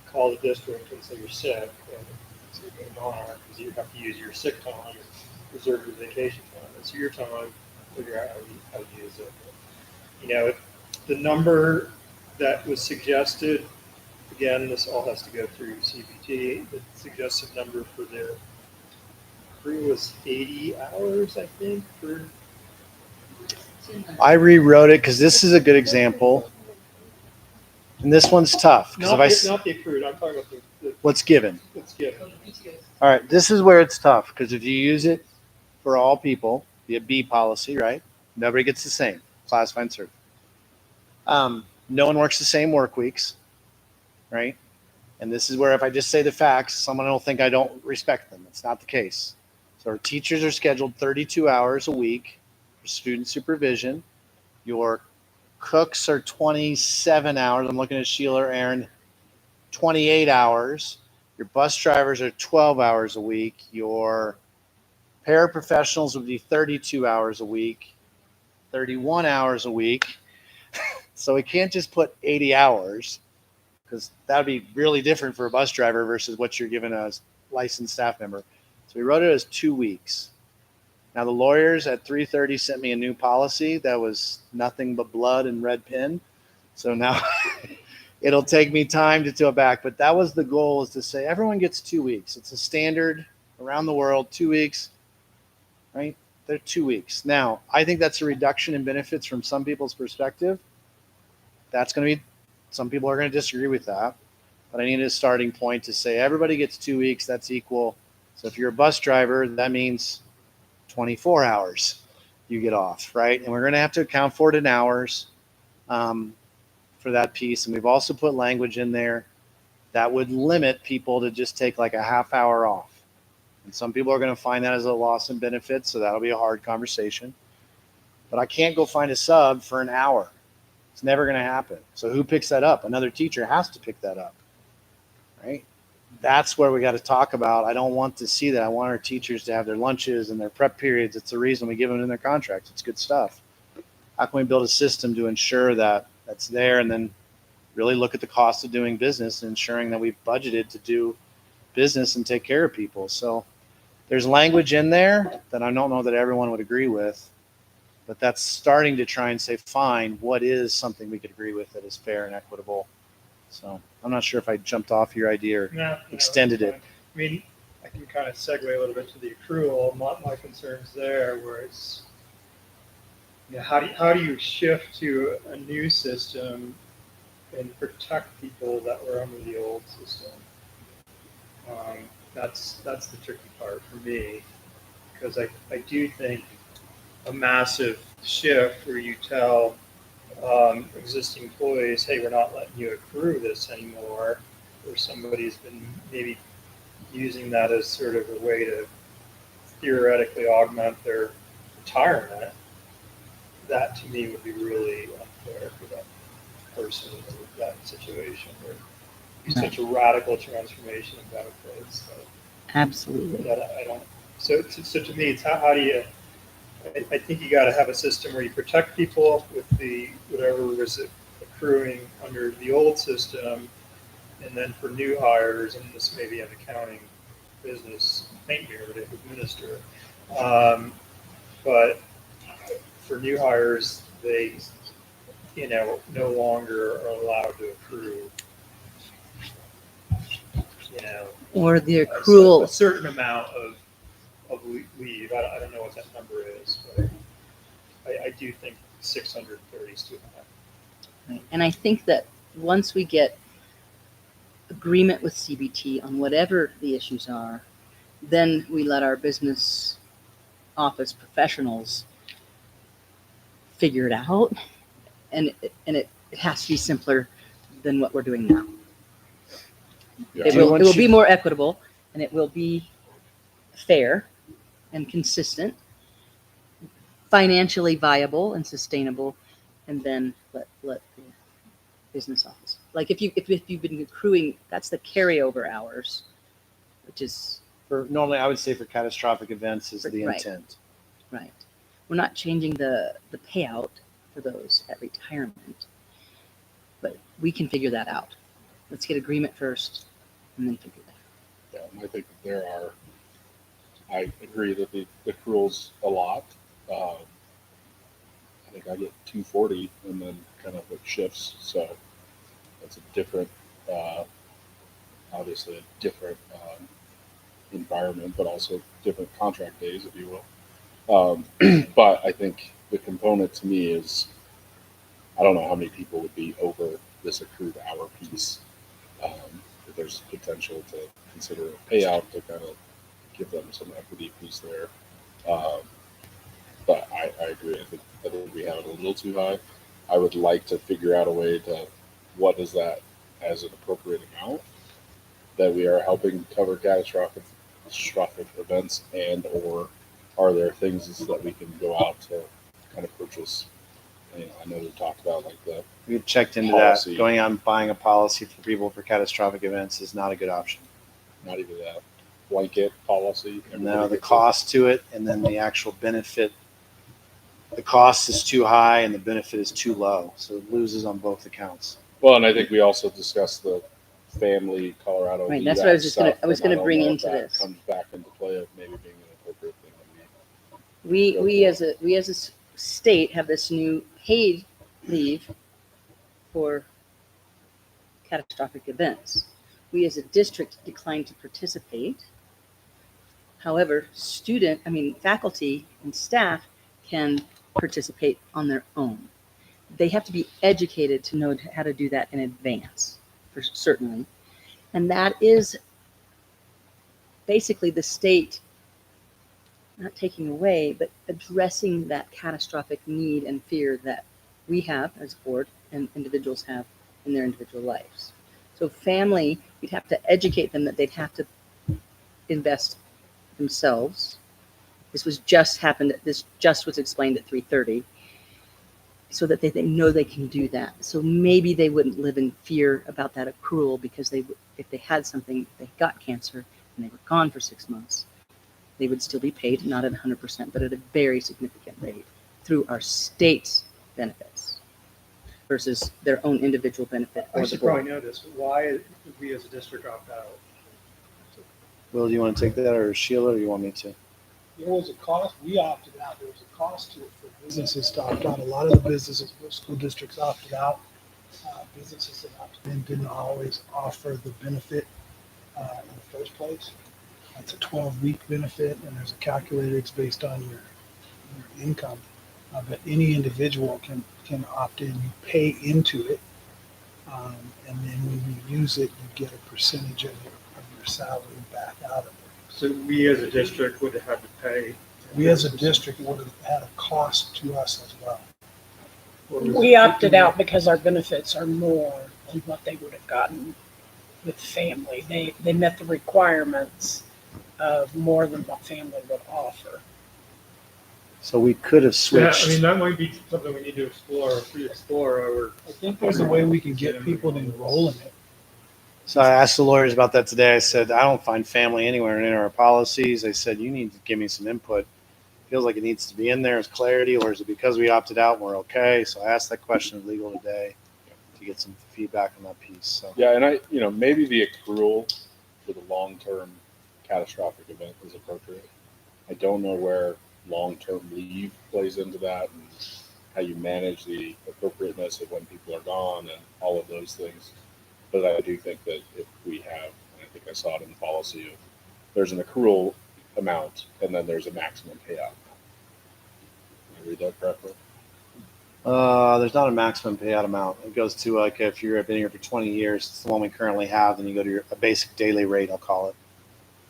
call the district and say you're sick and so you go to Monarch because you have to use your sick time or reserve your vacation time. It's your time. Figure out how to use it. The number that was suggested. Again, this all has to go through CBT. The suggested number for the crew was 80 hours, I think.
I rewrote it because this is a good example, and this one's tough.
Not the accrued. I'm talking about the
what's given.
what's given.
All right, this is where it's tough because if you use it for all people, the B policy, right? Nobody gets the same classified and certified. No one works the same work weeks, right? And this is where if I just say the facts, someone will think I don't respect them. It's not the case. So our teachers are scheduled 32 hours a week for student supervision. Your cooks are 27 hours. I'm looking at Sheila or Aaron, 28 hours. Your bus drivers are 12 hours a week. Your paraprofessionals would be 32 hours a week, 31 hours a week. So we can't just put 80 hours because that would be really different for a bus driver versus what you're given as licensed staff member. So we wrote it as 2 weeks. Now the lawyers at 3:30 sent me a new policy that was nothing but blood and red pen. So now it'll take me time to do it back. But that was the goal, is to say everyone gets 2 weeks. It's a standard around the world, 2 weeks, right? They're 2 weeks. Now, I think that's a reduction in benefits from some people's perspective. That's going to be, some people are going to disagree with that. But I need a starting point to say everybody gets 2 weeks. That's equal. So if you're a bus driver, that means 24 hours you get off, right? And we're going to have to account for it in hours for that piece. And we've also put language in there that would limit people to just take like a half hour off. And some people are going to find that as a loss in benefits, so that'll be a hard conversation. But I can't go find a sub for an hour. It's never going to happen. So who picks that up? Another teacher has to pick that up, right? That's where we got to talk about. I don't want to see that. I want our teachers to have their lunches and their prep periods. It's the reason we give them in their contracts. It's good stuff. How can we build a system to ensure that that's there, and then really look at the cost of doing business and ensuring that we've budgeted to do business and take care of people? So there's language in there that I don't know that everyone would agree with, but that's starting to try and say, fine, what is something we could agree with that is fair and equitable? So I'm not sure if I jumped off your idea or extended it.
I mean, I can kind of segue a little bit to the accrual. My concerns there, where it's, how do you shift to a new system and protect people that were under the old system. That's the tricky part for me, because I do think a massive shift where you tell existing employees, hey, we're not letting you accrue this anymore, or somebody's been maybe using that as sort of a way to theoretically augment their retirement, that to me would be really unfair for that person in that situation where it's such a radical transformation of benefits. So
Absolutely.
that I don't. So to me, it's how do you? I think you got to have a system where you protect people with the whatever was accruing under the old system, and then for new hires, and this may be an accounting business nightmare to administer, but for new hires, they no longer are allowed to accrue
Or the
a
accrual.
certain amount of leave. I don't know what that number is, but I do think 630 is too high.
Right. And I think that once we get agreement with CBT on whatever the issues are, then we let our business office professionals figure it out. And it has to be simpler than what we're doing now.
Yeah.
It will be more equitable, and it will be fair and consistent, financially viable and sustainable, and then let the business office. Like if you've been accruing, that's the carryover hours, which is
Normally, I would say for catastrophic events is the
Right.
intent.
right. We're not changing the payout for those at retirement, but we can figure that out. Let's get agreement first, and then figure that out.
Yeah, and I think that there are. I agree that the accrual's a lot. I think I get 240, and then kind of it shifts. So that's a different, obviously a different environment, but also different contract days, if you will. But I think the component to me is I don't know how many people would be over this accrued hour piece. If there's potential to consider a payout to kind of give them some equity piece there. But I agree. I think we have it a little too high. I would like to figure out a way to what is that as an appropriate amount that we are helping cover catastrophic events, and or are there things that we can go out to kind of purchase? I know we talked about like the
We've checked into
policy.
that. Going out and buying a policy for people for catastrophic events is not a good option.
Not even that blanket policy.
No, the
gets it.
cost to it, and then the actual benefit. The cost is too high, and the benefit is too low, so it loses on both accounts.
Well, and I think we also discussed the family Colorado.
Right, that's what I was just
stuff,
gonna- I was
and
gonna
don't
bring
know if
into
that
this.
comes back into play of maybe being an appropriate thing.
We as a state have this new paid leave for catastrophic events. We as a district declined to participate. However, faculty and staff can participate on their own. They have to be educated to know how to do that in advance, for certainly. And that is basically the state not taking away, but addressing that catastrophic need and fear that we have as a board and individuals have in their individual lives. So family, we'd have to educate them that they'd have to invest themselves. This just was explained at 3:30, so that they know they can do that. So maybe they wouldn't live in fear about that accrual, because if they had something, if they got cancer and they were gone for 6 months, they would still be paid, not at 100%, but at a very significant rate through our state's benefits versus their own individual benefit.
I
or
should
the board.
probably know this, but why did we as a district opt out?
Will, do you want to take that, or Sheila, or you want me to?
There was a cost, we opted out, there was a cost to it for businesses to opt out. A lot of the businesses, school districts opted out. Businesses that opted in didn't always offer the benefit in the first place. It's a 12-week benefit, and there's a calculator. It's based on your income. But any individual can opt in. You pay into it, And then when you use it, you get a percentage of your salary back out of it.
So we as a district would have to pay.
We as a district would have had a cost to us as well.
We opted out because our benefits are more than what they would have gotten with family. They met the requirements of more than what family would offer.
So we could have
Yeah,
switched.
I mean, that might be something we need to explore, pre-explore, or.
I think there's a way we can get people to enroll in it.
So I asked the lawyers about that today. I said, I don't find family anywhere in our policies. I said, you need to give me some input. Feels like it needs to be in there as clarity, or is it because we opted out and we're okay? So I asked that question of legal today to get some feedback on that piece. So
Yeah, and maybe the accrual for the long-term catastrophic event is appropriate. I don't know where long-term leave plays into that and how you manage the appropriateness of when people are gone and all of those things. But I do think that if we have, and I think I saw it in the policy, of there's an accrual amount and then there's a maximum payout amount. Did I read that correctly?
there's not a maximum payout amount. It goes to like if you've been here for 20 years, it's the one we currently have, then you go to a basic daily rate, I'll call it.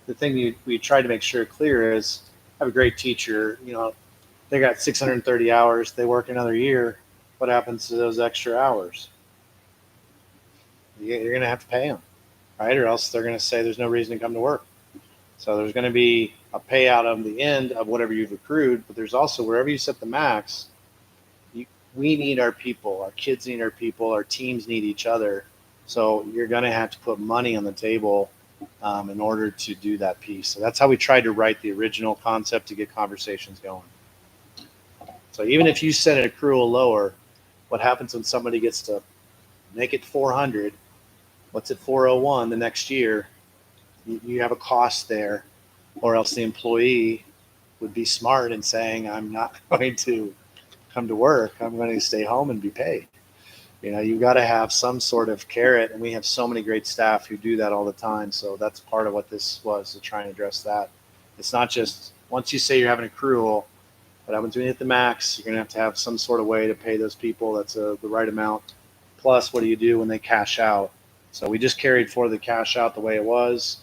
The thing we tried to make sure clear is have a great teacher, they got 630 hours, they work another year. What happens to those extra hours? You're going to have to pay them, right? Or else they're going to say there's no reason to come to work. So there's going to be a payout on the end of whatever you've accrued, but there's also wherever you set the max, we need our people, our kids need our people, our teams need each other. So you're going to have to put money on the table in order to do that piece. So that's how we tried to write the original concept to get conversations going. So even if you set an accrual lower, what happens when somebody gets to make it 400? What's at 401 the next year? You have a cost there, or else the employee would be smart in saying, I'm not going to come to work. I'm going to stay home and be paid. You've got to have some sort of carrot, and we have so many great staff who do that all the time. So that's part of what this was, to try and address that. It's not just once you say you're having accrual, what happens when you hit the max, you're going to have some sort of way to pay those people that's the right amount. Plus, what do you do when they cash out? So we just carried forward the cash out the way it was.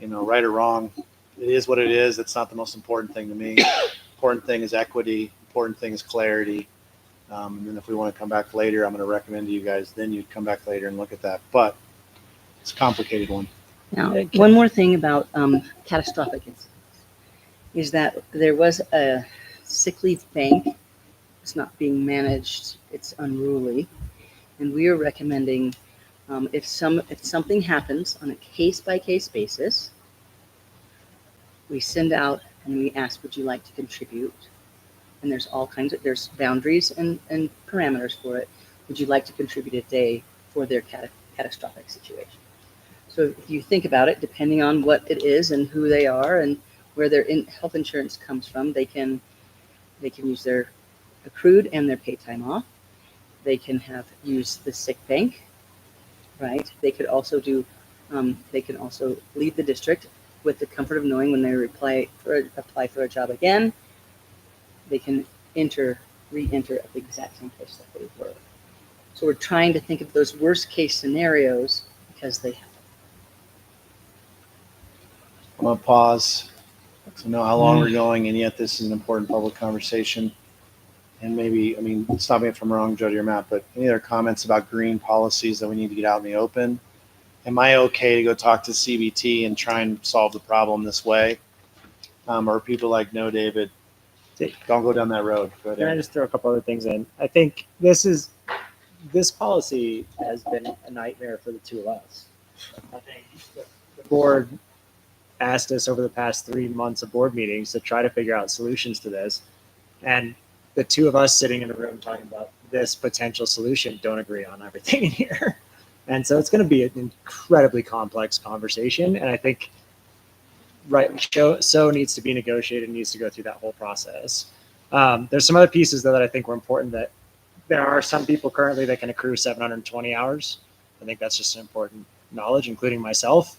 Right or wrong, it is what it is. It's not the most important thing to me. Important thing is equity. Important thing is clarity. And then if we want to come back later, I'm going to recommend to you guys, then you'd come back later and look at that. But it's a complicated one.
Now, one more thing about catastrophic incidents is that there was a sick leave bank. It's not being managed. It's unruly. And we are recommending if something happens on a case-by-case basis, we send out and we ask, would you like to contribute? And there's there's boundaries and parameters for it. Would you like to contribute a day for their catastrophic situation? So if you think about it, depending on what it is and who they are and where their health insurance comes from, they can use their accrued and their paid time off. They can use the sick bank, right? They could also leave the district with the comfort of knowing when they apply for a job again, they can re-enter at the exact same place that they were. So we're trying to think of those worst case scenarios because they happen.
I'm going to pause to know how long we're going, and yet this is an important public conversation. And maybe, stop me if I'm wrong, Jody or Matt, but any other comments about green policies that we need to get out in the open? Am I okay to go talk to CBT and try and solve the problem this way? Or people like, no, David, don't go down that road. Go ahead.
Can I just throw a couple other things in? I think this policy has been a nightmare for the two of us. I think the board asked us over the past 3 months of board meetings to try to figure out solutions to this. And the two of us sitting in a room talking about this potential solution don't agree on everything in here. And so it's going to be an incredibly complex conversation. And I think so needs to be negotiated, needs to go through that whole process. There's some other pieces that I think were important, that there are some people currently that can accrue 720 hours. I think that's just an important knowledge, including myself.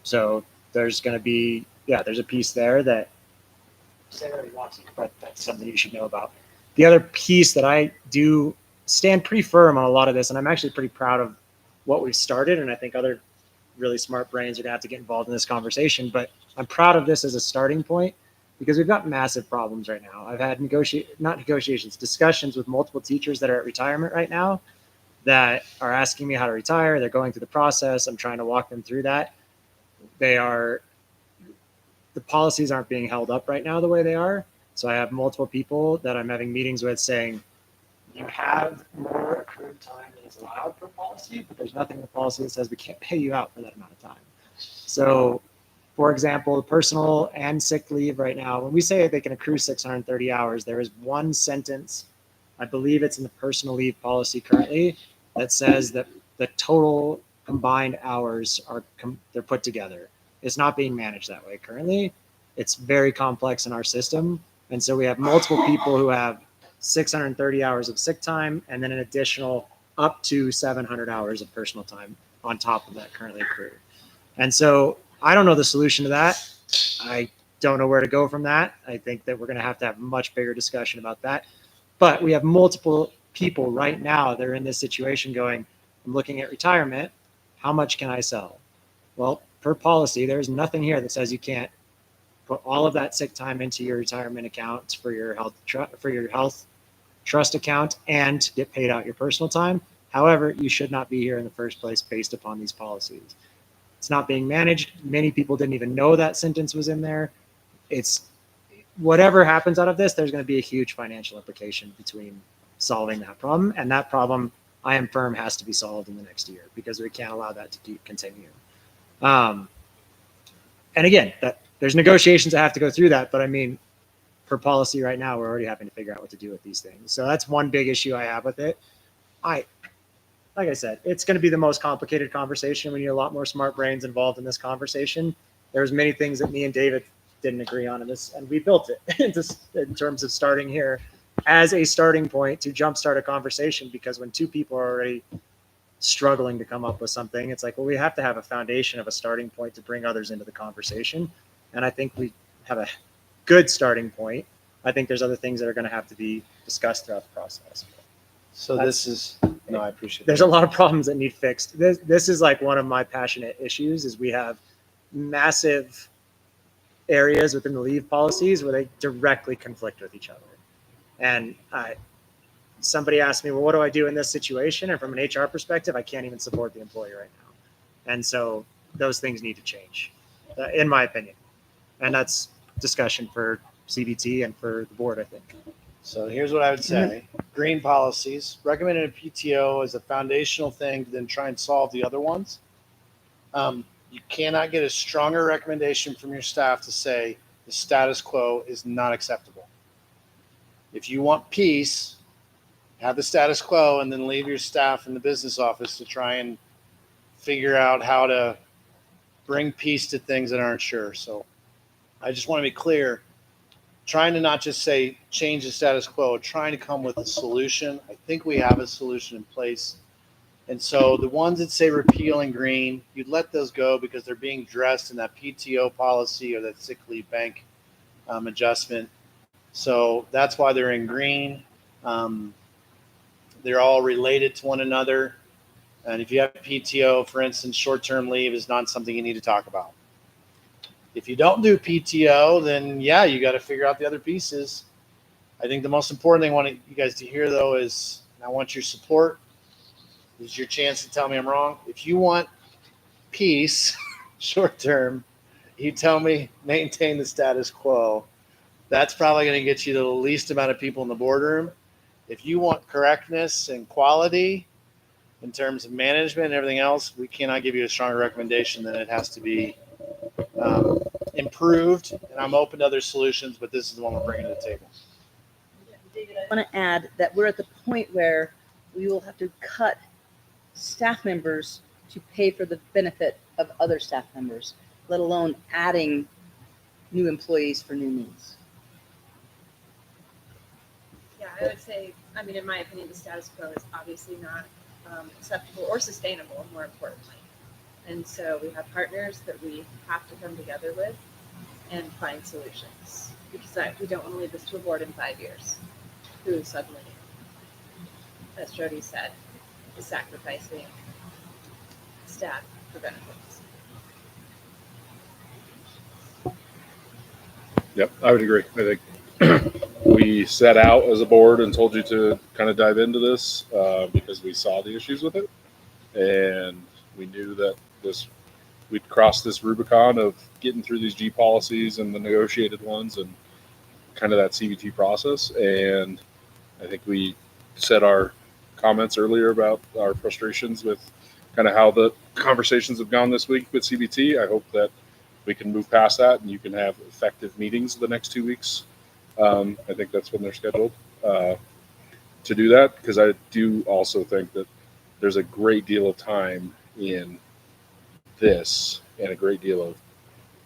So there's going to be, there's a piece there that Sarah already wants, but that's something you should know about. The other piece that I do stand pretty firm on a lot of this, and I'm actually pretty proud of what we've started. And I think other really smart brains are gonna have to get involved in this conversation. But I'm proud of this as a starting point because we've got massive problems right now. I've had discussions with multiple teachers that are at retirement right now that are asking me how to retire. They're going through the process. I'm trying to walk them through that. The policies aren't being held up right now the way they are. So I have multiple people that I'm having meetings with saying, you have more accrued time than is allowed per policy, but there's nothing in the policy that says we can't pay you out for that amount of time. So, for example, personal and sick leave right now, when we say they can accrue 630 hours, there is one sentence, I believe it's in the personal leave policy currently, that says that the total combined hours they're put together. It's not being managed that way currently. It's very complex in our system. And so we have multiple people who have 630 hours of sick time and then an additional up to 700 hours of personal time on top of that currently accrued. And so I don't know the solution to that. I don't know where to go from that. I think that we're going to have a much bigger discussion about that. But we have multiple people right now that are in this situation going, I'm looking at retirement. How much can I sell? Well, per policy, there's nothing here that says you can't put all of that sick time into your retirement account for your health trust account and get paid out your personal time. However, you should not be here in the first place based upon these policies. It's not being managed. Many people didn't even know that sentence was in there. It's whatever happens out of this, there's going to be a huge financial implication between solving that problem. And that problem, I am firm, has to be solved in the next year because we can't allow that to continue. And again, there's negotiations that have to go through that. But I mean, for policy right now, we're already having to figure out what to do with these things. So that's one big issue I have with it. Like I said, it's going to be the most complicated conversation. We need a lot more smart brains involved in this conversation. There's many things that me and David didn't agree on in this, and we built it in terms of starting here as a starting point to jumpstart a conversation. Because when two people are already struggling to come up with something, it's like, well, we have to have a foundation of a starting point to bring others into the conversation. And I think we have a good starting point. I think there's other things that are going to have to be discussed throughout the process.
So this is, no, I appreciate
There's a lot of problems that need fixed. This is like one of my passionate issues is we have massive areas within the leave policies where they directly conflict with each other. And somebody asked me, well, what do I do in this situation? And from an HR perspective, I can't even support the employee right now. And so those things need to change, in my opinion. And that's discussion for CBT and for the board, I think.
So here's what I would say. Green policies, recommended PTO as a foundational thing to then try and solve the other ones. You cannot get a stronger recommendation from your staff to say the status quo is not acceptable. If you want peace, have the status quo and then leave your staff in the business office to try and figure out how to bring peace to things that aren't sure. So I just want to be clear, trying to not just say change the status quo, trying to come with a solution. I think we have a solution in place. And so the ones that say repeal in green, you'd let those go because they're being dressed in that PTO policy or that sick leave bank adjustment. So that's why they're in green. They're all related to one another. And if you have PTO, for instance, short-term leave is not something you need to talk about. If you don't do PTO, then yeah, you got to figure out the other pieces. I think the most important thing I want you guys to hear, though, is I want your support. This is your chance to tell me I'm wrong. If you want peace, short term, you tell me maintain the status quo. That's probably going to get you the least amount of people in the boardroom. If you want correctness and quality in terms of management and everything else, we cannot give you a stronger recommendation than it has to be improved. And I'm open to other solutions, but this is the one we're bringing to the table.
David, I want to add that we're at the point where we will have to cut staff members to pay for the benefit of other staff members, let alone adding new employees for new needs.
Yeah, I would say, I mean, in my opinion, the status quo is obviously not acceptable or sustainable, more importantly. And so we have partners that we have to come together with and find solutions because we don't want to leave this to a board in 5 years who suddenly as Jody said, is sacrificing staff for benefits.
Yep, I would agree. I think we set out as a board and told you to kind of dive into this because we saw the issues with it, and we knew that we'd cross this Rubicon of getting through these G policies and the negotiated ones and kind of that CBT process. And I think we said our comments earlier about our frustrations with kind of how the conversations have gone this week with CBT. I hope that we can move past that and you can have effective meetings the next 2 weeks. I think that's when they're scheduled to do that, because I do also think that there's a great deal of time in this and a great deal of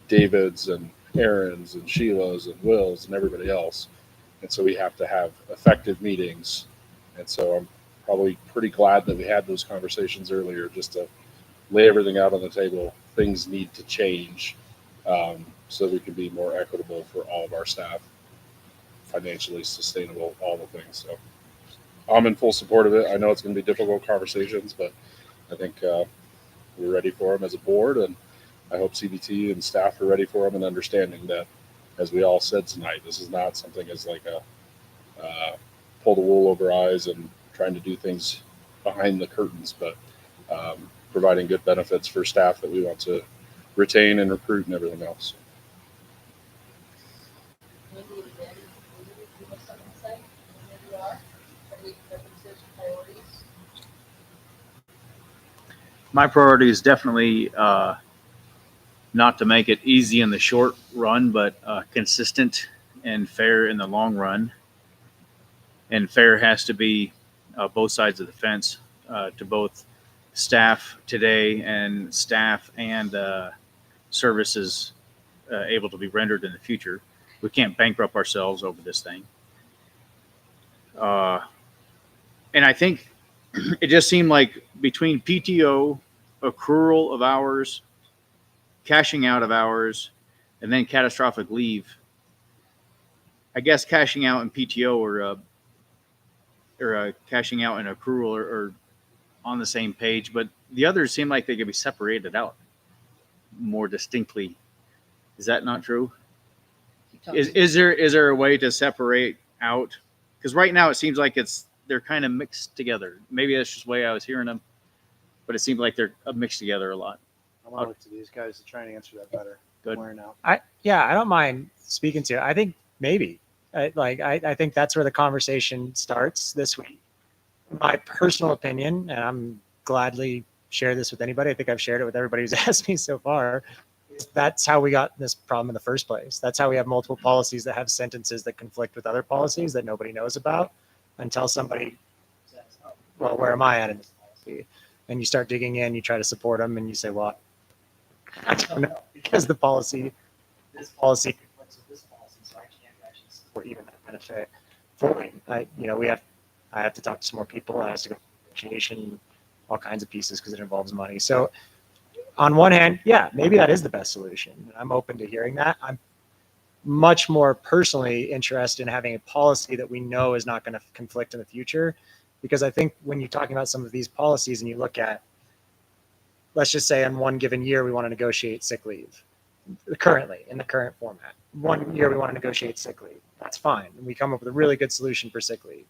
David's and Aaron's and Sheila's and Will's and everybody else. And so we have to have effective meetings. And so I'm probably pretty glad that we had those conversations earlier just to lay everything out on the table. Things need to change so we can be more equitable for all of our staff, financially sustainable, all the things. So I'm in full support of it. I know it's going to be difficult conversations, but I think we're ready for them as a board, and I hope CBT and staff are ready for them and understanding that, as we all said tonight, this is not something as like a pull the wool over eyes and trying to do things behind the curtains, but providing good benefits for staff that we want to retain and recruit and everything else.
My priority is definitely not to make it easy in the short run, but consistent and fair in the long run. And fair has to be both sides of the fence to both staff today and staff and services able to be rendered in the future. We can't bankrupt ourselves over this thing. And I think it just seemed like between PTO, accrual of hours, cashing out of hours, and then catastrophic leave, I guess cashing out in PTO or cashing out in accrual are on the same page, but the others seem like they could be separated out more distinctly. Is that not true? Is there a way to separate out? Because right now it seems like they're kind of mixed together. Maybe that's just the way I was hearing them, but it seems like they're mixed together a lot.
I want to look to these guys to try and answer that better.
Good.
Wearing out.
I don't mind speaking to it. I think maybe I think that's where the conversation starts this week. My personal opinion, and I'm gladly share this with anybody. I think I've shared it with everybody who's asked me so far. That's how we got this problem in the first place. That's how we have multiple policies that have sentences that conflict with other policies that nobody knows about until somebody says, oh, well, where am I at in this policy? And you start digging in, you try to support them, and you say, well, I don't know, because this policy conflicts with this policy, so I can't actually support even that benefit fully. I have to talk to some more people. I have to go through negotiation, all kinds of pieces because it involves money. So on one hand, yeah, maybe that is the best solution. I'm open to hearing that. I'm much more personally interested in having a policy that we know is not going to conflict in the future. Because I think when you're talking about some of these policies and you look at, let's just say in one given year, we want to negotiate sick leave currently in the current format. 1 year we want to negotiate sick leave. That's fine. And we come up with a really good solution for sick leave.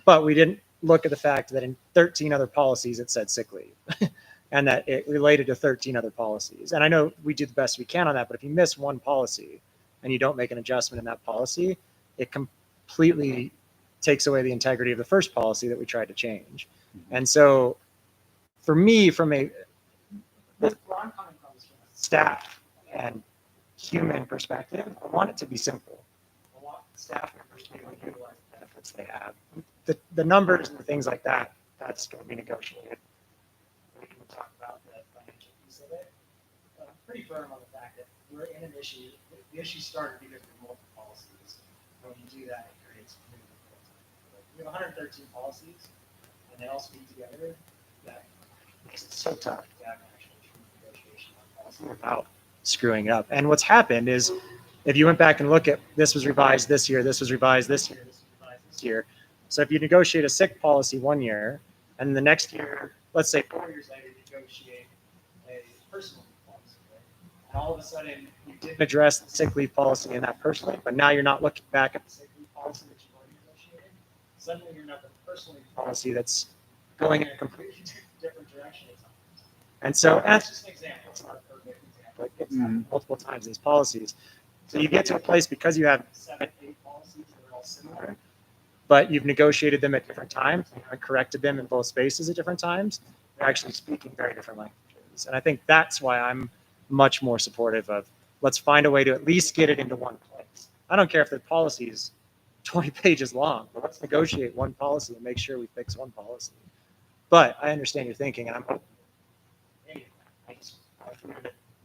But we didn't look at the fact that in 13 other policies, it said sick leave and that it related to 13 other policies. And I know we do the best we can on that, but if you miss one policy and you don't make an adjustment in that policy, it completely takes away the integrity of the first policy that we tried to change. And so for me, where I'm coming from is from a staff and human perspective, I want it to be simple. I want the staff members to be able to utilize the benefits they have. The numbers and the things like that, that's going to be negotiated. We can talk about the financial piece of it. But I'm pretty firm on the fact that we're in an issue. The issue started because of multiple policies. When you do that, it creates we have 113 policies, and they all speak together. That makes it so tough to have actual negotiation on policy without screwing up. And what's happened is, if you went back and look at this was revised this year, this was revised this year, this was revised this year, So if you negotiate a sick policy 1 year, and the next year, let's say 4 years later, you negotiate a personal leave policy, right? And all of a sudden, you didn't address the sick leave policy in that personal leave, but now you're not looking back at the sick leave policy that you've already negotiated. Suddenly, you're not the personal leave policy that's going in a completely different direction. And so that's just an example. It's not a perfect example. It's happened multiple times, these policies. So you get to a place because you have 7, 8 policies that are all similar, but you've negotiated them at different times and corrected them in both spaces at different times. They're actually speaking very different languages. And I think that's why I'm much more supportive of let's find a way to at least get it into one place. I don't care if the policy is 20 pages long, but let's negotiate one policy and make sure we fix one policy. But I understand your thinking, and I'm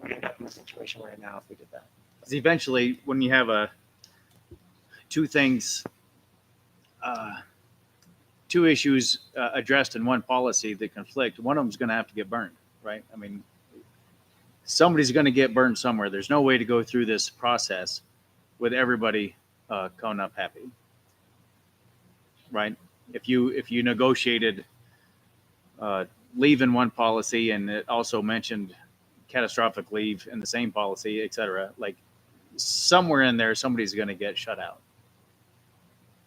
we'd end up in the situation we're in now if we did that.
Because eventually, when you have two things, two issues addressed in one policy that conflict, one of them is going to have to get burned, right? I mean, somebody's going to get burned somewhere. There's no way to go through this process with everybody coming up happy, right? If you negotiated leave in one policy and it also mentioned catastrophic leave in the same policy, et cetera, like somewhere in there, somebody's going to get shut out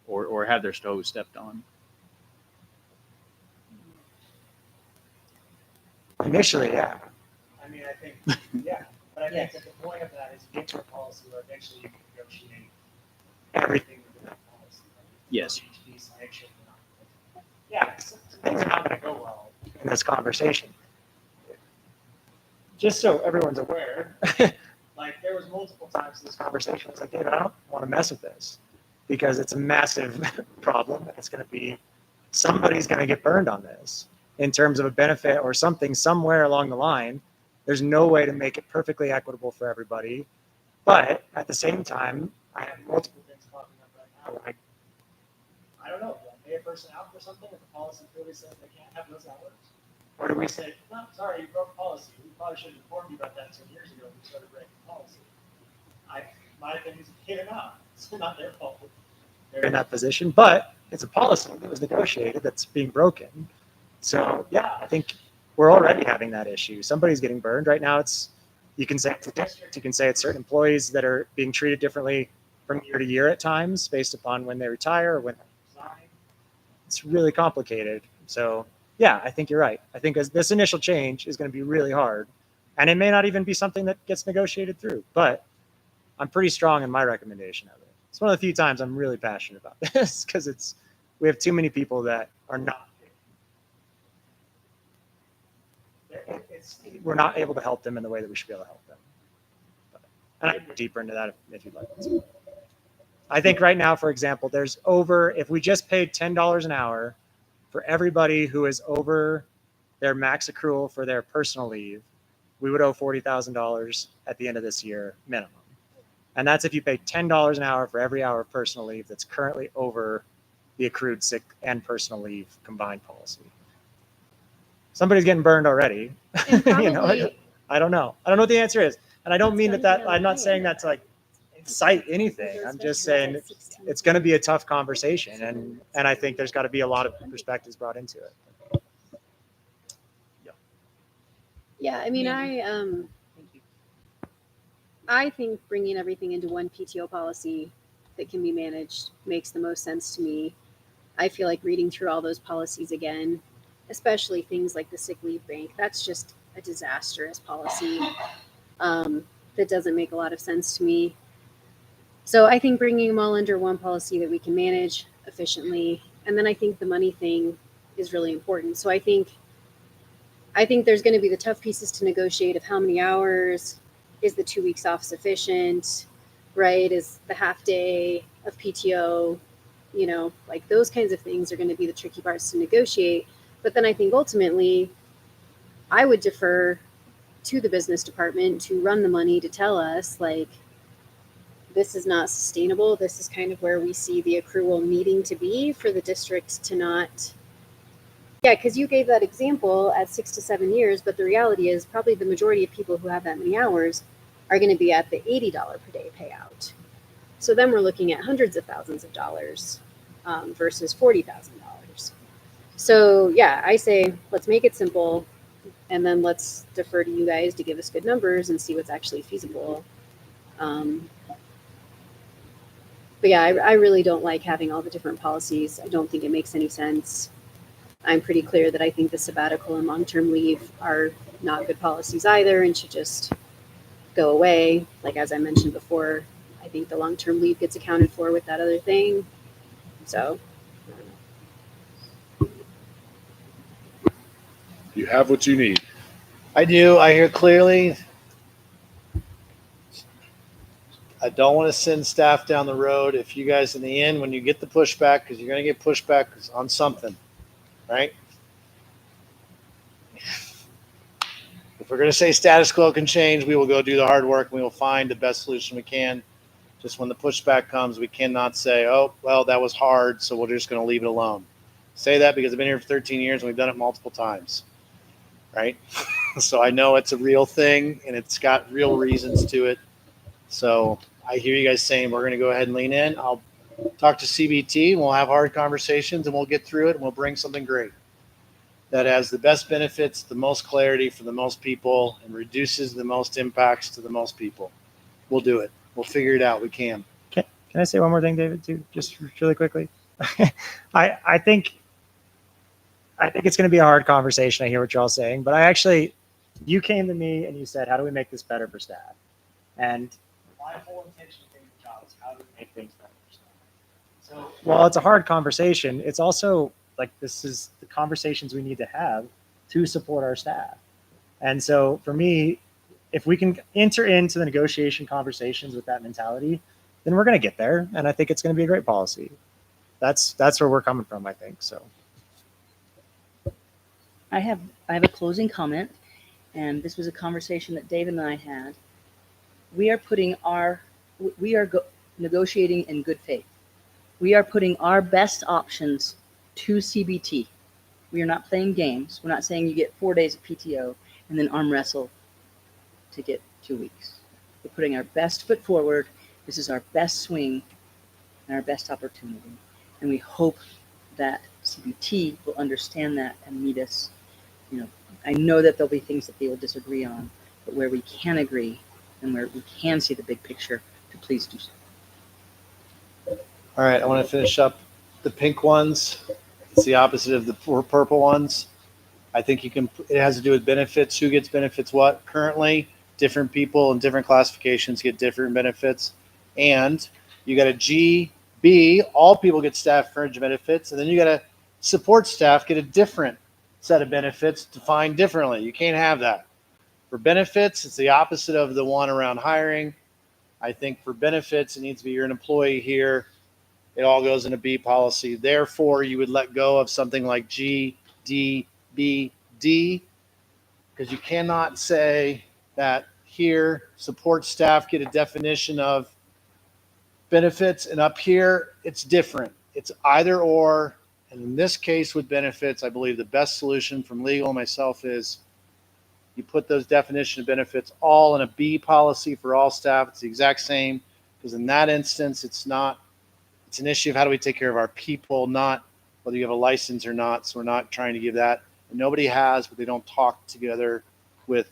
or have their toes stepped on.
Initially, yeah. I mean, I think, yeah. But I think that the point of that is you get to a policy where eventually you can negotiate everything within that policy. Right?
Yes.
Each piece, make sure you're not. Yeah, some things are not going to go well in this conversation. Just so everyone's aware, like there was multiple times in this conversation, I was like, David, I don't want to mess with this because it's a massive problem. It's going to be, somebody's going to get burned on this in terms of a benefit or something somewhere along the line. There's no way to make it perfectly equitable for everybody. But at the same time, I have multiple things popping up right now. Like, I don't know, do I pay a person out for something if the policy clearly says they can't have those hours? Or do we say, no, sorry, you broke policy. We probably should have informed you about that 10 years ago when we started breaking policy. My opinion is they or not. It's not their fault. They're in that position, but it's a policy that was negotiated that's being broken. So yeah, I think we're already having that issue. Somebody's getting burned right now. You can say it's a district, you can say it's certain employees that are being treated differently from year to year at times based upon when they retire or when they resign. It's really complicated. So yeah, I think you're right. I think this initial change is going to be really hard, and it may not even be something that gets negotiated through, but I'm pretty strong in my recommendation of it. It's one of the few times I'm really passionate about this because we have too many people that are not. We're not able to help them in the way that we should be able to help them. And I can go deeper into that if you'd like. I think right now, for example, if we just paid $10 an hour for everybody who is over their max accrual for their personal leave, we would owe $40,000 at the end of this year minimum. And that's if you pay $10 an hour for every hour of personal leave that's currently over the accrued sick and personal leave combined policy. Somebody's getting burned already.
Probably,
I don't know. I don't know what the answer is. And I don't mean that I'm not saying that to like incite anything. I'm just saying it's going to be a tough conversation. And I think there's got to be a lot of perspectives brought into it.
Yeah, I mean, I think bringing everything into one PTO policy that can be managed makes the most sense to me. I feel like reading through all those policies again, especially things like the sick leave bank, that's just a disastrous policy that doesn't make a lot of sense to me. So I think bringing them all under one policy that we can manage efficiently. And then I think the money thing is really important. So I think there's going to be the tough pieces to negotiate of how many hours, is the 2 weeks off sufficient, right? Is the half day of PTO, like those kinds of things are going to be the tricky parts to negotiate. But then I think ultimately I would defer to the business department to run the money to tell us like, this is not sustainable. This is kind of where we see the accrual needing to be for the district to not. Yeah, because you gave that example at 6 to 7 years, but the reality is probably the majority of people who have that many hours are going to be at the $80 per day payout. So then we're looking at hundreds of thousands of dollars versus $40,000. So yeah, I say let's make it simple, and then let's defer to you guys to give us good numbers and see what's actually feasible. But yeah, I really don't like having all the different policies. I don't think it makes any sense. I'm pretty clear that I think the sabbatical and long-term leave are not good policies either and should just go away. Like, as I mentioned before, I think the long-term leave gets accounted for with that other thing. So,
You have what you need.
I do. I hear clearly. I don't want to send staff down the road. If you guys, in the end, when you get the pushback, because you're going to get pushback on something, right? If we're going to say status quo can change, we will go do the hard work and we will find the best solution we can. Just when the pushback comes, we cannot say, oh, well, that was hard, so we're just going to leave it alone. Say that because I've been here for 13 years and we've done it multiple times, right? So I know it's a real thing and it's got real reasons to it. So I hear you guys saying we're going to go ahead and lean in. I'll talk to CBT and we'll have hard conversations and we'll get through it and we'll bring something great that has the best benefits, the most clarity for the most people, and reduces the most impacts to the most people. We'll do it. We'll figure it out. We can.
Can I say one more thing, David, too, just really quickly? I think it's going to be a hard conversation. I hear what you're all saying, but you came to me and you said, how do we make this better for staff? And my whole intention of getting the job is how do we make things better for staff? So while it's a hard conversation, it's also like this is the conversations we need to have to support our staff. And so for me, if we can enter into the negotiation conversations with that mentality, then we're going to get there. And I think it's going to be a great policy. That's where we're coming from, I think. So
I have a closing comment, and this was a conversation that David and I had. We are negotiating in good faith. We are putting our best options to CBT. We are not playing games. We're not saying you get 4 days of PTO and then arm wrestle to get 2 weeks. We're putting our best foot forward. This is our best swing and our best opportunity. And we hope that CBT will understand that and meet us. I know that there'll be things that they will disagree on, but where we can agree and where we can see the big picture, to please do so.
All right. I want to finish up the pink ones. It's the opposite of the four purple ones. I think it has to do with benefits. Who gets benefits what? Currently, different people in different classifications get different benefits. And you got a GB, all people get staff fringe benefits. And then you got a support staff get a different set of benefits defined differently. You can't have that. For benefits, it's the opposite of the one around hiring. I think for benefits, it needs to be you're an employee here. It all goes into B policy. Therefore, you would let go of something like G, D, B, D, because you cannot say that here support staff get a definition of benefits and up here it's different. It's either or. And in this case with benefits, I believe the best solution from legal and myself is you put those definition of benefits all in a B policy for all staff. It's the exact same, because in that instance, it's an issue of how do we take care of our people, not whether you have a license or not. So we're not trying to give that. And nobody has, but they don't talk together with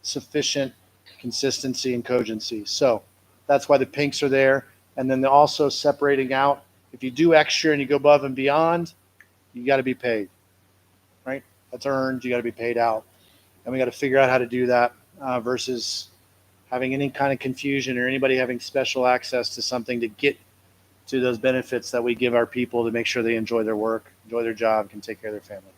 sufficient consistency and cogency. So that's why the pinks are there. And then they're also separating out. If you do extra and you go above and beyond, you got to be paid, right? That's earned. You got to be paid out. And we got to figure out how to do that versus having any kind of confusion or anybody having special access to something to get to those benefits that we give our people to make sure they enjoy their work, enjoy their job, can take care of their family.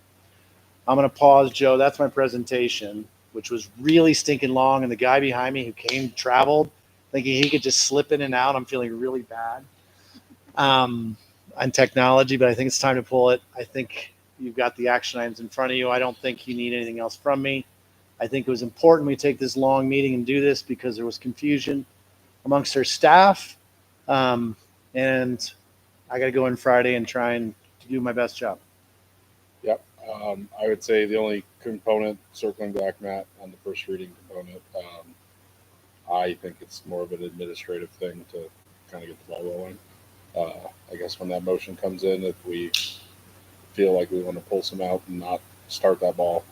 I'm going to pause, Joe. That's my presentation, which was really stinking long. And the guy behind me who traveled, thinking he could just slip in and out. I'm feeling really bad on technology, but I think it's time to pull it. I think you've got the action items in front of you. I don't think you need anything else from me. I think it was important we take this long meeting and do this because there was confusion amongst our staff. And I got to go in Friday and try and do my best job.
Yep. I would say the only component, circling back, Matt, on the first reading component, I think it's more of an administrative thing to kind of get the ball rolling. I guess when that motion comes in, if we feel like we want to pull some out and not start that ball,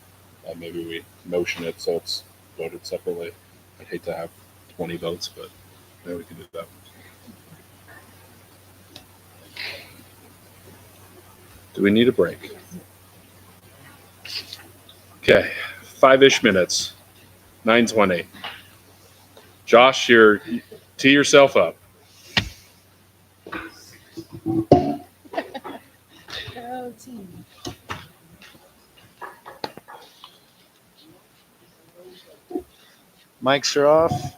maybe we motion it so it's voted separately. I'd hate to have 20 votes, but maybe we can do that. Do we need a break? Okay, 5-ish minutes, 9:20. Josh, you're tee yourself up.
Go team.
Mics are off.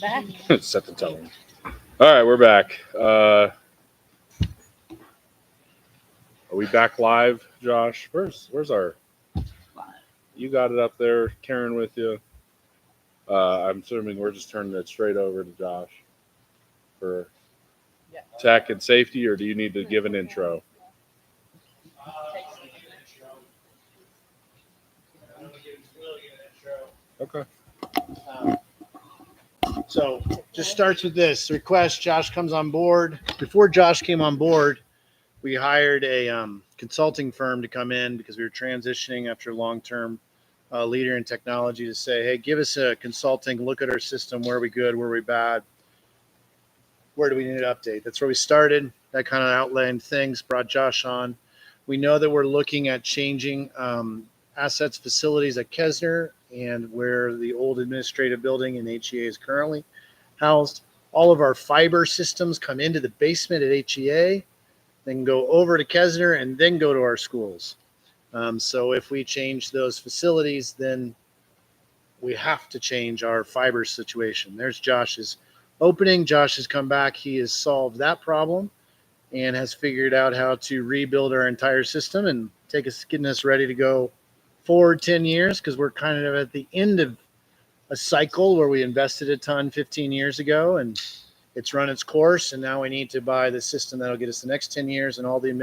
Back.
Set the tone. All right, we're back. Are we back live, Josh? Where's our? You got it up there, Karen, with you. I'm assuming we're just turning it straight over to Josh for tech and safety, or do you need to give an intro? Okay.
So just starts with this request. Josh comes on board. Before Josh came on board, we hired a consulting firm to come in because we were transitioning after a long-term leader in technology to say, hey, give us a consulting, look at our system. Where are we good? Where are we bad? Where do we need to update? That's where we started. That kind of outlined things, brought Josh on. We know that we're looking at changing assets, facilities at Kesner and where the old administrative building in HEA is currently housed. All of our fiber systems come into the basement at HEA, then go over to Kesner, and then go to our schools. So if we change those facilities, then we have to change our fiber situation. There's Josh's opening. Josh has come back. He has solved that problem and has figured out how to rebuild our entire system and getting us ready to go forward 10 years, because we're kind of at the end of a cycle where we invested a ton 15 years ago and it's run its course. And now we need to buy the system that'll get us the next 10 years. And all the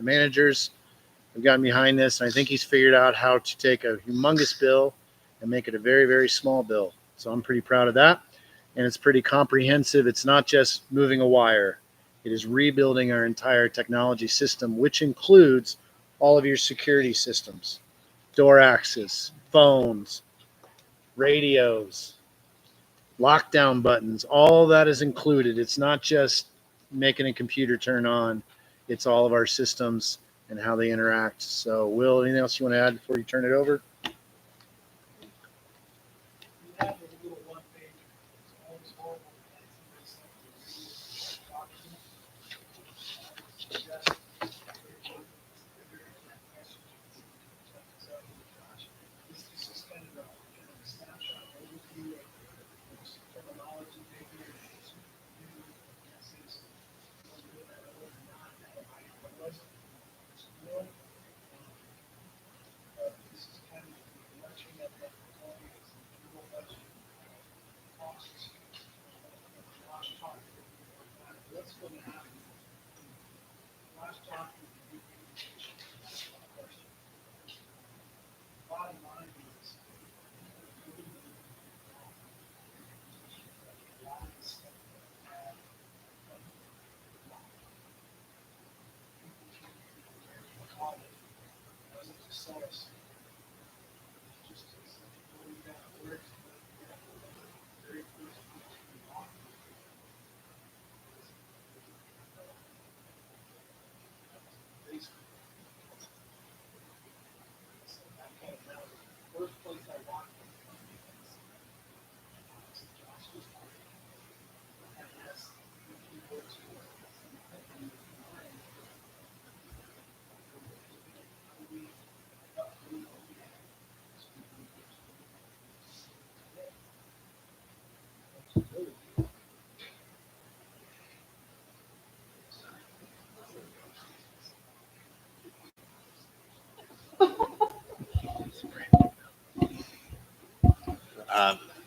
managers have gotten behind this. And I think he's figured out how to take a humongous bill and make it a very, very small bill. So I'm pretty proud of that. And it's pretty comprehensive. It's not just moving a wire. It is rebuilding our entire technology system, which includes all of your security systems, door access, phones, radios, lockdown buttons. All that is included. It's not just making a computer turn on. It's all of our systems and how they interact. So, Will, anything else you want to add before you turn it over?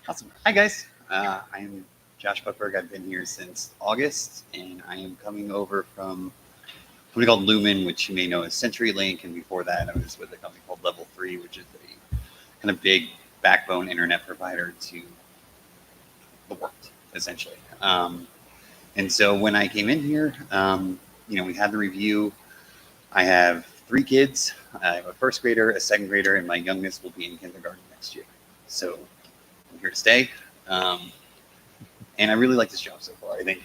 Awesome. Hi, guys. I am Josh Buckberg. I've been here since August, and I am coming over from a company called Lumen, which you may know as CenturyLink, and before that, I was with a company called Level 3, which is a kind of big backbone internet provider to the world, essentially. And so when I came in here, we had the review. I have 3 kids. I have a first grader, a second grader, and my youngest will be in kindergarten next year. So I'm here to stay. And I really like this job so far. I think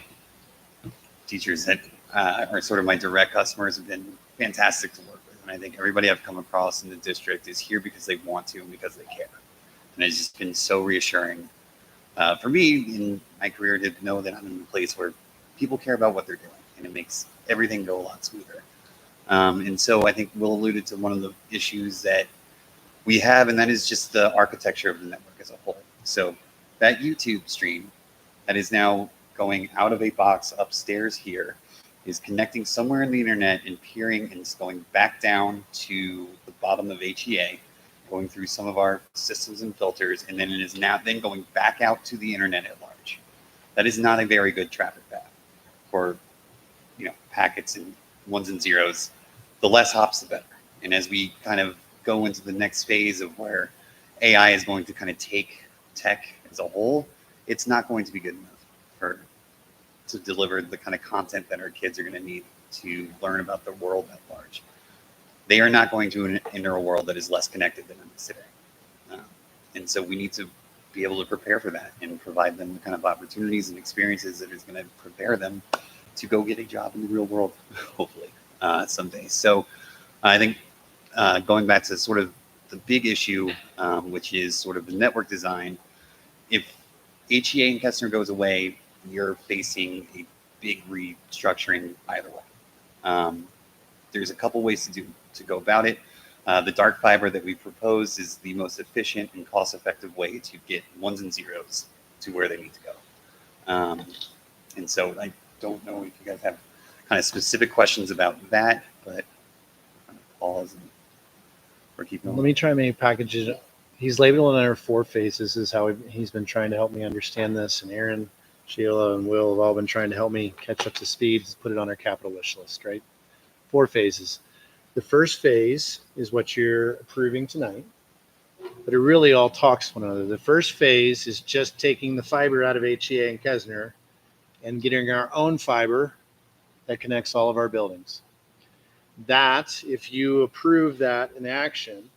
teachers that are sort of my direct customers have been fantastic to work with. And I think everybody I've come across in the district is here because they want to and because they care. And it's just been so reassuring for me in my career to know that I'm in a place where people care about what they're doing, and it makes everything go a lot smoother. And so I think Will alluded to one of the issues that we have, and that is just the architecture of the network as a whole. So that YouTube stream that is now going out of a box upstairs here, is connecting somewhere in the internet and peering and it's going back down to the bottom of HEA, going through some of our systems and filters, and then it is now then going back out to the internet at large. That is not a very good traffic path for packets and ones and zeros. The less hops, the better. And as we kind of go into the next phase of where AI is going to kind of take tech as a whole, it's not going to be good enough to deliver the kind of content that our kids are going to need to learn about the world at large. They are not going to enter a world that is less connected than it is today. And so we need to be able to prepare for that and provide them the kind of opportunities and experiences that is going to prepare them to go get a job in the real world, hopefully, someday. So I think going back to sort of the big issue, which is sort of the network design, if HEA and Kestner goes away, you're facing a big restructuring either way. There's a couple ways to go about it. The dark fiber that we propose is the most efficient and cost-effective way to get ones and zeros to where they need to go. And so I don't know if you guys have kind of specific questions about that, but I'm gonna pause and we're keeping
Let me try maybe package it. He's labeling it under 4 phases is how he's been trying to help me understand this. And Aaron, Sheila, and Will have all been trying to help me catch up to speed, put it on our capital wish list, right? 4 phases. The first phase is what you're approving tonight, but it really all talks to one another. The first phase is just taking the fiber out of HEA and Kestner and getting our own fiber that connects all of our buildings. That, if you approve that in action,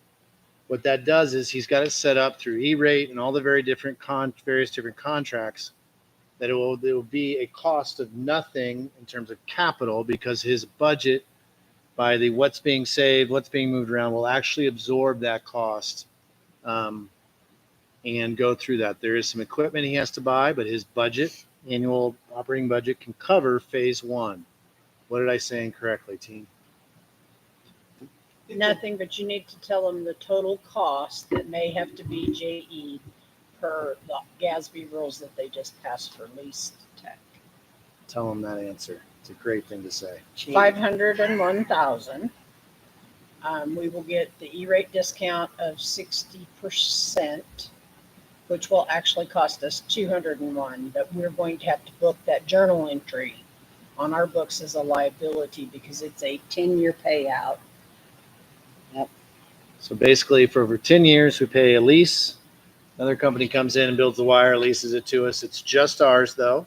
what that does is he's got it set up through E-rate and all the various different contracts that it will be a cost of nothing in terms of capital because his budget by the what's being saved, what's being moved around will actually absorb that cost and go through that. There is some equipment he has to buy, but his budget, annual operating budget, can cover phase 1. What did I say incorrectly, team?
Nothing, but you need to tell them the total cost that may have to be JE per the GASB rules that they just passed for leased tech.
Tell him that answer. It's a great thing to say.
501,000. We will get the E-rate discount of 60%, which will actually cost us 201. But we're going to have to book that journal entry on our books as a liability because it's a 10-year payout.
So basically, for over 10 years, we pay a lease. Another company comes in and builds the wire, leases it to us. It's just ours, though,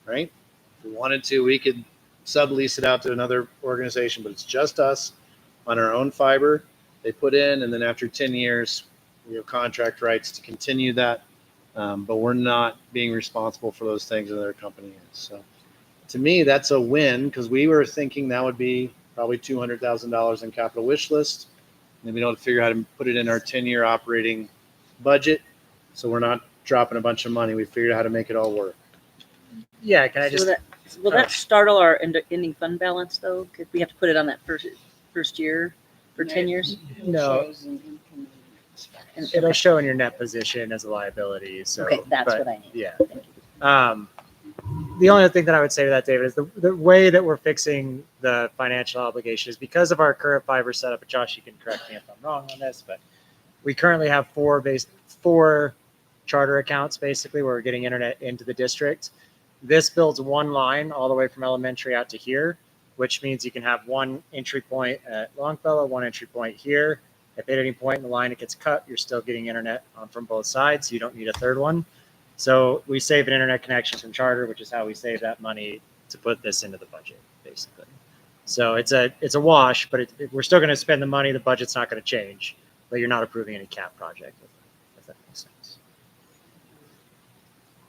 right? If we wanted to, we could sublease it out to another organization, but it's just us on our own fiber. They put in, and then after 10 years, we have contract rights to continue that. But we're not being responsible for those things another company is. So to me, that's a win because we were thinking that would be probably $200,000 in capital wish list. And we don't figure out how to put it in our 10-year operating budget. So we're not dropping a bunch of money. We figured out how to make it all work.
Yeah, can I just?
Will that startle our ending fund balance though? Because we have to put it on that first year for 10 years.
No. It'll show in your net position as a liability. So
Okay, that's what I need.
Yeah. The only other thing that I would say to that, David, is the way that we're fixing the financial obligation is because of our current fiber setup. And Josh, you can correct me if I'm wrong on this, but we currently have 4 charter accounts basically where we're getting internet into the district. This builds one line all the way from elementary out to here, which means you can have one entry point at Longfellow, one entry point here. If at any point in the line it gets cut, you're still getting internet from both sides. So you don't need a third one. So we save an internet connection from charter, which is how we save that money to put this into the budget, basically. So it's a wash, but we're still going to spend the money. The budget's not going to change, but you're not approving any cap project, if that makes sense.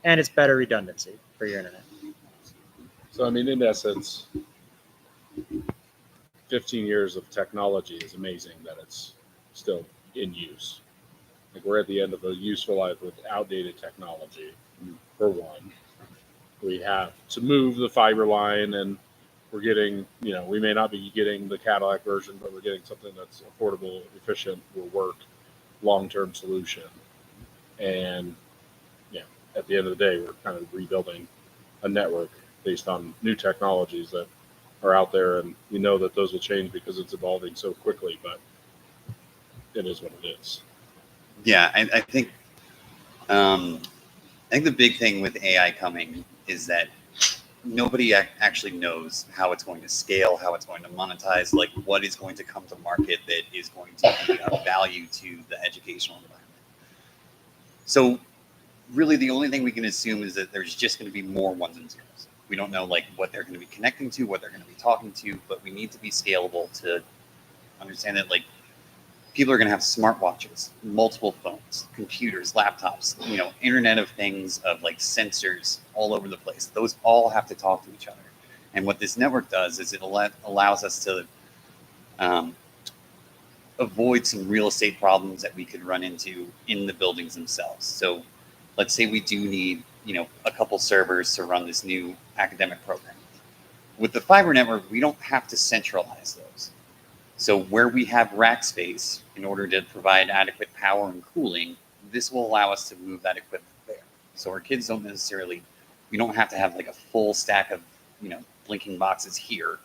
And it's better redundancy for your internet.
So, I mean, in essence, 15 years of technology is amazing that it's still in use. Like we're at the end of a useful life with outdated technology, for one. We have to move the fiber line and we're getting, we may not be getting the Cadillac version, but we're getting something that's affordable, efficient, will work, long-term solution. And at the end of the day, we're kind of rebuilding a network based on new technologies that are out there, and you know that those will change because it's evolving so quickly, but it is what it is.
Yeah, I think the big thing with AI coming is that nobody actually knows how it's going to scale, how it's going to monetize, like what is going to come to market that is going to be of value to the educational environment. So really the only thing we can assume is that there's just going to be more ones and zeros. We don't know like what they're going to be connecting to, what they're going to be talking to, but we need to be scalable to understand that like people are going to have smartwatches, multiple phones, computers, laptops, Internet of Things, of like sensors all over the place. Those all have to talk to each other. And what this network does is it allows us to avoid some real estate problems that we could run into in the buildings themselves. So let's say we do need, a couple servers to run this new academic program. With the fiber network, we don't have to centralize those. So where we have rack space, in order to provide adequate power and cooling, this will allow us to move that equipment there. So our kids we don't have to have like a full stack of, blinking boxes here,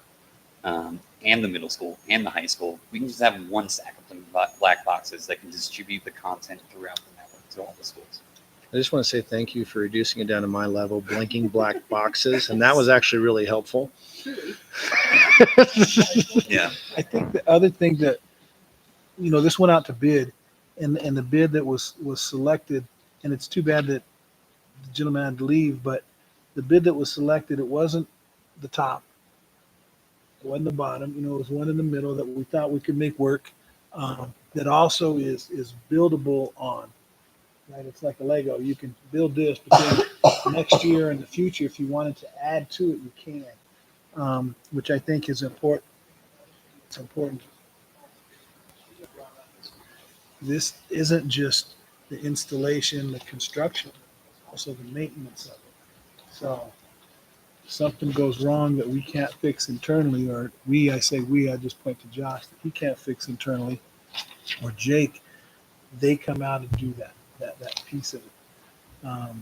and the middle school and the high school. We can just have one stack of blinking black boxes that can distribute the content throughout the network to all the schools.
I just want to say thank you for reducing it down to my level, blinking black boxes, and that was actually really helpful.
Yeah.
I think the other thing that, this went out to bid, and the bid that was selected, and it's too bad that the gentleman had to leave, but the bid that was selected, it wasn't the top, it wasn't the bottom, it was one in the middle that we thought we could make work, that also is buildable on. Right, it's like a Lego. You can build this, but then next year in the future, if you wanted to add to it, you can, which I think is important. It's important. This isn't just the installation, the construction, also the maintenance of it. So if something goes wrong that we can't fix internally, or I just point to Josh, that he can't fix internally, or Jake, they come out and do that piece of it. I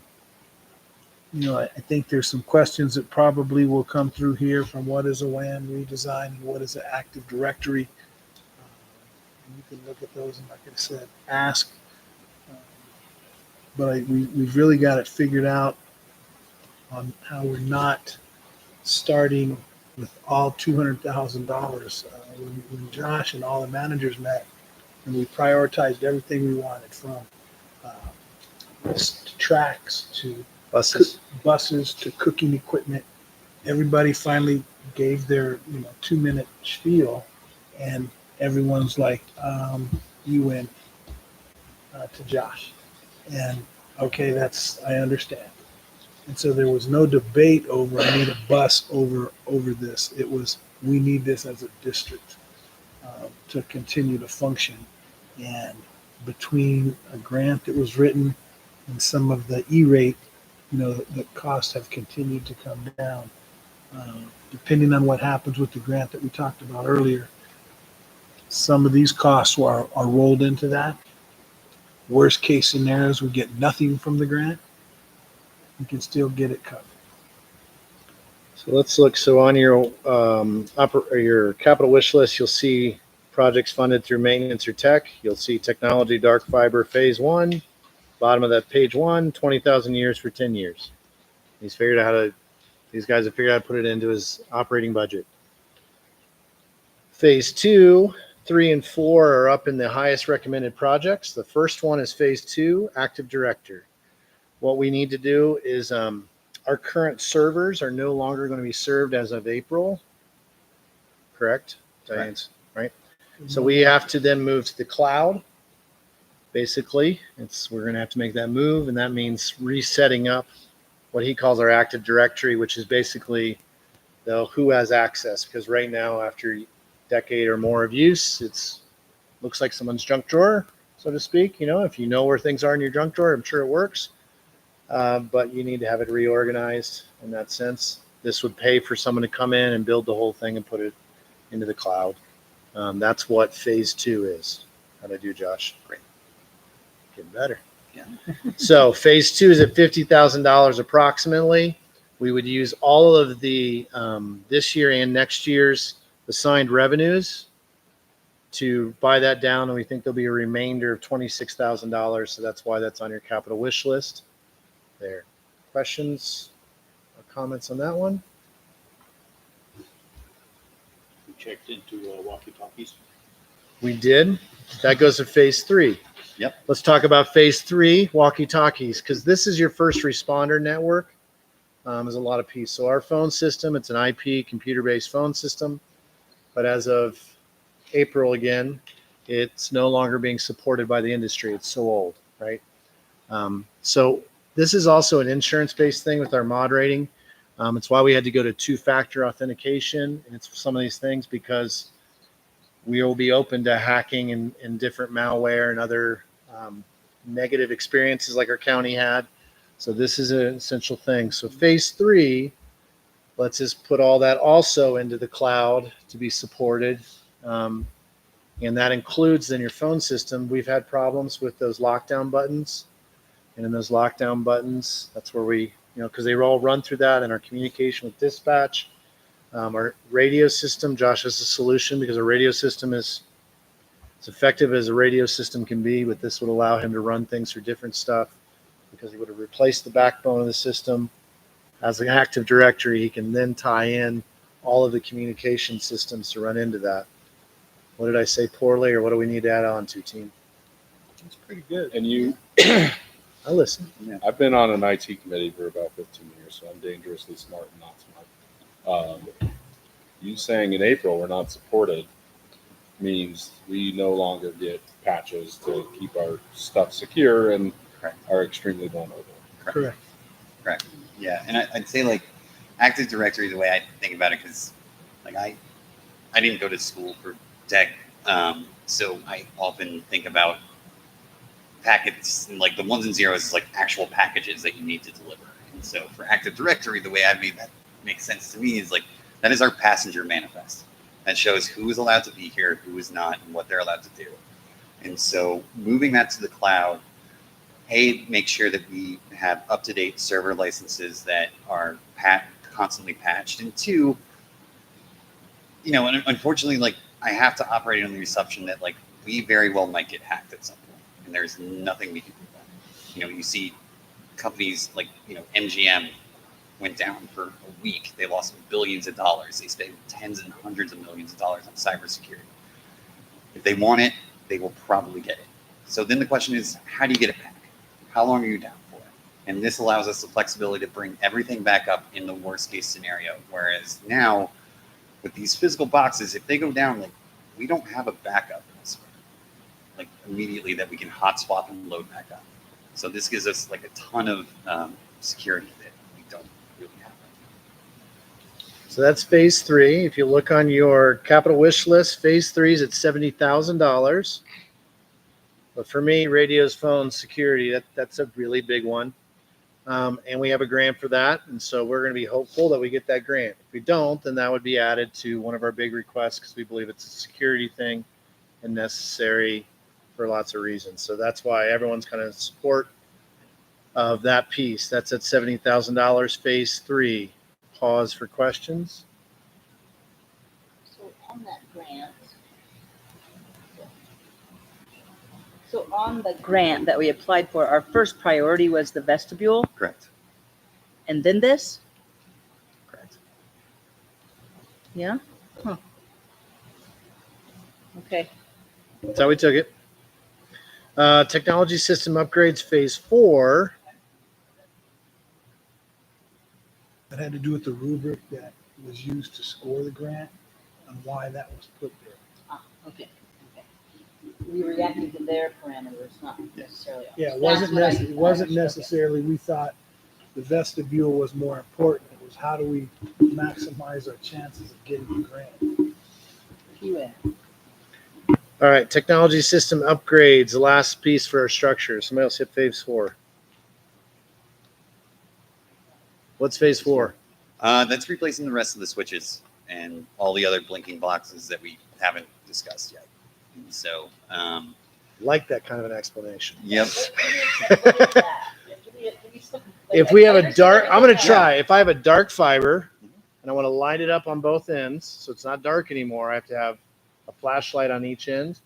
think there's some questions that probably will come through here from what is a WAN redesign and what is an Active Directory. You can look at those and, like I said, ask. But we've really got it figured out on how we're not starting with all $200,000. When Josh and all the managers met, and we prioritized everything we wanted, from tracks to buses to cooking equipment. Everybody finally gave their 2-minute spiel, and everyone's like, you win, to Josh. And okay, I understand. And so there was no debate over I need a bus over this. It was, we need this as a district to continue to function. And between a grant that was written and some of the E-rate, the costs have continued to come down. Depending on what happens with the grant that we talked about earlier, some of these costs are rolled into that. Worst case scenarios, we get nothing from the grant. We can still get it covered.
So let's look. So on your capital wish list, you'll see projects funded through maintenance or tech. You'll see technology, dark fiber, phase 1. Bottom of that page 1, 20,000 years for 10 years. These guys have figured out how to put it into his operating budget. Phase 2, 3, and 4 are up in the highest recommended projects. The first one is phase 2, Active Director. What we need to do is our current servers are no longer going to be served as of April. Correct? Diane's right. So we have to then move to the cloud. Basically, we're going to have to make that move, and that means resetting up what he calls our Active Directory, which is basically who has access. Because right now, after a decade or more of use, looks like someone's junk drawer, so to speak. If you know where things are in your junk drawer, I'm sure it works. But you need to have it reorganized in that sense. This would pay for someone to come in and build the whole thing and put it into the cloud. That's what phase 2 is. How'd I do, Josh? Great. Getting better.
Yeah.
So phase 2 is at $50,000 approximately. We would use all of the this year and next year's assigned revenues to buy that down, and we think there'll be a remainder of $26,000. So that's why that's on your capital wish list. There. Questions or comments on that one?
We checked into walkie-talkies.
We did. That goes to phase 3.
Yep.
Let's talk about phase 3, walkie-talkies, because this is your first responder network. There's a lot of pieces. So our phone system, it's an IP computer-based phone system, but as of April again, it's no longer being supported by the industry. It's so old, right? So this is also an insurance-based thing with our mod rating. It's why we had to go to two-factor authentication, and it's some of these things because we will be open to hacking and different malware and other negative experiences like our county had. So this is an essential thing. So phase 3 lets us put all that also into the cloud to be supported. And that includes then your phone system. We've had problems with those lockdown buttons. And in those lockdown buttons, that's where we, because they all run through that and our communication with dispatch. Our radio system, Josh has a solution because a radio system is as effective as a radio system can be, but this would allow him to run things through different stuff because he would have replaced the backbone of the system. As an Active Directory, he can then tie in all of the communication systems to run into that. What did I say poorly, or what do we need to add on to, team?
It's pretty good. And you,
I listen.
Yeah. I've been on an IT committee for about 15 years, so I'm dangerously smart and not smart. You saying in April we're not supported means we no longer get patches to keep our stuff secure and are extremely vulnerable.
Correct.
Correct. Yeah, and I'd say like Active Directory, the way I think about it, because like I didn't go to school for tech, so I often think about packets and like the ones and zeros is like actual packages that you need to deliver. And so for Active Directory, the way I made that make sense to me is like that is our passenger manifest that shows who is allowed to be here, who is not, and what they're allowed to do. And so moving that to the cloud, A, make sure that we have up-to-date server licenses that are constantly patched, and 2, and unfortunately, like I have to operate on the assumption that like we very well might get hacked at some point, and there's nothing we can do about it. You see companies like MGM went down for a week. They lost billions of dollars. They spent tens and hundreds of millions of dollars on cybersecurity. If they want it, they will probably get it. So then the question is, how do you get it back? How long are you down for? And this allows us the flexibility to bring everything back up in the worst case scenario. Whereas now, with these physical boxes, if they go down, like we don't have a backup like immediately that we can hot swap and load back up. So this gives us like a ton of security that we don't really have.
So that's phase 3. If you look on your capital wish list, phase 3 is at $70,000. But for me, radios, phones, security, that's a really big one. And we have a grant for that. And so we're going to be hopeful that we get that grant. If we don't, then that would be added to one of our big requests because we believe it's a security thing and necessary for lots of reasons. So that's why everyone's kind of in support of that piece. That's at $70,000, phase 3. Pause for questions.
So on that grant, so on the grant that we applied for, our first priority was the vestibule,
Correct.
and then this?
Correct.
Yeah? Huh. Okay.
That's how we took it. Technology system upgrades, phase 4.
That had to do with the rubric that was used to score the grant and why that was put there.
Ah, okay. We reacted to their parameters, not necessarily ours.
Yeah,
That's
it
what I
wasn't necessarily, we thought the vestibule was more important. It was how do we maximize our chances of getting the grant?
QA.
All right, technology system upgrades, the last piece for our structure. Somebody else hit phase 4. What's phase 4?
That's replacing the rest of the switches and all the other blinking boxes that we haven't discussed yet. And so
Like that kind of an explanation.
Yep.
If we have a dark, I'm going to try. If I have a dark fiber and I want to light it up on both ends, so it's not dark anymore, I have to have a flashlight on each end.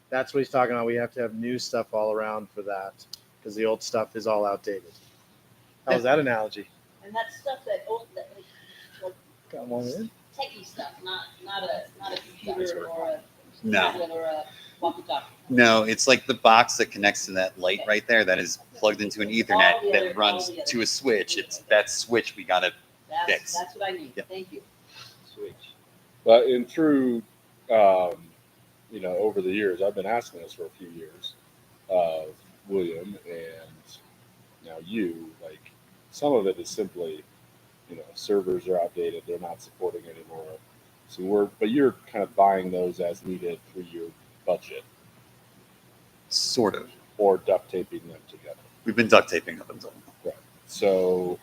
That's what he's talking about. We have to have new stuff all around for that because the old stuff is all outdated. How was that analogy?
And that's stuff that old, like
Got one in?
techie stuff, not a computer or a
No.
tablet or a walkie-talkie.
No, it's like the box that connects to that light right there that is plugged into an Ethernet that runs to a switch. It's that switch we gotta fix.
That's what I need.
Yep.
Thank you.
But in through, over the years, I've been asking this for a few years of William and now you. Like, some of it is simply, servers are outdated; they're not supporting anymore. So but you're kind of buying those as needed through your budget,
Sort of.
or duct taping them together.
We've been duct taping up until now.
Right. So,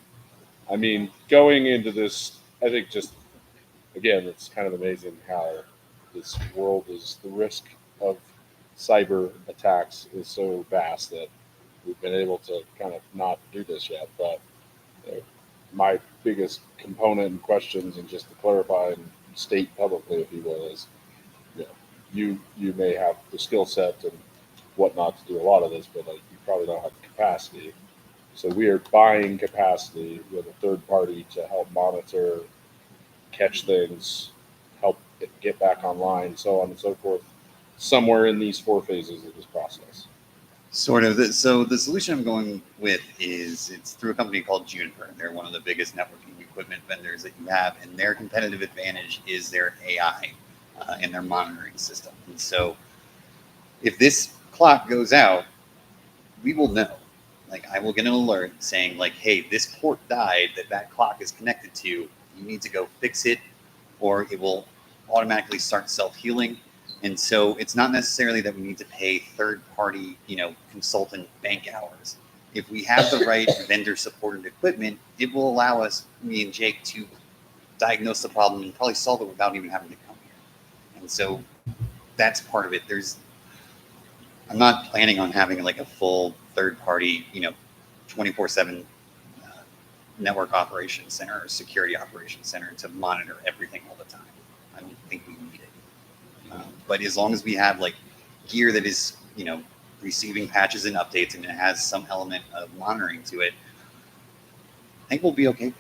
I mean, going into this, I think just, again, it's kind of amazing how this world is, the risk of cyber attacks is so vast that we've been able to kind of not do this yet. But my biggest component and questions, and just to clarify and state publicly, if you will, is, you may have the skill set and whatnot to do a lot of this, but you probably don't have the capacity. So we are buying capacity with a third party to help monitor, catch things, help it get back online, so on and so forth, somewhere in these 4 phases of this process.
Sort of. So the solution I'm going with is it's through a company called Juniper. They're one of the biggest networking equipment vendors that you have, and their competitive advantage is their AI and their monitoring system. And so if this clock goes out, we will know. Like, I will get an alert saying, like, hey, this port died that clock is connected to. You need to go fix it, or it will automatically start self-healing. And so it's not necessarily that we need to pay third-party, consultant bank hours. If we have the right vendor-supported equipment, it will allow us, me and Jake, to diagnose the problem and probably solve it without even having to come here. And so that's part of it. I'm not planning on having like a full third-party, 24/7 network operations center or security operations center to monitor everything all the time. I don't think we need it. But as long as we have like gear that is, receiving patches and updates and it has some element of monitoring to it, I think we'll be okay.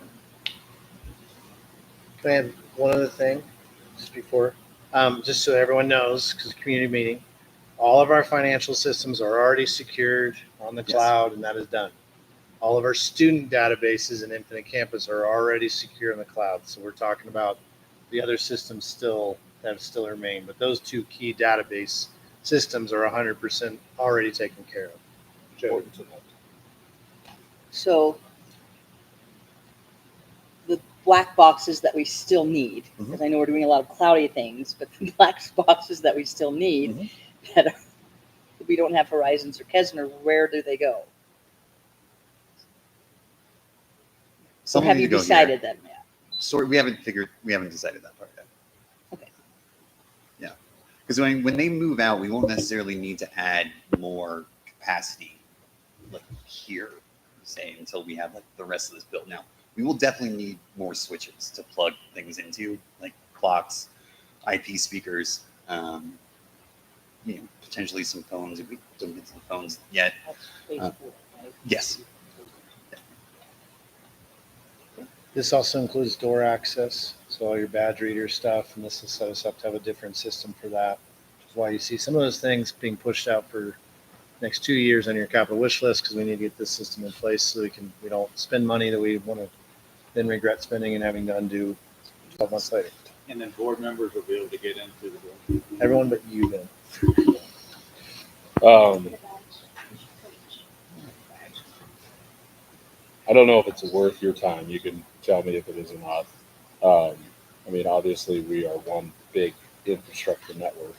Can I add one other thing just before? Just so everyone knows, because community meeting, all of our financial systems are already secured on the cloud, and that is done. All of our student databases in Infinite Campus are already secure in the cloud. So we're talking about the other systems that still remain, but those 2 key database systems are 100% already taken care of. Joe.
So the black boxes that we still need, because I know we're doing a lot of cloudy things, but the black boxes that we still need that we don't have Horizons or Kesner, where do they go? So have you decided them yet?
So we haven't decided that part yet.
Okay.
Yeah. Because when they move out, we won't necessarily need to add more capacity like here, say, until we have like the rest of this built. Now, we will definitely need more switches to plug things into, like clocks, IP speakers, potentially some phones if we don't get to the phones yet. Yes.
This also includes door access, so all your badge reader stuff, and this will set us up to have a different system for that. Which is why you see some of those things being pushed out for next 2 years on your capital wish list, because we need to get this system in place so we don't spend money that we want to then regret spending and having to undo 12 months later.
And then board members will be able to get into the door.
Everyone but you then.
I don't know if it's worth your time. You can tell me if it is or not. Obviously, we are one big infrastructure network,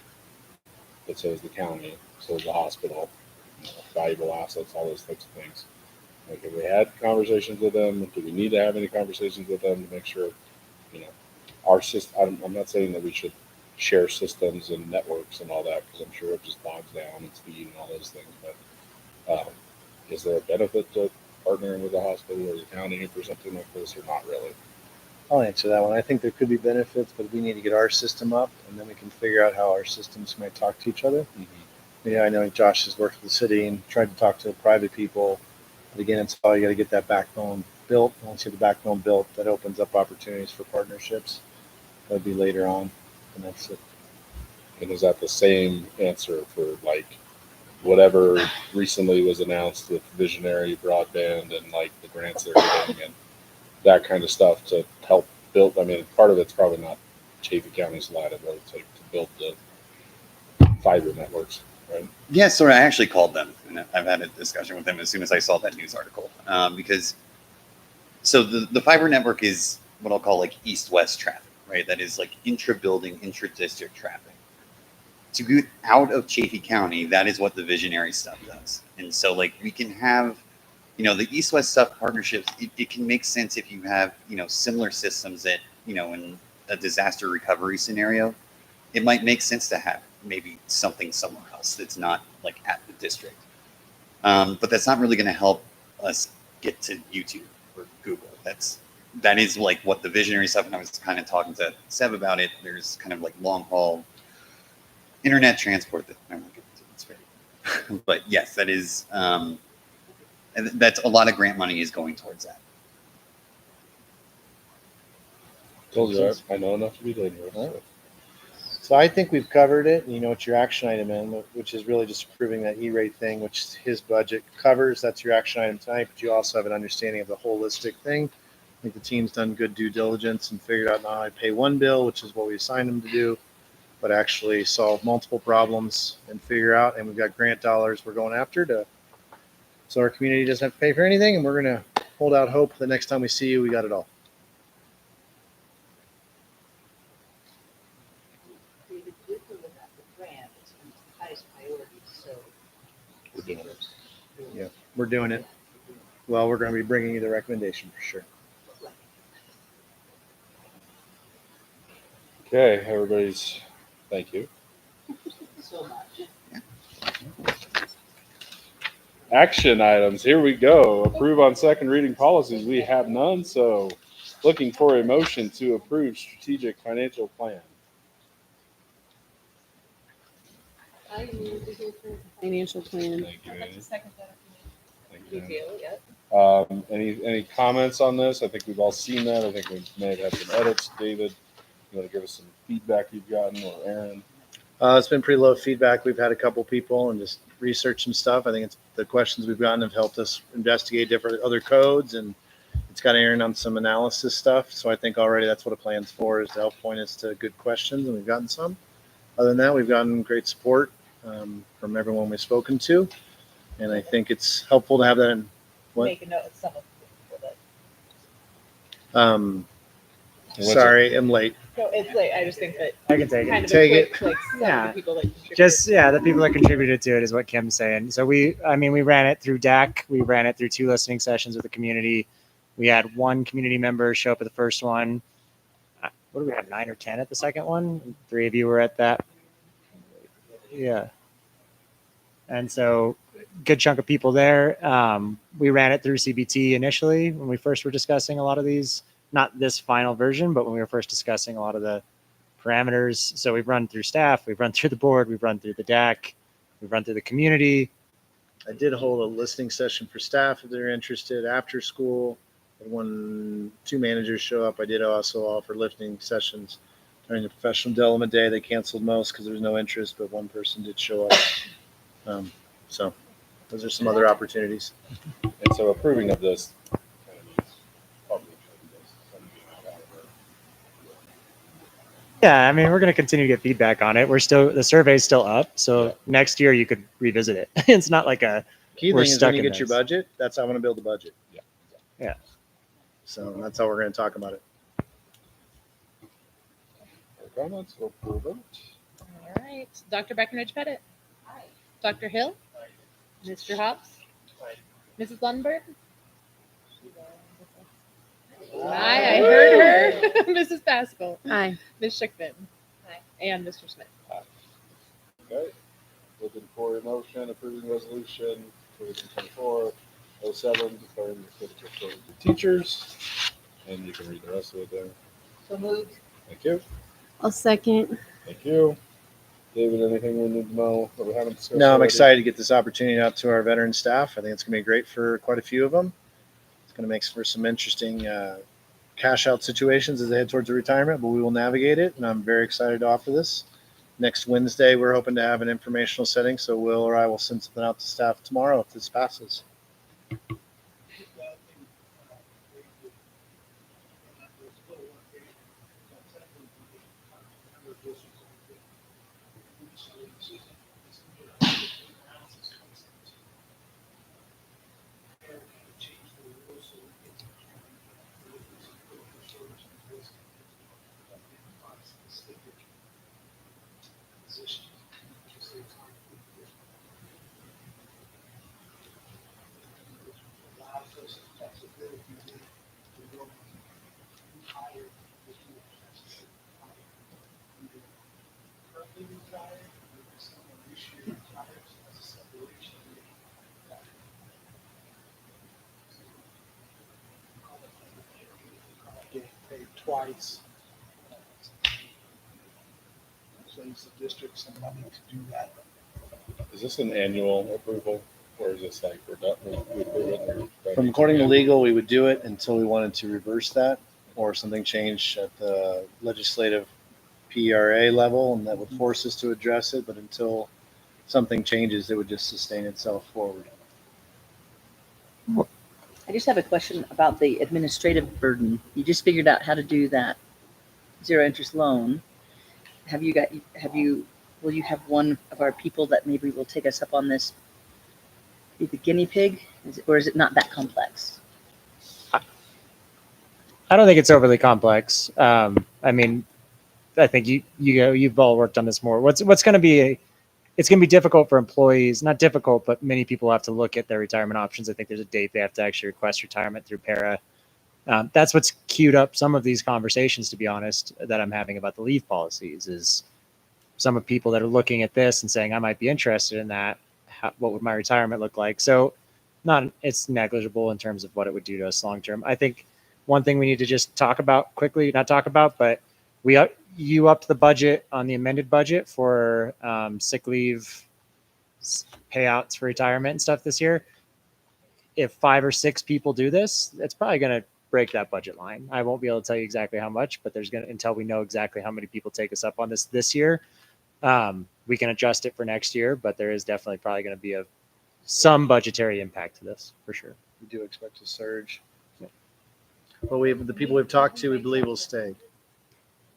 but so is the county, so is the hospital, valuable assets, all those types of things. Like, have we had conversations with them? Do we need to have any conversations with them to make sure, our system? I'm not saying that we should share systems and networks and all that, because I'm sure it just bogs down and speed and all those things. But is there a benefit to partnering with the hospital or the county for something like this, or not really?
I'll answer that one. I think there could be benefits, but we need to get our system up, and then we can figure out how our systems might talk to each other. Yeah, I know Josh has worked with the city and tried to talk to private people, but again, it's all you got to get that backbone built. Once you have the backbone built, that opens up opportunities for partnerships. That'd be later on, and that's it.
And is that the same answer for like whatever recently was announced with visionary broadband and like the grants they're getting and that kind of stuff to help build? I mean, part of it's probably not Chaffey County Salida, but it's like to build the fiber networks, right?
Yeah, so I actually called them, and I've had a discussion with them as soon as I saw that news article. Because so the fiber network is what I'll call like east-west traffic, right? That is like intra-building, intra-district traffic. To get out of Chaffey County, that is what the visionary stuff does. And so like we can have, you know, the east-west stuff partnerships, it can make sense if you have, you know, similar systems that, you know, in a disaster recovery scenario, it might make sense to have maybe something somewhere else that's not like at the district. But that's not really going to help us get to YouTube or Google. That is like what the visionary stuff, and I was kind of talking to Seb about it. There's kind of like long haul internet transport that I'm not getting into. It's very, but yes, that is, and that's a lot of grant money is going towards that.
Told you I know enough to be dangerous. So.
So I think we've covered it. You know what your action item is, which is really just approving that E-rate thing, which his budget covers. That's your action item tonight, but you also have an understanding of the holistic thing. I think the team's done good due diligence and figured out not only pay one bill, which is what we assigned them to do, but actually solve multiple problems and figure out. And we've got grant dollars we're going after to, so our community doesn't have to pay for anything. And we're going to hold out hope the next time we see you, we got it all.
David, with or without the grant, it's the highest priority, so.
We're doing it.
Yeah, we're doing it. Well, we're going to be bringing you the recommendation for sure.
Okay, everybody's, thank you.
So much.
Action items, here we go. Approve on second reading policies. We have none, so looking for a motion to approve strategic financial plan.
I move to approve the financial plan.
Thank you, Annie.
Second that.
Thank you, Annie.
Yep.
Any comments on this? I think we've all seen that. I think we may have had some edits. David, you want to give us some feedback you've gotten, or Aaron?
It's been pretty low feedback. We've had a couple people and just research some stuff. I think it's the questions we've gotten have helped us investigate different other codes, and it's got Aaron on some analysis stuff. So I think already that's what a plan's for, is to help point us to good questions, and we've gotten some. Other than that, we've gotten great support from everyone we've spoken to, and I think it's helpful to have that in. What?
Make a note of some of the people that.
Sorry, I'm late.
So it's like, I just think that
I can take
kind
it.
of a
Take
quick, like, some
Yeah.
of the people that contributed.
Just the people that contributed to it is what Kim's saying. So we ran it through DAC. We ran it through 2 listening sessions with the community. We had 1 community member show up at the first one. What do we have, 9 or 10 at the second one? 3 of you were at that. Yeah. And so good chunk of people there. We ran it through CBT initially when we first were discussing a lot of these, not this final version, but when we were first discussing a lot of the parameters. So we've run through staff, we've run through the board, we've run through the DAC, we've run through the community.
I did hold a listening session for staff if they're interested after school. When 2 managers show up, I did also offer listening sessions during the professional development day. They canceled most because there was no interest, but 1 person did show up. So those are some other opportunities.
And so approving of this kind of needs public
Yeah, I mean, we're going to continue to get feedback on it. The survey's still up. So next year you could revisit it. It's not like
Key
we're
thing is
stuck
when you
in
get your
this.
budget, that's how I want to build a budget.
Yeah.
So that's how we're going to talk about it.
comments. We'll approve it.
All right. Dr. Breckenridge-Pettit. Dr. Hill. Mr. Hobbs. Mrs. Lundberg. Aye, I heard her. Mrs. Pascal.
Aye.
Ms. Schickman. and Mr. Smith.
Okay. Looking for a motion approving resolution 2024-07, declaring the critical shortage of teachers. And you can read the rest of it there.
So moved.
Thank you.
I'll second.
Thank you. David, anything we need to know that we haven't discussed?
No, I'm
already?
excited to get this opportunity out to our veteran staff. I think it's going to be great for quite a few of them. It's going to make for some interesting cash out situations as they head towards a retirement, but we will navigate it. And I'm very excited to offer this. Next Wednesday, we're hoping to have an informational setting. So Will or I will send something out to staff tomorrow if this passes.
Getting paid twice. Saves the district some money to do that.
Is this an annual approval, or is this like we're done? We approve it and we're
From
done?
according to legal, we would do it until we wanted to reverse that or something changed at the legislative PRA level, and that would force us to address it. But until something changes, it would just sustain itself forward.
I just have a question about the administrative burden. You just figured out how to do that zero interest loan. Will you have one of our people that maybe will take us up on this, be the guinea pig? Or is it not that complex?
I don't think it's overly complex. I mean, I think you've all worked on this more. What's going to be it's going to be difficult for employees, not difficult, but many people have to look at their retirement options. I think there's a date they have to actually request retirement through para. That's what's queued up some of these conversations, to be honest, that I'm having about the leave policies is some of people that are looking at this and saying, I might be interested in that. What would my retirement look like? So it's negligible in terms of what it would do to us long-term. I think one thing we need to just talk about quickly, not talk about, but you upped the budget on the amended budget for sick leave payouts for retirement and stuff this year. If 5 or 6 people do this, it's probably going to break that budget line. I won't be able to tell you exactly how much, but until we know exactly how many people take us up on this year, we can adjust it for next year, but there is definitely probably going to be some budgetary impact to this for sure.
We do expect a surge. But the people we've talked to, we believe will stay.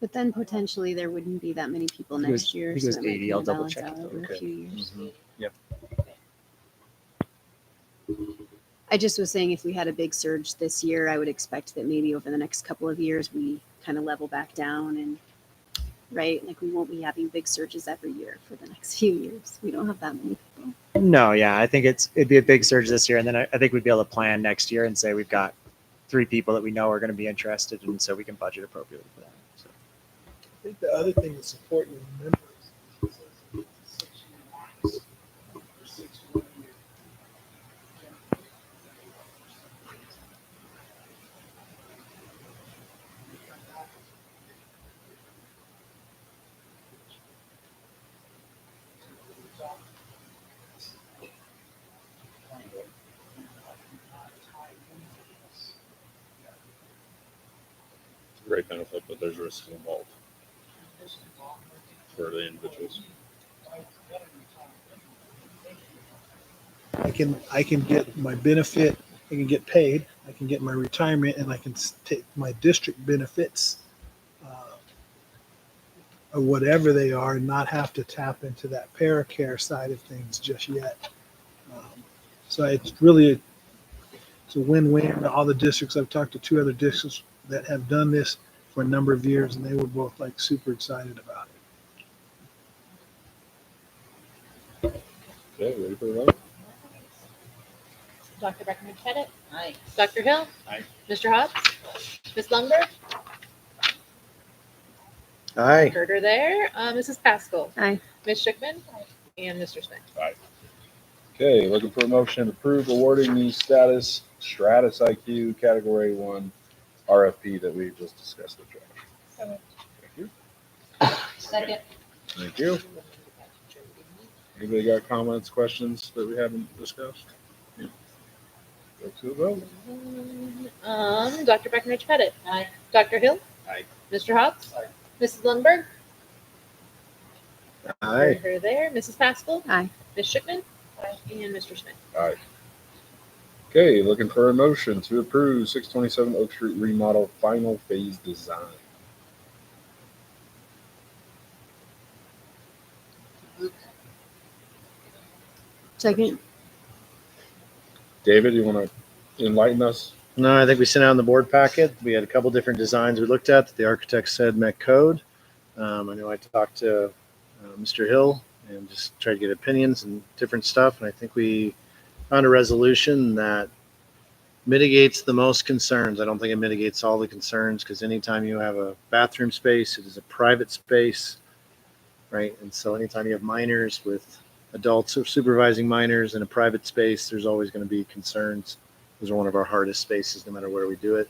But then potentially there wouldn't be that many people
I think it was-
next year.
I think it was
so it might
80.
kinda
I'll double
balance
check
out
it, though.
over a
Okay.
few years.
Mm-hmm. Yep.
I just was saying if we had a big surge this year, I would expect that maybe over the next couple of years we kind of level back down and right, like we won't be having big surges every year for the next few years. We don't have that many people.
No, yeah, I think it'd be a big surge this year, and then I think we'd be able to plan next year and say we've got 3 people that we know are going to be interested, and so we can budget appropriately for that. So.
I think the other thing that's important to remember is it's a 6-year lease for 61 years.
Great benefit, but there's risks involved for the individuals.
I can get my benefit, I can get paid, I can get my retirement, and I can take my district benefits, or whatever they are, and not have to tap into that paracare side of things just yet. So it's really it's a win-win. All the districts, I've talked to 2 other districts that have done this for a number of years, and they were both like super excited about it.
Okay, ready for the vote?
Dr. Beckman-Pettit?
Aye.
Dr. Hill?
Aye.
Mr. Hobbs? Ms. Lundberg?
Aye.
Heard her there. Mrs. Pascal.
Aye.
Ms. Schickman. And Mr. Smith.
Okay, looking for a motion to approve awarding the Stratus IQ Category 1 RFP that we just discussed with Josh. Thank you.
Second.
Thank you. Anybody got comments, questions that we haven't discussed? Yeah. Go to a vote.
Dr. Breckenridge Pettit.
Aye.
Dr. Hill.
Aye.
Mr. Hobbs.
Aye.
Mrs. Lundberg.
Aye.
Heard her there. Mrs. Pascal.
Aye.
Ms. Schickman. And Mr. Smith.
Aye. Okay, looking for a motion to approve 627 Oak Street remodel final phase design.
Second.
David, you want to enlighten us?
No, I think we sent out in the board packet. We had a couple different designs we looked at that the architect said met code. I know I talked to Mr. Hill and just tried to get opinions and different stuff. And I think we found a resolution that mitigates the most concerns. I don't think it mitigates all the concerns because anytime you have a bathroom space, it is a private space, right? And so anytime you have minors with adults or supervising minors in a private space, there's always going to be concerns. Those are one of our hardest spaces, no matter where we do it.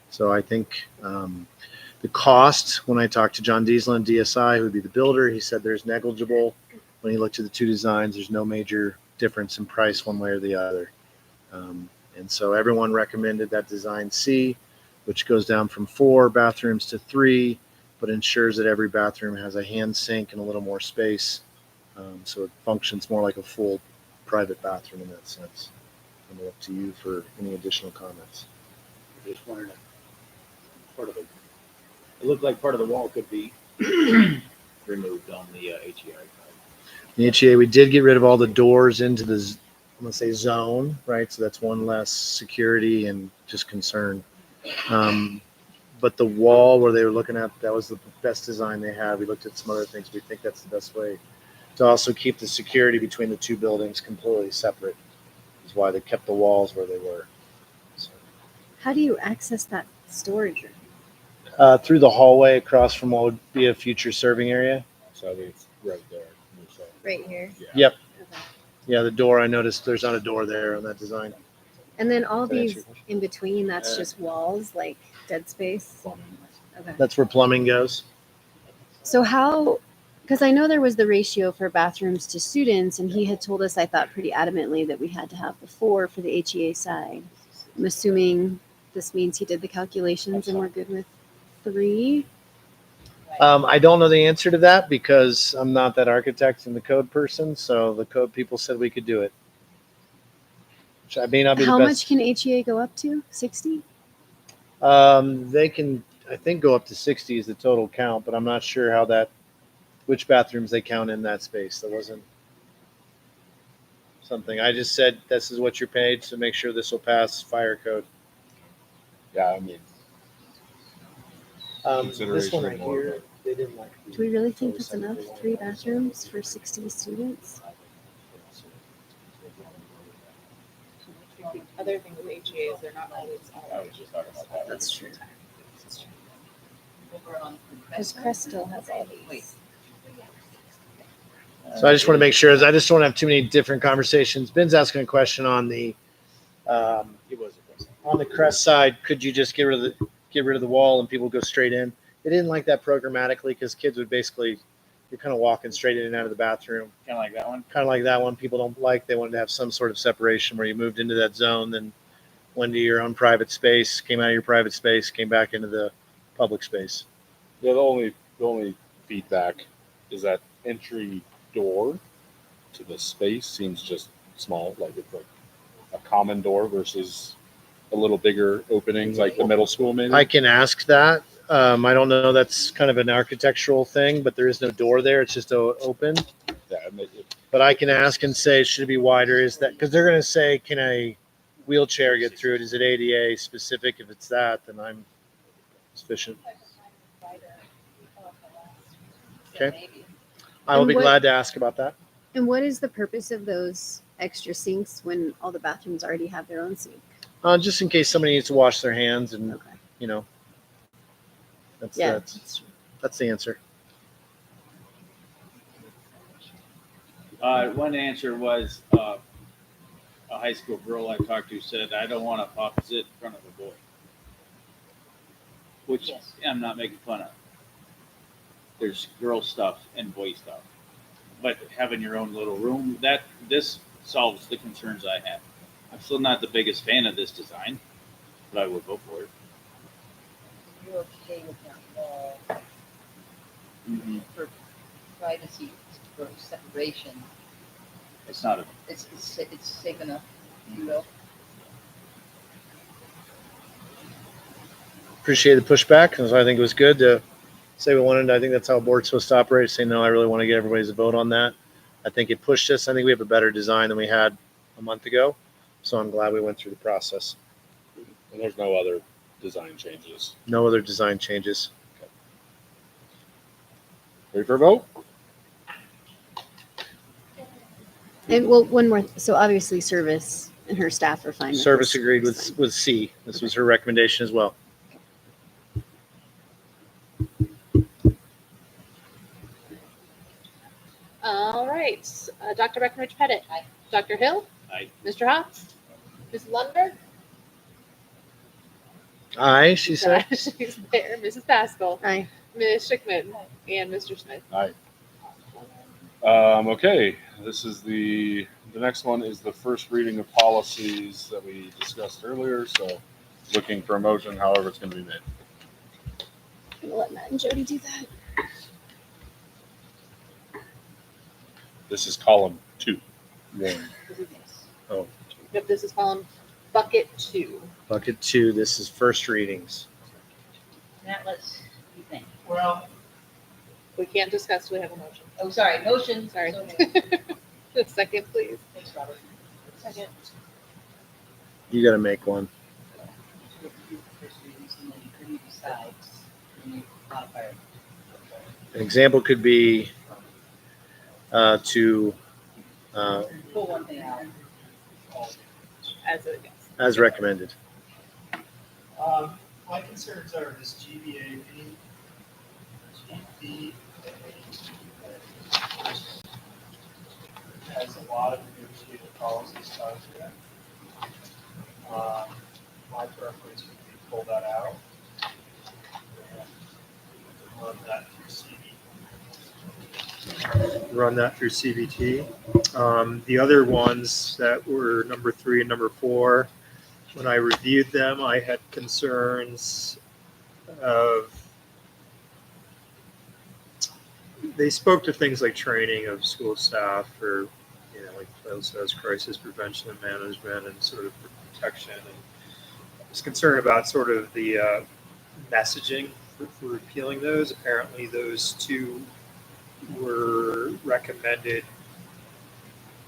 So I think the cost, when I talked to John Diesel and DSI, who would be the builder, he said there's negligible. When he looked at the two designs, there's no major difference in price one way or the other. And so everyone recommended that design C, which goes down from 4 bathrooms to 3, but ensures that every bathroom has a hand sink and a little more space. So it functions more like a full private bathroom in that sense. And up to you for any additional comments.
Just wondering if part of it looked like part of the wall could be removed on the HEI side.
The HEA, we did get rid of all the doors into the, I'm going to say zone, right? So that's one less security and just concern. But the wall where they were looking at, that was the best design they had. We looked at some other things. We think that's the best way to also keep the security between the two buildings completely separate. Is why they kept the walls where they were. So,
How do you access that storage room?
through the hallway across from what would be a future serving area.
So I think it's right there.
Right here.
Yeah.
Yep.
Okay.
Yeah, the door, I noticed there's not a door there on that design.
And then all
Does that answer
these
your question?
in between, that's just walls, like dead space. Okay.
That's where plumbing goes.
So how, because I know there was the ratio for bathrooms to students, and he had told us, I thought pretty adamantly, that we had to have the 4 for the HEA side. I'm assuming this means he did the calculations and we're good with 3.
I don't know the answer to that because I'm not that architect and the code person. So the code people said we could do it. Which I may not be
How
the
much
best.
can HEA go up to? 60?
They can, I think, go up to 60 is the total count, but I'm not sure how that, which bathrooms they count in that space. That wasn't something. I just said, this is what you're paid, so make sure this will pass fire code.
Yeah, I mean,
This one
Consideration
right
more,
here, they didn't like.
Do we really think that's enough? 3 bathrooms for 60 students?
The other thing with HEA is they're not always
I was just talking about that.
That's true. Because Crest still has all these.
So I just want to make sure, I just don't have too many different conversations. Ben's asking a question on the,
It was a question.
on the Crest side, could you just get rid of the wall and people go straight in? They didn't like that programmatically because kids would basically, you're kind of walking straight in and out of the bathroom.
Kind of like that one.
Kind of like that one. People don't like, they wanted to have some sort of separation where you moved into that zone, then went to your own private space, came out of your private space, came back into the public space.
Yeah, the only feedback is that entry door to the space seems just small, like it's like a common door versus a little bigger opening, like the middle school maybe.
I can ask that. I don't know. That's kind of an architectural thing, but there is no door there. It's just open.
Yeah, it,
But I can ask and say, should it be wider? Is that because they're going to say, can a wheelchair get through it? Is it ADA specific? If it's that, then I'm sufficient. Okay. I will be glad to ask about that.
And what is the purpose of those extra sinks when all the bathrooms already have their own sink?
Just in case somebody needs to wash their hands and,
Okay.
you know, that's
Yeah.
the answer.
One answer was a high school girl I talked to said, I don't want to sit in front of a boy. Which
Yes.
I'm not making fun of. There's girl stuff and boy stuff. But having your own little room, this solves the concerns I have. I'm still not the biggest fan of this design, but I would vote for it.
You're okay with that wall for privacy, for separation.
It's not a.
It's safe enough, if you will.
Appreciate the pushback because I think it was good to say we wanted. I think that's how a board's supposed to operate. Say no, I really want to get everybody's vote on that. I think it pushed us. I think we have a better design than we had a month ago. So I'm glad we went through the process.
And there's no other design changes.
No other design changes.
Ready for a vote?
And well, one more. So obviously, service and her staff are fine. With
Service
this
agreed
design.
with C. This was her recommendation as well.
All right. Dr. Breckenridge Pettit. Aye. Dr. Hill.
Aye.
Mr. Hobbs. Ms. Lundberg.
Aye, she said.
She's there. Mrs. Pascal.
Aye.
Ms. Schickman. And Mr. Smith.
Aye. Okay, this is the next one is the first reading of policies that we discussed earlier. So looking for a motion, however it's going to be made.
I'm gonna let Matt and Jody do that.
This is column 2.
Oh,
Yep, this is column bucket 2.
bucket 2. This is first readings.
Matt, let's, you think?
Well,
We can't discuss. We have a motion.
Oh, sorry, motion.
Sorry.
Okay.
Second, please.
Thanks, Robert. Second.
You got to make one.
First readings, and then you decide, and you modify it.
An example could be to
Pull one thing out.
as recommended.
My concerns are this GBA, GBA has a lot of negotiated policies tied to it. My preference would be pull that out and run that through CBT. The other ones that were number 3 and number 4, when I reviewed them, I had concerns of, they spoke to things like training of school staff for, like Phil says, crisis prevention and management and sort of protection. And I was concerned about sort of the messaging for repealing those. Apparently those 2 were recommended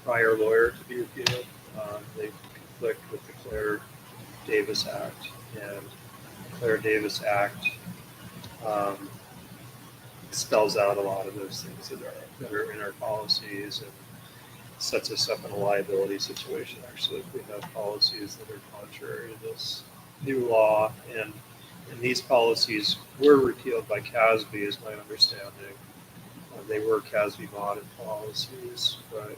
by our lawyer to be repealed. They conflict with the Claire Davis Act, and the Claire Davis Act spells out a lot of those things that are in our policies and sets us up in a liability situation, actually, if we have policies that are contrary to this new law. And these policies were repealed by CASB, is my understanding. They were CASB modded policies, but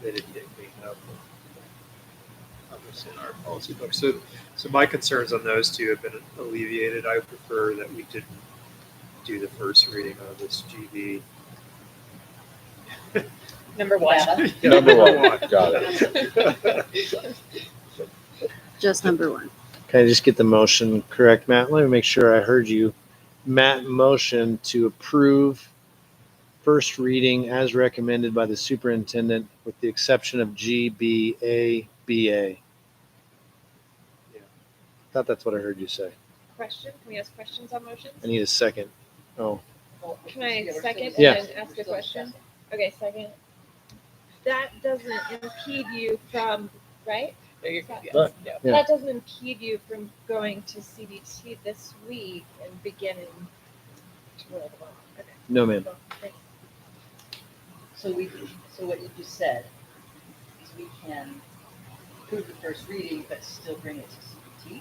they didn't get cleaned up in our policy book. So my concerns on those 2 have been alleviated. I would prefer that we didn't do the first reading of this GB.
Number 1.
Yeah,
Number 1. Got it.
Just number 1.
Can I just get the motion correct, Matt? Let me make sure I heard you. Matt motion to approve first reading as recommended by the superintendent with the exception of GBABA. Yeah. Thought that's what I heard you say.
Question? Can we ask questions on motions?
I need a second. Oh,
Can I second
Yeah.
and then ask a question? Okay, second. That doesn't impede you from, right?
But- yeah.
That doesn't impede you from going to CBT this week and beginning. Okay.
no, ma'am.
Thanks.
So what you just said is we can approve the first reading, but still bring it to CBT?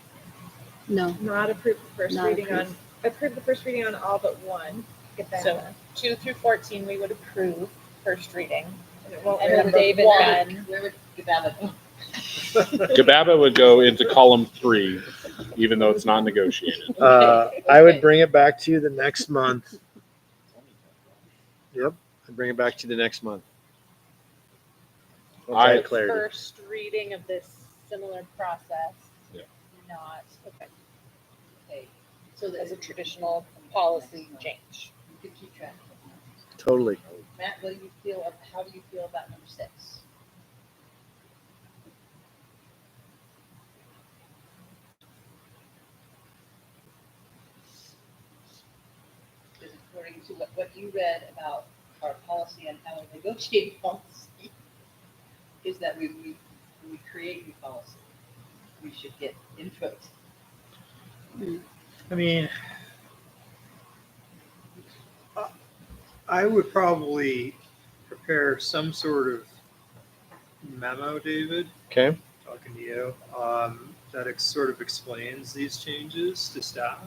No.
Not approve the first
Not
reading
approve.
on, approve the first reading on all but one. Get that.
So 2 through 14 we would approve. first reading.
Well,
And
where
number
David
one,
had, where would Gababa go?
Gababa would go into column 3, even though it's not negotiated.
I would bring it back to you the next month. Yep, I'd bring it back to you the next month. Once I had clarity.
first reading of this similar process.
Yeah.
Not, okay,
Okay, so
as a traditional policy change.
you could keep track of it.
Totally.
Matt, what do you feel, how do you feel about number 6? Because according to what you read about our policy and how we negotiate policy, is that when we create new policy, we should get input.
I mean, I would probably prepare some sort of memo, David,
Okay.
talking to you, that sort of explains these changes to staff.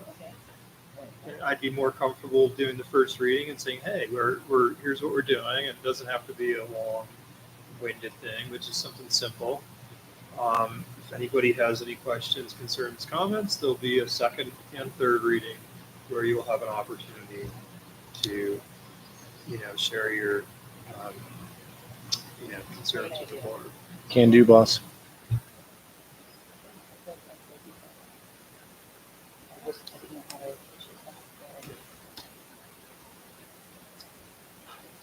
I'd be more comfortable doing the first reading and saying, hey, we're here's what we're doing. It doesn't have to be a long-winded thing, but just something simple. If anybody has any questions, concerns, comments, there'll be a second and third reading where you will have an opportunity to, share your, concerns with the board.
Can do, boss.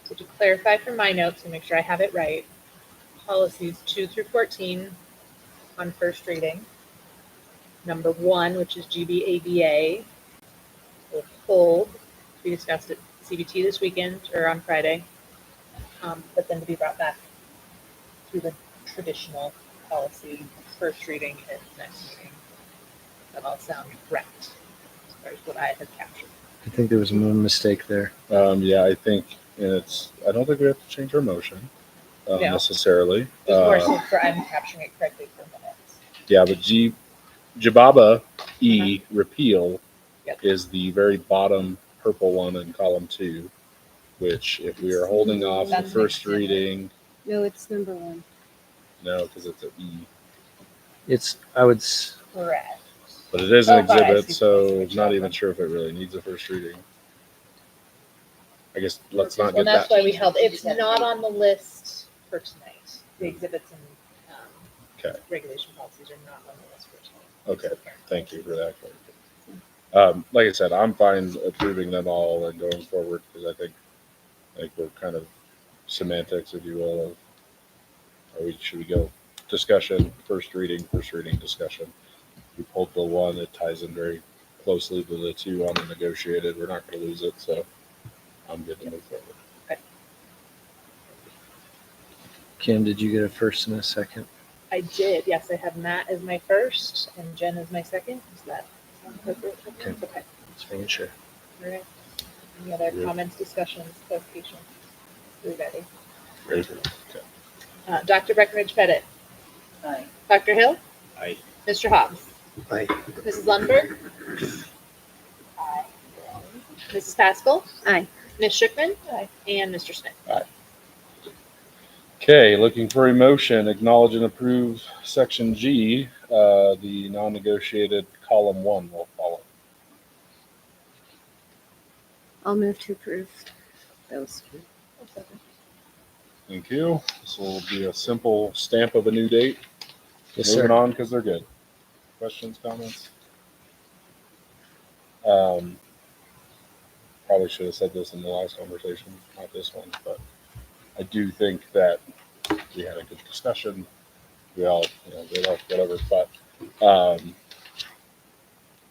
So to clarify from my notes and make sure I have it right, policies 2 through 14 on first reading. Number 1, which is GBABA, will hold. We discussed at CBT this weekend or on Friday, but then to be brought back through the traditional policy first reading at next meeting. That all sound correct as far as what I had captured.
I think there was one mistake there.
Yeah, I think I don't think we have to change our motion
No.
necessarily.
It's more so for I'm capturing it correctly for minutes.
Yeah, but Jababa E repeal is the very bottom purple one in column 2, which if we are holding off the
That's
first
an exhibit.
reading,
No, it's number 1.
no, because it's an E.
Correct.
But it is an
Oh, God, I
exhibit,
see.
so I'm not even sure if it really needs a first reading. I guess let's not
And
get
that's
that.
why we held, it's not on the list for tonight. The exhibits and
Okay.
regulation policies are not on the list for tonight.
Okay, thank you for that. Like I said, I'm fine approving them all and going forward because I think we're kind of semantics, if you will. Should we go discussion, first reading, discussion? We pulled the one that ties in very closely to the 2 on the negotiated. We're not going to lose it, so I'm good to move forward.
Kim, did you get a first and a second?
I did, yes. I have Matt as my first and Jen as my second. Is that sound appropriate? Okay.
Just making sure.
All right. Any other
Yeah.
comments, discussions, clarifications? We're ready.
Ready for it? Okay.
Dr. Breckenridge Pettit.
Aye.
Dr. Hill.
Aye.
Mr. Hobbs.
Aye.
Mrs. Lundberg. Aye. Mrs. Pascal.
Aye.
Ms. Schickman. Aye. And Mr. Smith.
Okay, looking for a motion, acknowledge and approve section G, the non-negotiated column 1 will follow.
I'll move to approve those.
Thank you. This will be a simple stamp of a new date.
Yes,
Moving
sir.
on because they're good. Questions, comments? Probably should have said this in the last conversation, not this one, but I do think that we had a good discussion. We all, whatever, but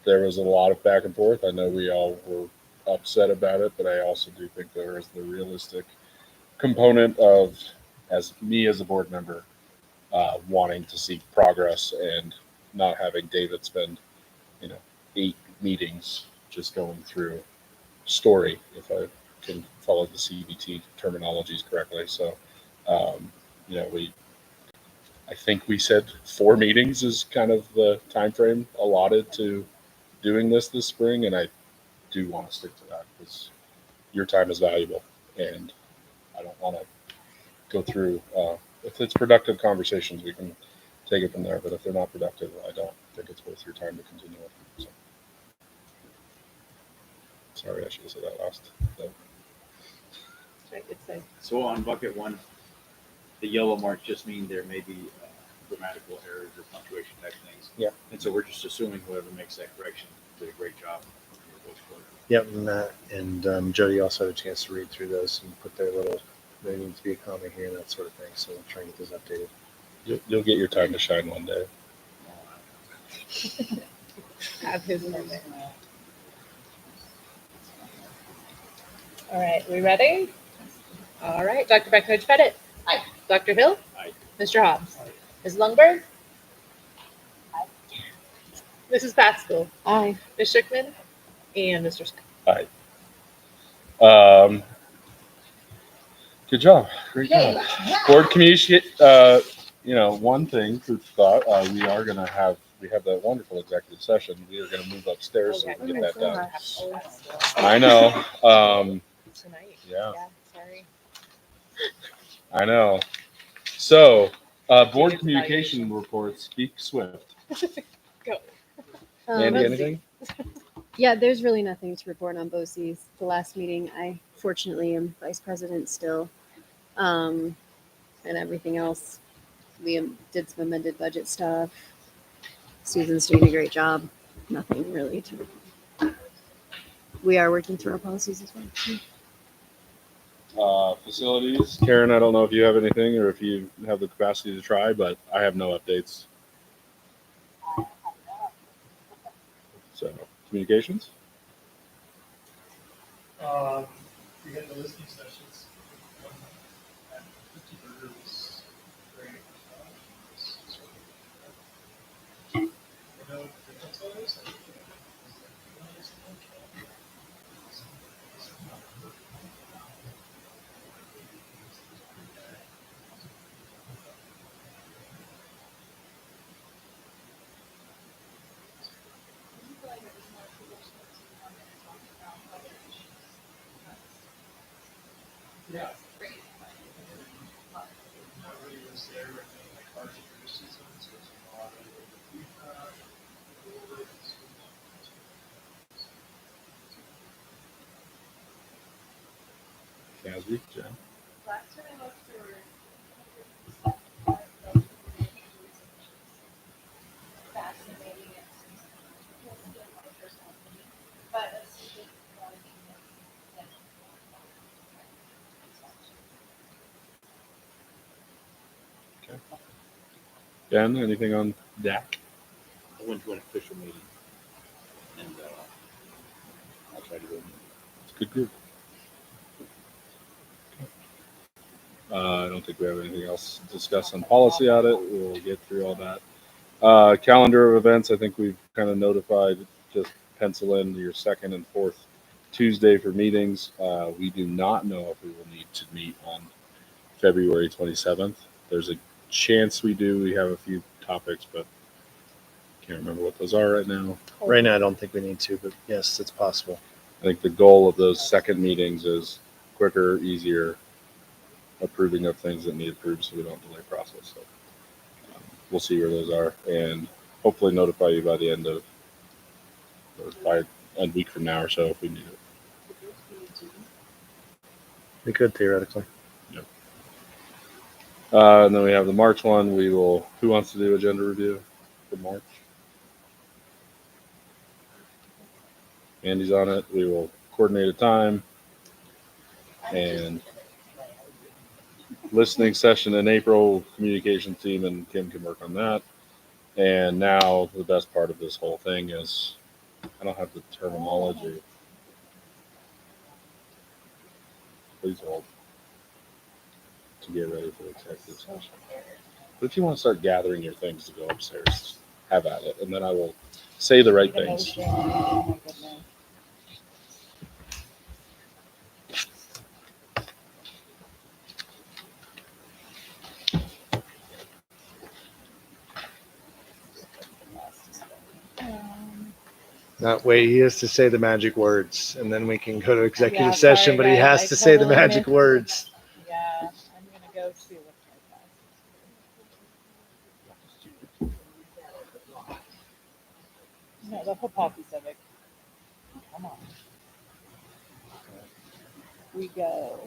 there was a lot of back and forth. I know we all were upset about it, but I also do think there is the realistic component of, as a board member, wanting to see progress and not having David spend, 8 meetings just going through story, if I can follow the CBT terminologies correctly. So, I think we said 4 meetings is kind of the time frame allotted to doing this spring, and I do want to stick to that because your time is valuable, and I don't want to go through. If it's productive conversations, we can take it from there. But if they're not productive, I don't think it's worth your time to continue with them. So, sorry, I should have said that last. So,
So on bucket one, the yellow marks just mean there may be grammatical errors or punctuation type things.
Yeah.
And so we're just assuming whoever makes that correction did a great job.
Yep, and Matt and Jody also had a chance to read through those and put their little, there needs to be a comma here and that sort of thing. So we'll try and get those updated.
you'll get your time to shine one day.
Have his moment. All right, we ready? All right, Dr. Breckenridge Pettit. Aye. Dr. Hill.
Aye.
Mr. Hobbs. Aye. Ms. Lundberg. Aye. Mrs. Pascal.
Aye.
Ms. Schickman. And Mr. Scott.
Aye. Good job. Great job. Board communication. One thing, food for thought. We have that wonderful executive session. We are going to move upstairs so we can get that done. I know.
Tonight.
Yeah.
Sorry.
I know. So, board communication reports. Speak swift.
Go.
Andy, anything?
Yeah, there's really nothing to report on BOCES. The last meeting, I fortunately am vice president still. And everything else, we did some amended budget stuff. Susan's doing a great job. Nothing really to report. We are working through our policies as well.
Facilities. Karen, I don't know if you have anything or if you have the capacity to try, but I have no updates. So, communications?
We had the listening sessions. At 50 Burgers, great. Yeah.
Casby, Jen.
Last time I looked, there were fascinating but let's see
Okay. Jen, anything on DAC?
I went to an official meeting and I'll try to go.
It's a good group. I don't think we have anything else to discuss on policy audit. We'll get through all that. Calendar of events, I think we've kind of notified, just pencil in your second and fourth Tuesday for meetings. We do not know if we will need to meet on February 27th. There's a chance we do. We have a few topics, but can't remember what those are right now.
Right now, I don't think we need to, but yes, it's possible.
I think the goal of those second meetings is quicker, easier, approving of things that need approved so we don't delay process. So we'll see where those are and hopefully notify you by the end of, or by a week from now or so if we need it.
We could theoretically.
Yep. And then we have the March one. Who wants to do agenda review for March? Andy's on it. We will coordinate a time and listening session in April. Communication team and Kim can work on that. And now the best part of this whole thing is I don't have the terminology. Please hold to get ready for the executive session. But if you want to start gathering your things to go upstairs, have at it, and then I will say the right things.
Not wait, he has to say the magic words, and then we can go to executive
Yeah,
session.
sorry,
But he
guys,
has
I
to say the
totally
magic
missed-
words.
Yeah, No, the football piece of it. Come on. We go